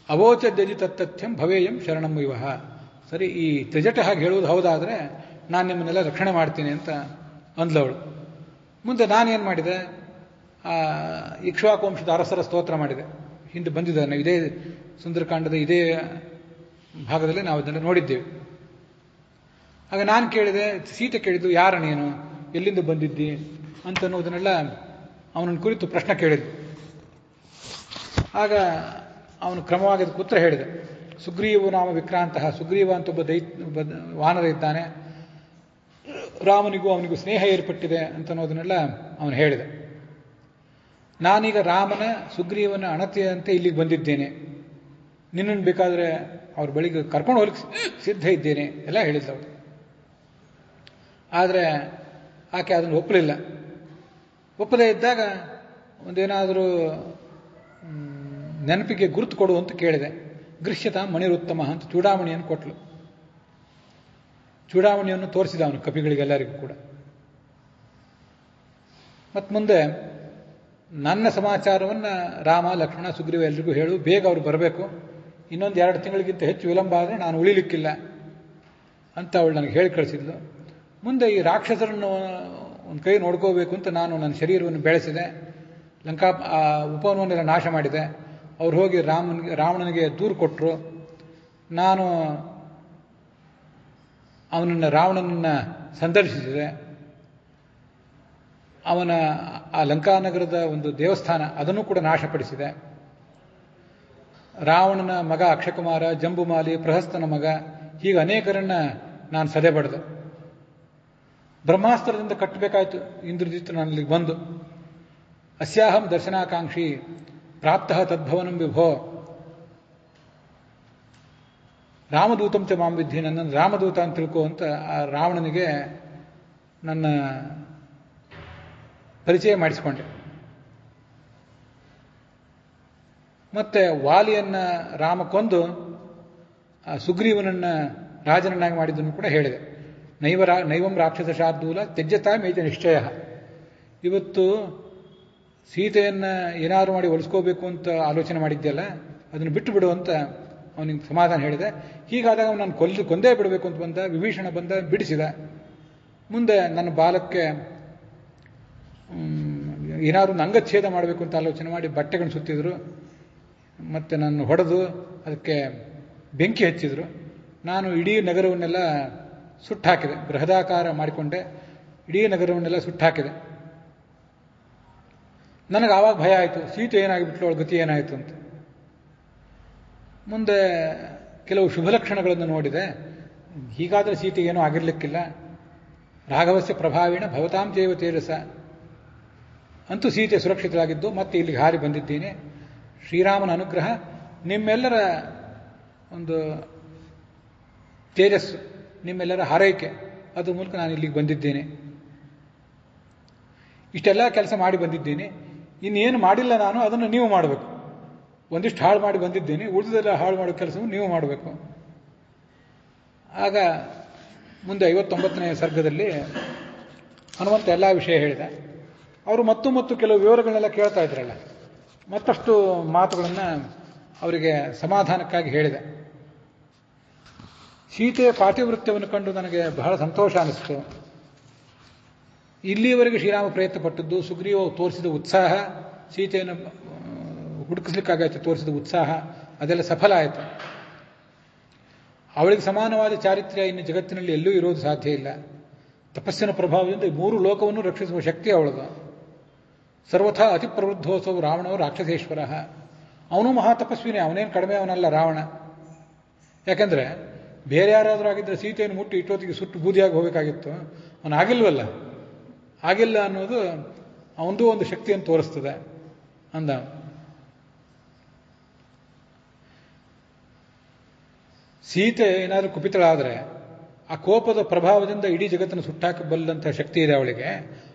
ಅವೋಚದ್ಯಜಿ ತತ್ತಥ್ಯಂ ಭವೇಯಂ ಶರಣಂ ವಿವಹ. ಸರಿ, ಈ ತ್ರಿಜಟ ಹಾಗೆ ಹೇಳುವುದು ಹೌದಾದರೆ ನಾನು ನಿಮ್ಮನ್ನೆಲ್ಲ ರಕ್ಷಣೆ ಮಾಡ್ತೀನಿ ಅಂತ ಅಂದ್ಲವಳು. ಮುಂದೆ ನಾನೇನು ಮಾಡಿದೆ? ಇಕ್ಷ್ವಾಕುವಂಶದ ಅರಸರ ಸ್ತೋತ್ರ ಮಾಡಿದೆ. ಹಿಂದೆ ಬಂದಿದ್ದಾನೆ, ಇದೇ ಸುಂದರಕಾಂಡದ ಇದೇ ಭಾಗದಲ್ಲಿ ನಾವು ಇದನ್ನು ನೋಡಿದ್ದೇವೆ. ಆಗ ನಾನು ಕೇಳಿದೆ, ಸೀತೆ ಕೇಳಿದ್ದು, ಯಾರ ನೀನು, ಎಲ್ಲಿಂದ ಬಂದಿದ್ದಿ ಅಂತನ್ನುವುದನ್ನೆಲ್ಲ ಅವನನ್ನು ಕುರಿತು ಪ್ರಶ್ನೆ ಕೇಳಿದ್ದು. ಆಗ ಅವನು ಕ್ರಮವಾಗಿ ಅದಕ್ಕೆ ಉತ್ತರ ಹೇಳಿದೆ. ಸುಗ್ರೀವ ನಾಮ ವಿಕ್ರಾಂತಹ, ಸುಗ್ರೀವ ಅಂತ ಒಬ್ಬ ವಾನರ ಇದ್ದಾನೆ, ರಾಮನಿಗೂ ಅವನಿಗೂ ಸ್ನೇಹ ಏರ್ಪಟ್ಟಿದೆ ಅಂತನ್ನೋದನ್ನೆಲ್ಲ ಅವನು ಹೇಳಿದ. ನಾನೀಗ ರಾಮನ ಸುಗ್ರೀವನ ಅಣತಿಯಂತೆ ಇಲ್ಲಿಗೆ ಬಂದಿದ್ದೇನೆ, ನಿನ್ನನ್ನು ಬೇಕಾದರೆ ಅವ್ರ ಬಳಿಗೆ ಕರ್ಕೊಂಡು ಹೋಗ್ಲಿಕ್ಕೆ ಸಿದ್ಧ ಇದ್ದೇನೆ ಎಲ್ಲ ಹೇಳಿದ್ದವಳು. ಆದರೆ ಆಕೆ ಅದನ್ನು ಒಪ್ಪಲಿಲ್ಲ. ಒಪ್ಪದೇ ಇದ್ದಾಗ ಒಂದೇನಾದರೂ ನೆನಪಿಗೆ ಗುರುತು ಕೊಡು ಅಂತ ಕೇಳಿದೆ. ಗೃಹ್ಯತ ಮಣಿರುತ್ತಮ ಅಂತ ಚೂಡಾಮಣಿಯನ್ನು ಕೊಟ್ಟಳು. ಚೂಡಾಮಣಿಯನ್ನು ತೋರಿಸಿದ ಅವನು ಕಪಿಗಳಿಗೆಲ್ಲರಿಗೂ ಕೂಡ. ಮತ್ತು ಮುಂದೆ ನನ್ನ ಸಮಾಚಾರವನ್ನು ರಾಮ ಲಕ್ಷ್ಮಣ ಸುಗ್ರೀವ ಎಲ್ರಿಗೂ ಹೇಳು, ಬೇಗ ಅವ್ರು ಬರಬೇಕು, ಇನ್ನೊಂದು 2 ತಿಂಗಳಿಗಿಂತ ಹೆಚ್ಚು ವಿಳಂಬ ಆದರೆ ನಾನು ಉಳಿಲಿಕ್ಕಿಲ್ಲ ಅಂತ ಅವಳು ನನಗೆ ಹೇಳಿ ಕಳಿಸಿದ್ಲು. ಮುಂದೆ ಈ ರಾಕ್ಷಸರನ್ನು ಒಂದು ಕೈ ನೋಡ್ಕೋಬೇಕು ಅಂತ ನಾನು ನನ್ನ ಶರೀರವನ್ನು ಬೆಳೆಸಿದೆ, ಲಂಕಾ ಉಪವನವನ್ನೆಲ್ಲ ನಾಶ ಮಾಡಿದೆ. ಅವ್ರು ಹೋಗಿ ರಾವಣನಿಗೆ ದೂರು ಕೊಟ್ಟರು. ನಾನು ರಾವಣನನ್ನು ಸಂದರ್ಶಿಸಿದೆ. ಅವನ ಆ ಲಂಕಾನಗರದ ಒಂದು ದೇವಸ್ಥಾನ ಅದನ್ನು ಕೂಡ ನಾಶಪಡಿಸಿದೆ. ರಾವಣನ ಮಗ ಅಕ್ಷಕುಮಾರ, ಜಂಬುಮಾಲಿ, ಪ್ರಹಸ್ತನ ಮಗ, ಹೀಗೆ ಅನೇಕರನ್ನ ನಾನು ಸದೆ ಬಡಿದೆ. ಬ್ರಹ್ಮಾಸ್ತ್ರದಿಂದ ಕಟ್ಟಬೇಕಾಯ್ತು. ಇಂದ್ರಜಿತ್ ನನ್ನಲ್ಲಿ ಬಂದು ಅಸ್ಯಾಹಂ ದರ್ಶನಾಕಾಂಕ್ಷಿ ಪ್ರಾಪ್ತಃ ತದ್ಭವನಂ ವಿಭೋ ರಾಮದೂತಂ ಚ ಮಾಂ ವಿದ್ಧಿ, ನನ್ನನ್ನು ರಾಮದೂತ ಅಂತ ತಿಳ್ಕೋ ಅಂತ ಆ ರಾವಣನಿಗೆ ನನ್ನ ಪರಿಚಯ ಮಾಡಿಸಿಕೊಂಡೆ. ಮತ್ತೆ ವಾಲಿಯನ್ನ ರಾಮ ಕೊಂದು ಸುಗ್ರೀವನನ್ನ ರಾಜನನ್ನಾಗಿ ಮಾಡಿದ್ದನ್ನು ಕೂಡ ಹೇಳಿದೆ. ನೈವಂ ರಾಕ್ಷಸ ಶಾರ್ದೂಲ ತ್ಯಜ್ಯತಾ ಮೇಜ ನಿಶ್ಚಯ. ಇವತ್ತು ಸೀತೆಯನ್ನು ಏನಾದ್ರು ಮಾಡಿ ಒಲಿಸ್ಕೋಬೇಕು ಅಂತ ಆಲೋಚನೆ ಮಾಡಿದ್ದೆಲ್ಲ ಅದನ್ನು ಬಿಟ್ಟು ಬಿಡು ಅಂತ ಅವನಿಗೆ ಸಮಾಧಾನ ಹೇಳಿದೆ. ಹೀಗಾದಾಗ ನಾನು ಕೊಂದೇ ಬಿಡಬೇಕು ಅಂತ ಬಂದ. ವಿಭೀಷಣ ಬಂದ, ಬಿಡಿಸಿದ. ಮುಂದೆ ನನ್ನ ಬಾಲಕ್ಕೆ ಏನಾದ್ರು ಅಂಗಚ್ಛೇದ ಮಾಡಬೇಕು ಅಂತ ಆಲೋಚನೆ ಮಾಡಿ ಬಟ್ಟೆಗಳನ್ನು ಸುತ್ತಿದ್ರು. ಮತ್ತು ನನ್ನ ಹೊಡೆದು ಅದಕ್ಕೆ ಬೆಂಕಿ ಹಚ್ಚಿದ್ರು. ನಾನು ಇಡೀ ನಗರವನ್ನೆಲ್ಲ ಸುಟ್ಟಾಕಿದೆ, ಬೃಹದಾಕಾರ ಮಾಡಿಕೊಂಡೆ, ಇಡೀ ನಗರವನ್ನೆಲ್ಲ ಸುಟ್ಟಾಕಿದೆ. ನನಗೆ ಆವಾಗ ಭಯ ಆಯಿತು, ಸೀತೆ ಏನಾಗಿಬಿಟ್ಲು, ಅವಳ ಗತಿ ಏನಾಯಿತು ಅಂತ. ಮುಂದೆ ಕೆಲವು ಶುಭ ಲಕ್ಷಣಗಳನ್ನು ನೋಡಿದೆ. ಹೀಗಾದರೆ ಸೀತೆ ಏನೂ ಆಗಿರಲಿಕ್ಕಿಲ್ಲ. ರಾಘವಸ್ಯ ಪ್ರಭಾವೇಣ ಭವತಾಂ ಚೈವ ತೇಜಸ. ಅಂತೂ ಸೀತೆ ಸುರಕ್ಷಿತರಾಗಿದ್ದು ಮತ್ತೆ ಇಲ್ಲಿಗೆ ಹಾರಿ ಬಂದಿದ್ದೀನಿ. ಶ್ರೀರಾಮನ ಅನುಗ್ರಹ, ನಿಮ್ಮೆಲ್ಲರ ಒಂದು ತೇಜಸ್ಸು, ನಿಮ್ಮೆಲ್ಲರ ಹಾರೈಕೆ, ಅದ್ರ ಮೂಲಕ ನಾನು ಇಲ್ಲಿಗೆ ಬಂದಿದ್ದೇನೆ. ಇಷ್ಟೆಲ್ಲ ಕೆಲಸ ಮಾಡಿ ಬಂದಿದ್ದೀನಿ. ಇನ್ನೇನು ಮಾಡಿಲ್ಲ ನಾನು, ಅದನ್ನು ನೀವು ಮಾಡಬೇಕು. ಒಂದಿಷ್ಟು ಹಾಳು ಮಾಡಿ ಬಂದಿದ್ದೀನಿ, ಉಳಿದೆಲ್ಲ ಹಾಳು ಮಾಡೋ ಕೆಲಸವನ್ನು ನೀವು ಮಾಡಬೇಕು. ಆಗ ಮುಂದೆ 59ನೇ ಸರ್ಗದಲ್ಲಿ ಹನುಮಂತ ಎಲ್ಲ ವಿಷಯ ಹೇಳಿದ. ಅವರು ಮತ್ತು ಕೆಲವು ವಿವರಗಳನ್ನೆಲ್ಲ ಕೇಳ್ತಾ ಇದ್ರಲ್ಲ, ಮತ್ತಷ್ಟು ಮಾತುಗಳನ್ನು ಅವರಿಗೆ ಸಮಾಧಾನಕ್ಕಾಗಿ ಹೇಳಿದೆ. ಸೀತೆಯ ಪಾತಿವೃತ್ಯವನ್ನು ಕಂಡು ನನಗೆ ಬಹಳ ಸಂತೋಷ ಅನಿಸ್ತು. ಇಲ್ಲಿಯವರೆಗೆ ಶ್ರೀರಾಮ ಪ್ರಯತ್ನ ಪಟ್ಟದ್ದು, ಸುಗ್ರೀವ ತೋರಿಸಿದ ಉತ್ಸಾಹ, ಸೀತೆಯನ್ನು ಹುಡುಕಿಸ್ಲಿಕ್ಕಾಗತ್ತೆ ತೋರಿಸಿದ ಉತ್ಸಾಹ, ಅದೆಲ್ಲ ಸಫಲ ಆಯಿತು. ಅವಳಿಗೆ ಸಮಾನವಾದ ಚಾರಿತ್ರ್ಯ ಇನ್ನು ಜಗತ್ತಿನಲ್ಲಿ ಎಲ್ಲೂ ಇರೋದು ಸಾಧ್ಯ ಇಲ್ಲ. ತಪಸ್ಸಿನ ಪ್ರಭಾವದಿಂದ 3 ಲೋಕವನ್ನು ರಕ್ಷಿಸುವ ಶಕ್ತಿ ಅವಳದು. ಸರ್ವಥಾ ಅತಿ ಪ್ರವೃದ್ಧೋತ್ಸವ ರಾವಣವು ರಾಕ್ಷಸೇಶ್ವರ. ಅವನು ಮಹಾತಪಸ್ವಿನೇ, ಅವನೇನು ಕಡಿಮೆ ಅವನಲ್ಲ ರಾವಣ. ಯಾಕೆಂದರೆ ಬೇರೆ ಯಾರಾದರೂ ಆಗಿದ್ದರೆ ಸೀತೆಯನ್ನು ಮುಟ್ಟಿ ಇಟ್ಟೊತ್ತಿಗೆ ಸುಟ್ಟು ಬೂದಿಯಾಗಿ ಹೋಗಬೇಕಾಗಿತ್ತು. ಅವನಾಗಿಲ್ವಲ್ಲ, ಆಗಿಲ್ಲ ಅನ್ನೋದು ಅವನದು ಒಂದು ಶಕ್ತಿಯನ್ನು ತೋರಿಸ್ತದೆ ಅಂದ. ಸೀತೆ ಏನಾದರೂ ಕುಪಿತಳಾದರೆ ಆ ಕೋಪದ ಪ್ರಭಾವದಿಂದ ಇಡೀ ಜಗತ್ತನ್ನು ಸುಟ್ಟಾಕಬಲ್ಲಂತಹ ಶಕ್ತಿ ಇದೆ ಅವಳಿಗೆ.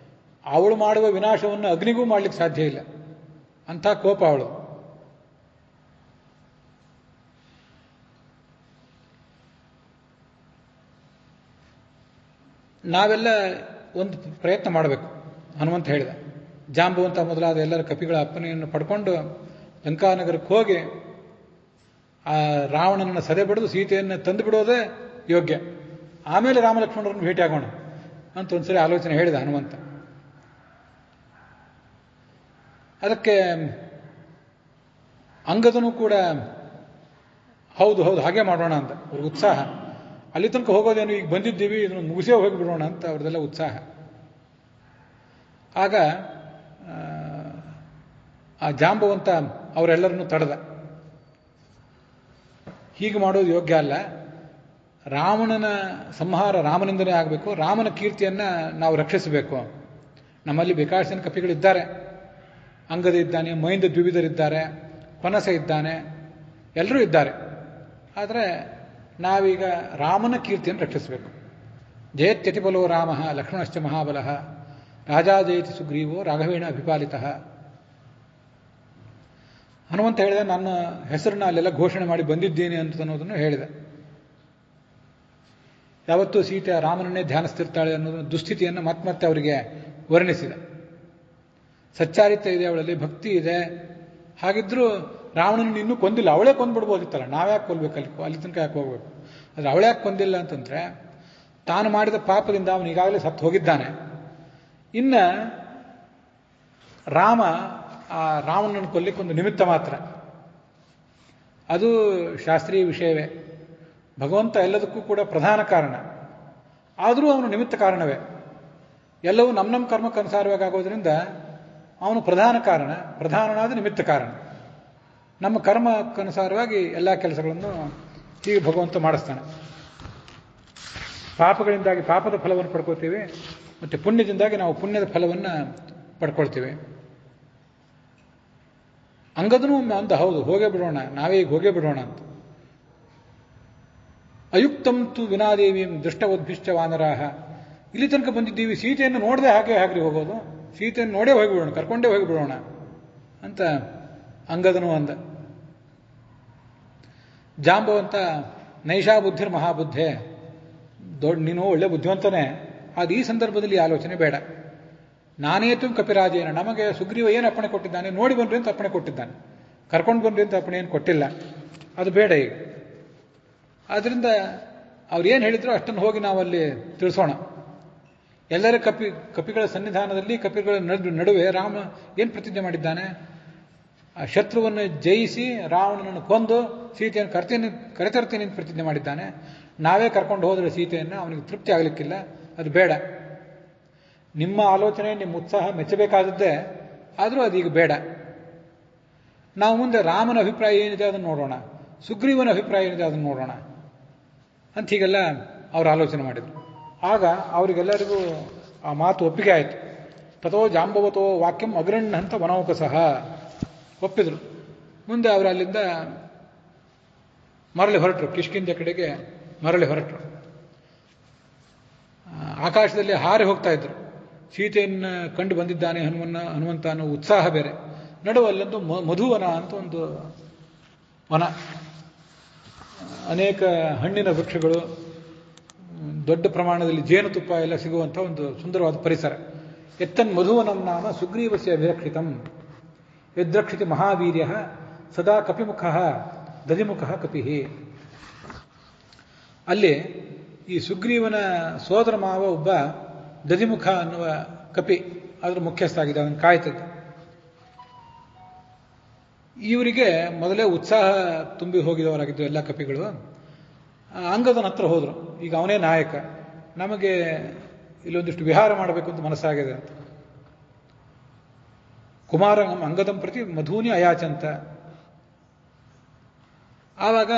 ಅವಳು ಮಾಡುವ ವಿನಾಶವನ್ನು ಅಗ್ನಿಗೂ ಮಾಡಲಿಕ್ಕೆ ಸಾಧ್ಯ ಇಲ್ಲ, ಅಂಥ ಕೋಪ ಅವಳು. ನಾವೆಲ್ಲ ಒಂದು ಪ್ರಯತ್ನ ಮಾಡಬೇಕು, ಹನುಮಂತ ಹೇಳಿದ. ಜಾಂಬುವಂತ ಮೊದಲಾದ ಎಲ್ಲರ ಕಪಿಗಳ ಅಪ್ಪನೆಯನ್ನು ಪಡ್ಕೊಂಡು ಲಂಕಾನಗರಕ್ಕೆ ಹೋಗಿ ಆ ರಾವಣನನ್ನು ಸದೆ ಬಡಿದು ಸೀತೆಯನ್ನು ತಂದು ಬಿಡೋದೇ ಯೋಗ್ಯ. ಆಮೇಲೆ ರಾಮಲಕ್ಷ್ಮಣರನ್ನು ಭೇಟಿಯಾಗೋಣ ಅಂತ ಒಂದ್ಸರಿ ಆಲೋಚನೆ ಹೇಳಿದ ಹನುಮಂತ. ಅದಕ್ಕೆ ಅಂಗದನು ಕೂಡ ಹೌದು ಹಾಗೆ ಮಾಡೋಣ ಅಂತ ಅವ್ರಿಗೆ ಉತ್ಸಾಹ. ಅಲ್ಲಿ ತನಕ ಹೋಗೋದೇನು, ಈಗ ಬಂದಿದ್ದೀವಿ, ಇದನ್ನು ಮುಗಿಸೇ ಹೋಗಿಬಿಡೋಣ ಅಂತ ಅವ್ರದ್ದೆಲ್ಲ ಉತ್ಸಾಹ. ಆಗ ಆ ಜಾಂಬವಂತ ಅವರೆಲ್ಲರನ್ನು ತಡೆದ. ಹೀಗೆ ಮಾಡೋದು ಯೋಗ್ಯ ಅಲ್ಲ, ರಾವಣನ ಸಂಹಾರ ರಾಮನಿಂದನೇ ಆಗಬೇಕು, ರಾಮನ ಕೀರ್ತಿಯನ್ನು ನಾವು ರಕ್ಷಿಸಬೇಕು. ನಮ್ಮಲ್ಲಿ ಬೇಕಾದಷ್ಟು ಜನ ಕಪಿಗಳಿದ್ದಾರೆ, ಅಂಗದ ಇದ್ದಾನೆ, ಮೈಂದ ದ್ವಿವಿಧರಿದ್ದಾರೆ, ಪನಸ ಇದ್ದಾನೆ, ಎಲ್ಲರೂ ಇದ್ದಾರೆ. ಆದರೆ ನಾವೀಗ ರಾಮನ ಕೀರ್ತಿಯನ್ನು ರಕ್ಷಿಸಬೇಕು. ಜಯತ್ಯತಿಬಲೋ ರಾಮ ಲಕ್ಷ್ಮಣಶ್ಚ ಮಹಾಬಲಃ ರಾಜಾ ಜಯತಿ ಸುಗ್ರೀವೋ ರಾಘವೇಣ ಅಭಿಪಾಲಿತ. ಹನುಮಂತ ಹೇಳಿದ, ನನ್ನ ಹೆಸರನ್ನ ಅಲ್ಲೆಲ್ಲ ಘೋಷಣೆ ಮಾಡಿ ಬಂದಿದ್ದೀನಿ ಅಂತ ಅನ್ನೋದನ್ನು ಹೇಳಿದೆ. ಯಾವತ್ತೂ ಸೀತೆ ರಾಮನನ್ನೇ ಧ್ಯಾನಿಸ್ತಿರ್ತಾಳೆ ಅನ್ನೋದನ್ನು ದುಸ್ಥಿತಿಯನ್ನು ಮತ್ತೆ ಅವರಿಗೆ ವರ್ಣಿಸಿದ. ಸಚ್ಚಾರಿತ್ಯ ಇದೆ ಅವಳಲ್ಲಿ, ಭಕ್ತಿ ಇದೆ. ಹಾಗಿದ್ರೂ ರಾವಣನ ಇನ್ನೂ ಕೊಂದಿಲ್ಲ. ಅವಳೇ ಕೊಂದ್ಬಿಡ್ಬೋದಿತ್ತಲ್ಲ, ನಾವ್ಯಾಕೆ ಕೊಲ್ಬೇಕು? ಅಲ್ಲಿ ತನಕ ಯಾಕೆ ಹೋಗ್ಬೇಕು? ಆದರೆ ಅವಳ್ಯಾಕೆ ಕೊಂದಿಲ್ಲ ಅಂತಂದ್ರೆ, ತಾನು ಮಾಡಿದ ಪಾಪದಿಂದ ಅವನು ಈಗಾಗಲೇ ಸತ್ತು ಹೋಗಿದ್ದಾನೆ. ಇನ್ನು ರಾಮ ಆ ರಾವಣನನ್ನು ಕೊಲ್ಲಿಕ್ಕೊಂದು ನಿಮಿತ್ತ ಮಾತ್ರ. ಅದು ಶಾಸ್ತ್ರೀಯ ವಿಷಯವೇ. ಭಗವಂತ ಎಲ್ಲದಕ್ಕೂ ಕೂಡ ಪ್ರಧಾನ ಕಾರಣ. ಆದರೂ ಅವನು ನಿಮಿತ್ತ ಕಾರಣವೇ. ಎಲ್ಲವೂ ನಮ್ಮ ಕರ್ಮಕ್ಕನುಸಾರವಾಗಿ ಆಗೋದ್ರಿಂದ ಅವನು ಪ್ರಧಾನ ಕಾರಣ, ಪ್ರಧಾನನಾದ ನಿಮಿತ್ತ ಕಾರಣ. ನಮ್ಮ ಕರ್ಮಕ್ಕನುಸಾರವಾಗಿ ಎಲ್ಲ ಕೆಲಸಗಳನ್ನು ಹೀಗೆ ಭಗವಂತ ಮಾಡಿಸ್ತಾನೆ. ಪಾಪಗಳಿಂದಾಗಿ ಪಾಪದ ಫಲವನ್ನು ಪಡ್ಕೊಳ್ತೀವಿ, ಮತ್ತು ಪುಣ್ಯದಿಂದಾಗಿ ನಾವು ಪುಣ್ಯದ ಫಲವನ್ನು ಪಡ್ಕೊಳ್ತೀವಿ. ಅಂಗದನೂ ಅಂದ, ಹೌದು ಹೋಗೇ ಬಿಡೋಣ, ನಾವೇ ಈಗ ಹೋಗೇ ಬಿಡೋಣ ಅಂತ. ಅಯುಕ್ತಂ ತು ವಿನಾದೇವಿಯಂ ದೃಷ್ಟವದ್ಭಿಶ್ಚ ವಾನರಾಹ. ಇಲ್ಲಿ ತನಕ ಬಂದಿದ್ದೀವಿ, ಸೀತೆಯನ್ನು ನೋಡದೆ ಹಾಗೆ ಹೋಗೋದು, ಸೀತೆಯನ್ನು ನೋಡೇ ಹೋಗಿಬಿಡೋಣ, ಕರ್ಕೊಂಡೇ ಹೋಗಿಬಿಡೋಣ ಅಂತ ಅಂಗದನು ಅಂದ. ಜಾಂಬವಂತ ನೈಷಾ ಬುದ್ಧಿರ್ ಮಹಾಬುದ್ಧೆ, ನೀನು ಒಳ್ಳೆ ಬುದ್ಧಿವಂತನೇ, ಅದು ಈ ಸಂದರ್ಭದಲ್ಲಿ ಆಲೋಚನೆ ಬೇಡ. ನಾನೇತು ಕಪಿರಾಜೇನ, ನಮಗೆ ಸುಗ್ರೀವ ಏನು ಅಪ್ಪಣೆ ಕೊಟ್ಟಿದ್ದಾನೆ, ನೋಡಿ ಬನ್ರಿ ಅಂತ ಅಪ್ಪಣೆ ಕೊಟ್ಟಿದ್ದಾನೆ, ಕರ್ಕೊಂಡು ಬನ್ರಿ ಅಂತ ಅಪ್ಪಣೆ ಏನು ಕೊಟ್ಟಿಲ್ಲ, ಅದು ಬೇಡ ಈಗ. ಆದ್ದರಿಂದ ಅವ್ರು ಏನು ಹೇಳಿದ್ರು ಅಷ್ಟನ್ನು ಹೋಗಿ ನಾವಲ್ಲಿ ತಿಳಿಸೋಣ. ಎಲ್ಲರ ಕಪಿಗಳ ಸನ್ನಿಧಾನದಲ್ಲಿ, ಕಪಿಗಳ ನಡುವೆ ರಾಮ ಏನು ಪ್ರತಿಜ್ಞೆ ಮಾಡಿದ್ದಾನೆ? ಆ ಶತ್ರುವನ್ನು ಜಯಿಸಿ ರಾವಣನನ್ನು ಕೊಂದು ಸೀತೆಯನ್ನು ಕರೆತರ್ತೀನಿ ಅಂತ ಪ್ರತಿಜ್ಞೆ ಮಾಡಿದ್ದಾನೆ. ನಾವೇ ಕರ್ಕೊಂಡು ಹೋದರೆ ಸೀತೆಯನ್ನು ಅವನಿಗೆ ತೃಪ್ತಿ ಆಗಲಿಕ್ಕಿಲ್ಲ, ಅದು ಬೇಡ. ನಿಮ್ಮ ಆಲೋಚನೆ, ನಿಮ್ಮ ಉತ್ಸಾಹ ಮೆಚ್ಚಬೇಕಾದದ್ದೇ, ಆದರೂ ಅದೀಗ ಬೇಡ. ನಾವು ಮುಂದೆ ರಾಮನ ಅಭಿಪ್ರಾಯ ಏನಿದೆ ಅದನ್ನು ನೋಡೋಣ, ಸುಗ್ರೀವನ ಅಭಿಪ್ರಾಯ ಏನಿದೆ ಅದನ್ನು ನೋಡೋಣ ಅಂತ ಹೀಗೆಲ್ಲ ಅವರು ಆಲೋಚನೆ ಮಾಡಿದರು. ಆಗ ಅವರಿಗೆಲ್ಲರಿಗೂ ಆ ಮಾತು ಒಪ್ಪಿಗೆ ಆಯಿತು. ತಥೋ ಜಾಂಬವತೋ ವಾಕ್ಯಂ ಅಗ್ರಣ್ಣ ಅಂತ ವನೌಕಸಃ ಒಪ್ಪಿದರು. ಮುಂದೆ ಅವರು ಅಲ್ಲಿಂದ ಮರಳಿ ಹೊರಟರು, ಕಿಷ್ಕಿಂಧ ಕಡೆಗೆ ಮರಳಿ ಹೊರಟರು. ಆಕಾಶದಲ್ಲಿ ಹಾರಿ ಹೋಗ್ತಾ ಇದ್ರು. ಸೀತೆಯನ್ನು ಕಂಡು ಬಂದಿದ್ದಾನೆ ಹನುಮಂತ ಅನ್ನೋ ಉತ್ಸಾಹ ಬೇರೆ. ನಡುವಲ್ಲೊಂದು ಮಧುವನ ಅಂತ ಒಂದು ವನ, ಅನೇಕ ಹಣ್ಣಿನ ವೃಕ್ಷಗಳು, ದೊಡ್ಡ ಪ್ರಮಾಣದಲ್ಲಿ ಜೇನುತುಪ್ಪ ಎಲ್ಲ ಸಿಗುವಂಥ ಒಂದು ಸುಂದರವಾದ ಪರಿಸರ. ಎತ್ತನ್ ಮಧುವನಂ ನಾಮ ಸುಗ್ರೀವಸ್ಯ ಅಭಿರಕ್ಷಿತಂ ಯದ್ರಕ್ಷಿತಿ ಮಹಾವೀರ್ಯ ಸದಾ ಕಪಿಮುಖ ದಧಿಮುಖ ಕಪಿ. ಅಲ್ಲಿ ಈ ಸುಗ್ರೀವನ ಸೋದರ ಮಾವ ಒಬ್ಬ ದಧಿಮುಖ ಅನ್ನುವ ಕಪಿ, ಅದರ ಮುಖ್ಯಸ್ಥ ಆಗಿದೆ, ಅದನ್ನು ಕಾಯ್ತದ್ದು. ಇವರಿಗೆ ಮೊದಲೇ ಉತ್ಸಾಹ ತುಂಬಿ ಹೋಗಿದವರಾಗಿದ್ದು ಎಲ್ಲ ಕಪಿಗಳು. ಅಂಗದನ ಹತ್ರ ಹೋದರು. ಈಗ ಅವನೇ ನಾಯಕ, ನಮಗೆ ಇಲ್ಲೊಂದಿಷ್ಟು ವಿಹಾರ ಮಾಡಬೇಕು ಅಂತ ಮನಸ್ಸಾಗಿದೆ ಅಂತ. ಕುಮಾರ ಅಂಗದಂ ಪ್ರತಿ ಮಧೂನಿ ಅಯಾಚಂತ. ಆವಾಗ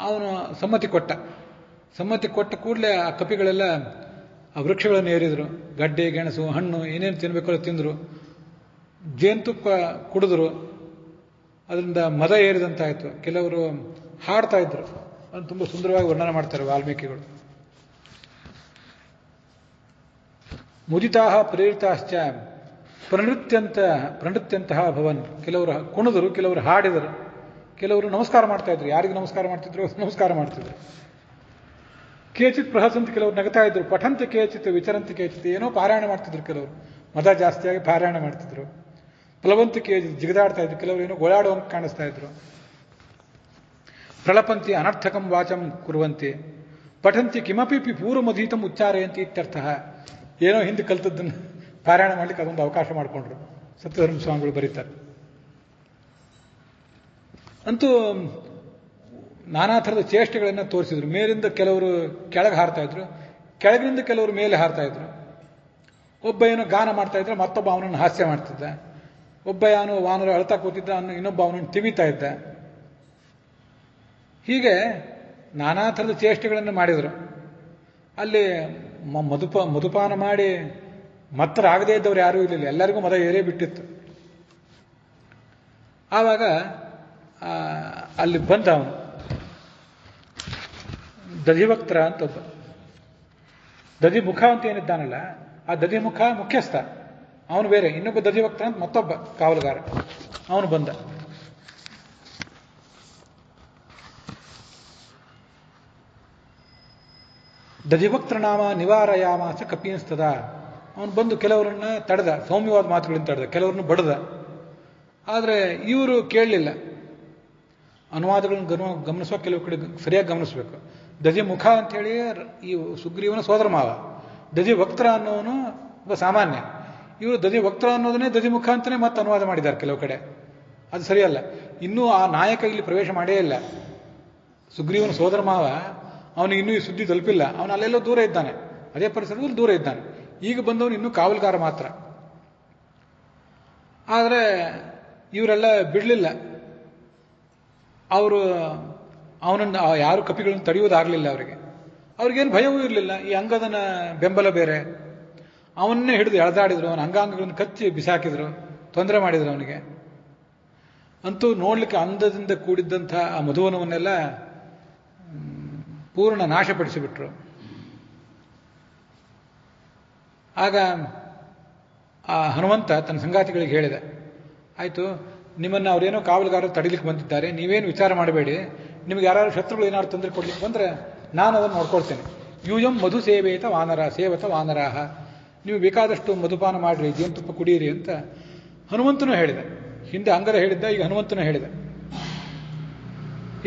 ಅವನು ಸಮ್ಮತಿ ಕೊಟ್ಟ ಕೂಡಲೇ ಆ ಕಪಿಗಳೆಲ್ಲ ಆ ವೃಕ್ಷಗಳನ್ನು ಏರಿದರು. ಗಡ್ಡೆ, ಗೆಣಸು, ಹಣ್ಣು ಏನೇನು ತಿನ್ನಬೇಕೋ ತಿಂದರು. ಜೇನುತುಪ್ಪ ಕುಡಿದ್ರು. ಅದರಿಂದ ಮದ ಏರಿದಂತಾಯಿತು. ಕೆಲವರು ಹಾಡ್ತಾ ಇದ್ರು. ಅದನ್ನು ತುಂಬ ಸುಂದರವಾಗಿ ವರ್ಣನೆ ಮಾಡ್ತಾರೆ ವಾಲ್ಮೀಕಿಗಳು. ಮುದಿತಾಹ ಪ್ರೇರಿತಾಶ್ಚ ಪ್ರಣೃತ್ಯಂತಹ ಭವನ್. ಕೆಲವರು ಕುಣಿದರು, ಕೆಲವರು ಹಾಡಿದರು, ಕೆಲವರು ನಮಸ್ಕಾರ ಮಾಡ್ತಾ ಇದ್ರು. ಯಾರಿಗೆ ನಮಸ್ಕಾರ ಮಾಡ್ತಿದ್ರು? ಕೇಚಿತ್ ಪ್ರಹಸಂತ, ಕೆಲವರು ನಗ್ತಾ ಇದ್ರು. ಪಠಂತ ಕೇಚಿತ್ ವಿಚರಂತ ಕೇಚಿತ್, ಏನೋ ಪಾರಾಯಣ ಮಾಡ್ತಿದ್ರು. ಕೆಲವರು ಮದ ಜಾಸ್ತಿಯಾಗಿ ಪಾರಾಯಣ ಮಾಡ್ತಿದ್ರು. ಪ್ಲವಂತ ಕೇಚಿತ್, ಜಿಗದಾಡ್ತಾ ಇದ್ರು. ಕೆಲವರು ಏನೋ ಗೋಳಾಡುವಂತ ಕಾಣಿಸ್ತಾ ಇದ್ರು. ಪ್ರಳಪಂತಿ ಅನರ್ಥಕಂ ವಾಚಂ ಕುರುವಂತಿ ಪಠಂತಿ ಕಿಮಪಿ ಪೂರ್ವಮಧೀತಂ ಉಚ್ಚಾರಯಂತಿ ಇತ್ಯರ್ಥ. ಏನೋ ಹಿಂದೆ ಕಲ್ತದ್ದನ್ನು ಪಾರಾಯಣ ಮಾಡ್ಲಿಕ್ಕೆ ಅದೊಂದು ಅವಕಾಶ ಮಾಡಿಕೊಂಡ್ರು. ಸತ್ಯಧರ್ಮ ಸ್ವಾಮಿಗಳು ಬರೀತಾರೆ. ಅಂತೂ ನಾನಾ ಥರದ ಚೇಷ್ಟೆಗಳನ್ನು ತೋರಿಸಿದ್ರು. ಮೇಲಿಂದ ಕೆಲವರು ಕೆಳಗೆ ಹಾರ್ತಾ ಇದ್ರು, ಕೆಳಗಿನಿಂದ ಕೆಲವರು ಮೇಲೆ ಹಾರ್ತಾ ಇದ್ರು. ಒಬ್ಬ ಏನೋ ಗಾನ ಮಾಡ್ತಾ ಇದ್ರೆ ಮತ್ತೊಬ್ಬ ಅವನನ್ನು ಹಾಸ್ಯ ಮಾಡ್ತಿದ್ದ. ಒಬ್ಬ ಯಾನು ವಾನರ ಅಳ್ತಾ ಕೂತಿದ್ದ, ಇನ್ನೊಬ್ಬ ಅವನನ್ನು ತಿವಿತಾ ಇದ್ದ. ಹೀಗೆ ನಾನಾ ಥರದ ಚೇಷ್ಟೆಗಳನ್ನು ಮಾಡಿದರು. ಅಲ್ಲಿ ಮಧುಪಾನ ಮಾಡಿ ಮತ್ತರಾಗದೇ ಇದ್ದವ್ರು ಯಾರೂ ಇರಲಿಲ್ಲ. ಎಲ್ಲರಿಗೂ ಮದ ಏರೇ ಬಿಟ್ಟಿತ್ತು. ಆವಾಗ ಅಲ್ಲಿ ಬಂದ ಅವನು ದಧಿವಕ್ತ್ರ ಅಂತ ಒಬ್ಬ. ದಧಿಮುಖ ಅಂತ ಏನಿದ್ದಾನಲ್ಲ, ಆ ದಧಿಮುಖ ಮುಖ್ಯಸ್ಥ ಅವನು ಬೇರೆ, ಇನ್ನೊಬ್ಬ ದಧಿವಕ್ತ್ರ ಅಂತ ಮತ್ತೊಬ್ಬ ಕಾವಲುಗಾರ ಅವನು ಬಂದ. ದಧಿವಕ್ತ್ರ ನಾಮ ನಿವಾರಯಾಮಾಸ ಕಪೀನ್ಸ್ತದ. ಅವನು ಬಂದು ಕೆಲವರನ್ನ ತಡೆದ, ಸೌಮ್ಯವಾದ ಮಾತುಗಳಿಂದ ತಡೆದ, ಕೆಲವ್ರನ್ನ ಬಡ್ದ. ಆದರೆ ಇವರು ಕೇಳಲಿಲ್ಲ. ಅನುವಾದಗಳನ್ನು ಗಮನಿಸುವ ಕೆಲವು ಕಡೆ ಸರಿಯಾಗಿ ಗಮನಿಸಬೇಕು. ದಧಿಮುಖ ಅಂಥೇಳಿ ಈ ಸುಗ್ರೀವನ ಸೋದರ ಮಾವ, ದಧಿವಕ್ತ್ರ ಅನ್ನೋನು ಒಬ್ಬ ಸಾಮಾನ್ಯ. ಇವರು ದಧಿವಕ್ತ್ರ ಅನ್ನೋದನ್ನೇ ದಧಿಮುಖ ಅಂತಲೇ ಮತ್ತೆ ಅನುವಾದ ಮಾಡಿದ್ದಾರೆ ಕೆಲವು ಕಡೆ. ಅದು ಸರಿಯಲ್ಲ. ಇನ್ನೂ ಆ ನಾಯಕ ಇಲ್ಲಿ ಪ್ರವೇಶ ಮಾಡೇ ಇಲ್ಲ. ಸುಗ್ರೀವನ ಸೋದರ ಮಾವ, ಅವನಿಗೆ ಇನ್ನೂ ಈ ಸುದ್ದಿ ತಲುಪಿಲ್ಲ. ಅವನು ಅಲ್ಲೆಲ್ಲೋ ದೂರ ಇದ್ದಾನೆ, ಅದೇ ಪರಿಸರದಲ್ಲಿ ದೂರ ಇದ್ದಾನೆ. ಈಗ ಬಂದವನು ಇನ್ನೂ ಕಾವಲುಗಾರ ಮಾತ್ರ. ಆದರೆ ಇವರೆಲ್ಲ ಬಿಡಲಿಲ್ಲ. ಅವರು ಅವನನ್ನು ಯಾರು ಕಪಿಗಳನ್ನು ತಡೆಯುವುದಾಗಲಿಲ್ಲ ಅವರಿಗೆ. ಅವ್ರಿಗೇನು ಭಯವೂ ಇರಲಿಲ್ಲ. ಈ ಅಂಗದನ ಬೆಂಬಲ ಬೇರೆ. ಅವನ್ನೇ ಹಿಡಿದು ಎಳೆದಾಡಿದ್ರು, ಅವನ ಅಂಗಾಂಗಗಳನ್ನು ಕಚ್ಚಿ ಬಿಸಾಕಿದ್ರು, ತೊಂದರೆ ಮಾಡಿದ್ರು ಅವನಿಗೆ. ಅಂತೂ ನೋಡ್ಲಿಕ್ಕೆ ಅಂದದಿಂದ ಕೂಡಿದ್ದಂಥ ಆ ಮಧುವನವನ್ನೆಲ್ಲ ಪೂರ್ಣ ನಾಶಪಡಿಸಿಬಿಟ್ರು. ಆಗ ಆ ಹನುಮಂತ ತನ್ನ ಸಂಗಾತಿಗಳಿಗೆ ಹೇಳಿದೆ, ಆಯಿತು, ನಿಮ್ಮನ್ನು ಅವರೇನೋ ಕಾವಲುಗಾರರು ತಡಿಲಿಕ್ಕೆ ಬಂದಿದ್ದಾರೆ, ನೀವೇನು ವಿಚಾರ ಮಾಡಬೇಡಿ. ನಿಮ್ಗೆ ಯಾರು ಶತ್ರುಗಳು ಏನಾದ್ರು ತೊಂದರೆ ಕೊಡ್ಲಿಕ್ಕೆ ಬಂದರೆ ನಾನು ಅದನ್ನು ನೋಡ್ಕೊಳ್ತೇನೆ. ಯೂಯಂ ಮಧು ಸೇವತ ವಾನರಾಹ, ನೀವು ಬೇಕಾದಷ್ಟು ಮಧುಪಾನ ಮಾಡಿರಿ, ಜೇನುತುಪ್ಪ ಕುಡಿಯಿರಿ ಅಂತ ಹನುಮಂತನೂ ಹೇಳಿದೆ. ಹಿಂದೆ ಅಂಗದ ಹೇಳಿದ್ದ, ಈಗ ಹನುಮಂತನೂ ಹೇಳಿದೆ.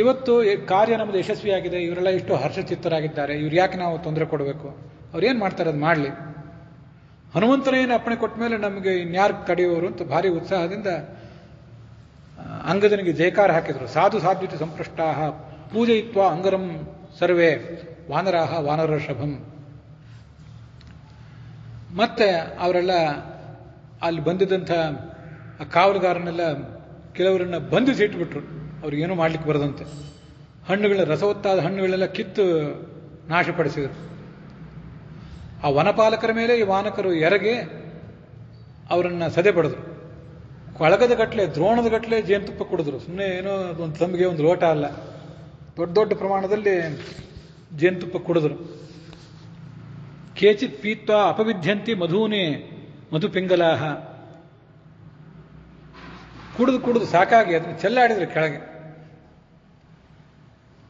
ಇವತ್ತು ಕಾರ್ಯ ನಮ್ಮದು ಯಶಸ್ವಿಯಾಗಿದೆ, ಇವರೆಲ್ಲ ಇಷ್ಟು ಹರ್ಷಚಿತ್ತರಾಗಿದ್ದಾರೆ, ಇವ್ರು ಯಾಕೆ ನಾವು ತೊಂದರೆ ಕೊಡಬೇಕು? ಅವ್ರೇನು ಮಾಡ್ತಾರೆ ಅದು ಮಾಡಲಿ. ಹನುಮಂತನೇನು ಅಪ್ಪಣೆ ಕೊಟ್ಟ ಮೇಲೆ ನಮಗೆ ಇನ್ಯಾರು ತಡೆಯುವರು ಅಂತ ಭಾರಿ ಉತ್ಸಾಹದಿಂದ ಅಂಗದನಿಗೆ ಜಯಕಾರ ಹಾಕಿದರು. ಸಾಧು ಸಾಧ್ವಿತ ಸಂಪೃಷ್ಟಾಹ ಪೂಜಯಿತ್ವ ಅಂಗರಂ ಸರ್ವೇ ವಾನರಾಹ ವಾನರಷಭಂ. ಮತ್ತೆ ಅವರೆಲ್ಲ ಅಲ್ಲಿ ಬಂದಿದ್ದಂಥ ಆ ಕಾವಲುಗಾರನೆಲ್ಲ ಕೆಲವರನ್ನ ಬಂಧಿಸಿ ಇಟ್ಬಿಟ್ರು, ಅವ್ರಿಗೇನೂ ಮಾಡ್ಲಿಕ್ಕೆ ಬರದಂತೆ. ರಸವತ್ತಾದ ಹಣ್ಣುಗಳೆಲ್ಲ ಕಿತ್ತು ನಾಶಪಡಿಸಿದರು. ಆ ವನಪಾಲಕರ ಮೇಲೆ ಈ ವಾನಕರು ಎರಗಿ ಅವರನ್ನು ಸದೆ ಪಡೆದ್ರು. ಕೊಳಗದ ಗಟ್ಟಲೆ, ದ್ರೋಣದ ಗಟ್ಟಲೆ ಜೇನುತುಪ್ಪ ಕುಡಿದ್ರು. ಸುಮ್ಮನೆ ಏನೋ ಒಂದು ತಂಬಿಗೆ ಒಂದು ಲೋಟ ಅಲ್ಲ, ದೊಡ್ಡ ದೊಡ್ಡ ಪ್ರಮಾಣದಲ್ಲಿ ಜೇನುತುಪ್ಪ ಕುಡಿದ್ರು. ಕೇಚಿತ್ ಪೀತ್ವ ಅಪವಿದ್ಯಂತಿ ಮಧೂನೇ ಮಧುಪಿಂಗಲಾಹ. ಕುಡಿದು ಸಾಕಾಗಿ ಅದನ್ನು ಚೆಲ್ಲಾಡಿದ್ರು ಕೆಳಗೆ.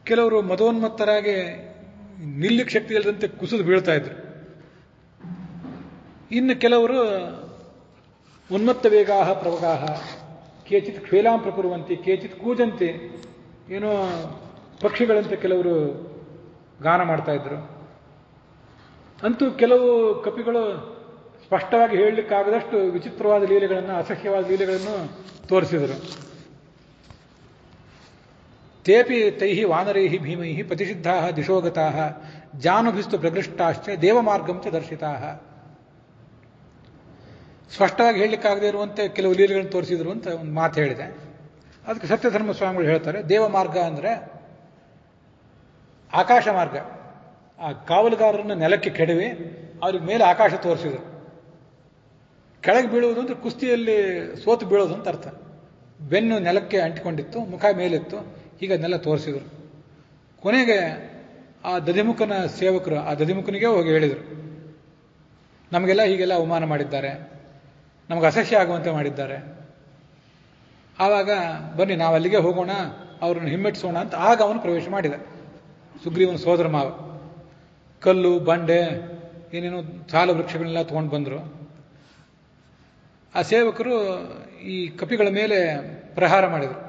ಕೆಲವರು ಮಧೋನ್ಮತ್ತರಾಗಿ ನಿಲ್ಲಿಕ್ಕೆ ಶಕ್ತಿ ಇಲ್ಲದಂತೆ ಕುಸಿದು ಬೀಳ್ತಾ ಇದ್ರು. ಇನ್ನು ಕೆಲವರು ಉನ್ಮತ್ತ ವೇಗಾಹ ಪ್ರವಗಾಹ, ಕೇಚಿತ್ ಕ್ಷೇಲಾಂ ಪ್ರಕುರುವಂತೆ ಕೇಚಿತ್ ಕೂಜಂತೆ, ಏನೋ ಪಕ್ಷಿಗಳಂತೆ ಕೆಲವರು ಗಾನ ಮಾಡ್ತಾ ಇದ್ರು. ಅಂತೂ ಕೆಲವು ಕಪಿಗಳು ಸ್ಪಷ್ಟವಾಗಿ ಹೇಳಲಿಕ್ಕಾಗದಷ್ಟು ವಿಚಿತ್ರವಾದ ಲೀಲೆಗಳನ್ನು, ಅಸಹ್ಯವಾದ ಲೀಲೆಗಳನ್ನು ತೋರಿಸಿದರು. ತೇಪಿ ತೈಹಿ ವಾನರೈಹಿ ಭೀಮೈಹಿ ಪ್ರತಿಷಿದ್ಧಾ ದಿಶೋಗತಾ ಜಾನುಭಿಸ್ತು ಪ್ರಗೃಷ್ಟಾಶ್ಚ ದೇವಮಾರ್ಗಂ ಚ ದರ್ಶಿತಾ. ಸ್ಪಷ್ಟವಾಗಿ ಹೇಳಲಿಕ್ಕಾಗದೇ ಇರುವಂತೆ ಕೆಲವು ಲೀಲೆಗಳನ್ನು ತೋರಿಸಿದ್ರು ಅಂತ ಒಂದು ಮಾತು ಹೇಳಿದೆ. ಅದಕ್ಕೆ ಸತ್ಯಧರ್ಮ ಸ್ವಾಮಿಗಳು ಹೇಳ್ತಾರೆ, ದೇವಮಾರ್ಗ ಅಂದರೆ ಆಕಾಶ ಮಾರ್ಗ. ಆ ಕಾವಲುಗಾರರನ್ನು ನೆಲಕ್ಕೆ ಕೆಡವಿ ಅವ್ರಿಗೆ ಮೇಲೆ ಆಕಾಶ ತೋರಿಸಿದರು. ಕೆಳಗೆ ಬೀಳುವುದು ಅಂದರೆ ಕುಸ್ತಿಯಲ್ಲಿ ಸೋತು ಬೀಳೋದು ಅಂತ ಅರ್ಥ. ಬೆನ್ನು ನೆಲಕ್ಕೆ ಅಂಟಿಕೊಂಡಿತ್ತು, ಮುಖ ಮೇಲಿತ್ತು, ಹೀಗೆ ಅದನ್ನೆಲ್ಲ ತೋರಿಸಿದರು. ಕೊನೆಗೆ ಆ ದಧಿಮುಖನ ಸೇವಕರು ಆ ದಧಿಮುಖನಿಗೆ ಹೋಗಿ ಹೇಳಿದರು, ನಮಗೆಲ್ಲ ಹೀಗೆಲ್ಲ ಅವಮಾನ ಮಾಡಿದ್ದಾರೆ, ನಮಗೆ ಅಸಹ್ಯ ಆಗುವಂತೆ ಮಾಡಿದ್ದಾರೆ. ಆವಾಗ ಬನ್ನಿ ನಾವು ಅಲ್ಲಿಗೆ ಹೋಗೋಣ, ಅವರನ್ನು ಹಿಮ್ಮೆಟ್ಟಿಸೋಣ ಅಂತ ಆಗ ಅವನು ಪ್ರವೇಶ ಮಾಡಿದ. ಸುಗ್ರೀವನ ಸೋದರ ಮಾವ ಕಲ್ಲು ಬಂಡೆ ಏನೇನೋ ಸಾಲ ವೃಕ್ಷಗಳನ್ನೆಲ್ಲ ತಗೊಂಡು ಬಂದರು. ಆ ಸೇವಕರು ಈ ಕಪಿಗಳ ಮೇಲೆ ಪ್ರಹಾರ ಮಾಡಿದರು.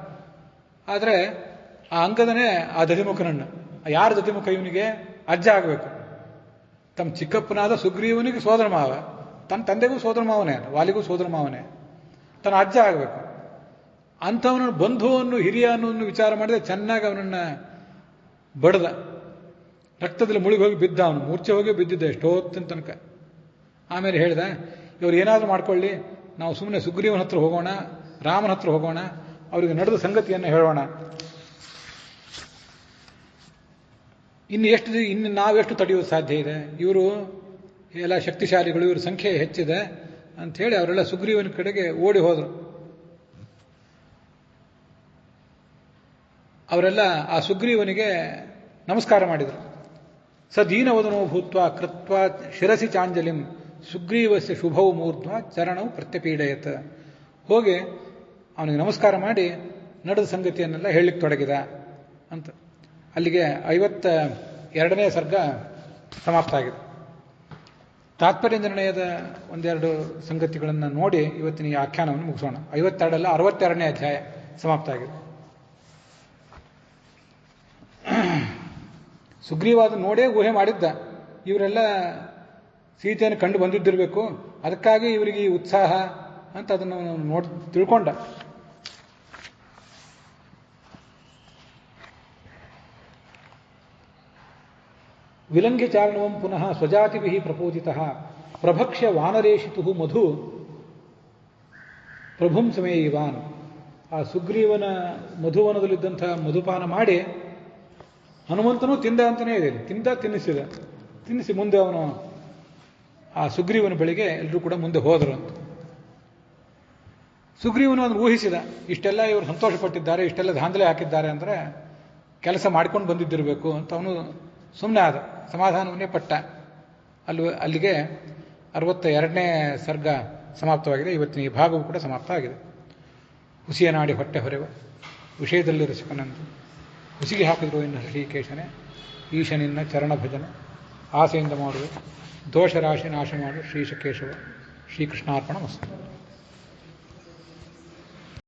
ಆದರೆ ಆ ಅಂಗದನೇ ಆ ದಧಿಮುಖನನ್ನು, ಯಾರು ದಧಿಮುಖ ಇವನಿಗೆ ಅಜ್ಜ ಆಗಬೇಕು. ತಮ್ಮ ಚಿಕ್ಕಪ್ಪನಾದ ಸುಗ್ರೀವನಿಗೆ ಸೋದರ ಮಾವ, ತನ್ನ ತಂದೆಗೂ ಸೋದರ ಮಾವನೇ, ವಾಲಿಗೂ ಸೋದರ ಮಾವನೇ, ತನ್ನ ಅಜ್ಜ ಆಗಬೇಕು. ಅಂಥವನನ್ನು ಬಂಧುವನ್ನು ಹಿರಿಯ ಅನ್ನೋನ್ನು ವಿಚಾರ ಮಾಡಿದ್ರೆ ಚೆನ್ನಾಗಿ ಅವನನ್ನು ಬಡ್ದ. ರಕ್ತದಲ್ಲಿ ಮುಳುಗಿ ಹೋಗಿ ಬಿದ್ದ, ಅವನು ಮೂರ್ಛೆ ಹೋಗಿ ಬಿದ್ದಿದ್ದ ಎಷ್ಟೊತ್ತಿನ ತನಕ. ಆಮೇಲೆ ಹೇಳ್ದ, ಇವ್ರು ಏನಾದರೂ ಮಾಡ್ಕೊಳ್ಳಿ, ನಾವು ಸುಮ್ಮನೆ ಸುಗ್ರೀವನ ಹತ್ರ ಹೋಗೋಣ, ರಾಮನ ಹತ್ರ ಹೋಗೋಣ, ಅವರಿಗೆ ನಡೆದ ಸಂಗತಿಯನ್ನು ಹೇಳೋಣ. ಇನ್ನು ನಾವೆಷ್ಟು ತಡೆಯೋದು ಸಾಧ್ಯ ಇದೆ? ಇವರು ಎಲ್ಲ ಶಕ್ತಿಶಾಲಿಗಳು, ಇವ್ರ ಸಂಖ್ಯೆ ಹೆಚ್ಚಿದೆ ಅಂಥೇಳಿ ಅವರೆಲ್ಲ ಸುಗ್ರೀವನ ಕಡೆಗೆ ಓಡಿ ಹೋದರು. ಅವರೆಲ್ಲ ಆ ಸುಗ್ರೀವನಿಗೆ ನಮಸ್ಕಾರ ಮಾಡಿದರು. ಸ ದೀನವದನೋ ಭೂತ್ವ ಕೃತ್ವ ಶಿರಸಿ ಚಾಂಜಲಿಂ ಸುಗ್ರೀವಸ್ಯ ಶುಭೌ ಮೂರ್ಧ್ವ ಚರಣವು ಪ್ರತ್ಯಪೀಡಯತ್. ಹೋಗಿ ಅವನಿಗೆ ನಮಸ್ಕಾರ ಮಾಡಿ ನಡೆದ ಸಂಗತಿಯನ್ನೆಲ್ಲ ಹೇಳಲಿಕ್ಕೆ ತೊಡಗಿದ ಅಂತ. ಅಲ್ಲಿಗೆ 52ನೇ ಸರ್ಗ ಸಮಾಪ್ತ ಆಗಿದೆ. ತಾತ್ಪರ್ಯ ನಿರ್ಣಯದ ಒಂದೆರಡು ಸಂಗತಿಗಳನ್ನು ನೋಡಿ ಇವತ್ತಿನ ಈ ಆಖ್ಯಾನವನ್ನು ಮುಗಿಸೋಣ. 52 62ನೇ ಅಧ್ಯಾಯ ಸಮಾಪ್ತ ಆಗಿದೆ. ಸುಗ್ರೀವಾದ ನೋಡೇ ಊಹೆ ಮಾಡಿದ್ದ, ಇವರೆಲ್ಲ ಸೀತೆಯನ್ನು ಕಂಡು ಬಂದಿದ್ದಿರಬೇಕು, ಅದಕ್ಕಾಗಿ ಇವರಿಗೆ ಈ ಉತ್ಸಾಹ ಅಂತ ಅದನ್ನು ನೋಡಿ ತಿಳ್ಕೊಂಡ. ವಿಲಂಘ್ಯ ಚಾರಣವಂ ಪುನಃ ಸ್ವಜಾತಿಭಿ ಪ್ರಪೂಜಿತಃ ಪ್ರಭಕ್ಷ್ಯ ವಾನರೇಶಿತು ಮಧು ಪ್ರಭುಂ ಸಮೇಯಿವಾನ್. ಆ ಸುಗ್ರೀವನ ಮಧುವನದಲ್ಲಿದ್ದಂಥ ಮಧುಪಾನ ಮಾಡಿ ಹನುಮಂತನೂ ತಿಂದ ಅಂತಲೇ ಇದೆ. ತಿನ್ನಿಸಿ ಮುಂದೆ ಅವನು ಆ ಸುಗ್ರೀವನ ಬಳಿಗೆ ಎಲ್ಲರೂ ಕೂಡ ಮುಂದೆ ಹೋದರು ಅಂತ. ಸುಗ್ರೀವನು ಅದನ್ನು ಊಹಿಸಿದ, ಇಷ್ಟೆಲ್ಲ ಇವರು ಸಂತೋಷಪಟ್ಟಿದ್ದಾರೆ, ಇಷ್ಟೆಲ್ಲ ದಾಂಧಲೆ ಹಾಕಿದ್ದಾರೆ ಅಂದರೆ ಕೆಲಸ ಮಾಡ್ಕೊಂಡು ಬಂದಿದ್ದಿರಬೇಕು ಅಂತ ಅವನು ಸುಮ್ಮನೆ ಆದ, ಸಮಾಧಾನವನ್ನೇ ಪಟ್ಟ. ಅಲ್ಲಿಗೆ 62ನೇ ಸರ್ಗ ಸಮಾಪ್ತವಾಗಿದೆ. ಇವತ್ತಿನ ಈ ಭಾಗವೂ ಕೂಡ ಸಮಾಪ್ತ ಆಗಿದೆ. ಹುಸಿಯ ನಾಡಿ ಹೊಟ್ಟೆ ಹೊರೆವ ವಿಷಯದಲ್ಲಿ ರಸಿಕನಂದು ಹುಸಿಗೆ ಹಾಕಿದ್ರು ಇನ್ನು ಶ್ರೀಕೇಶನೇ ಈಶನಿನ್ನ ಚರಣ ಭಜನೆ ಆಸೆಯಿಂದ ಮಾಡುವೆ ದೋಷರಾಶಿ ನಾಶ ಮಾಡು ಶ್ರೀಶಕೇಶವ. ಶ್ರೀಕೃಷ್ಣಾರ್ಪಣ ಮಸ್ತು.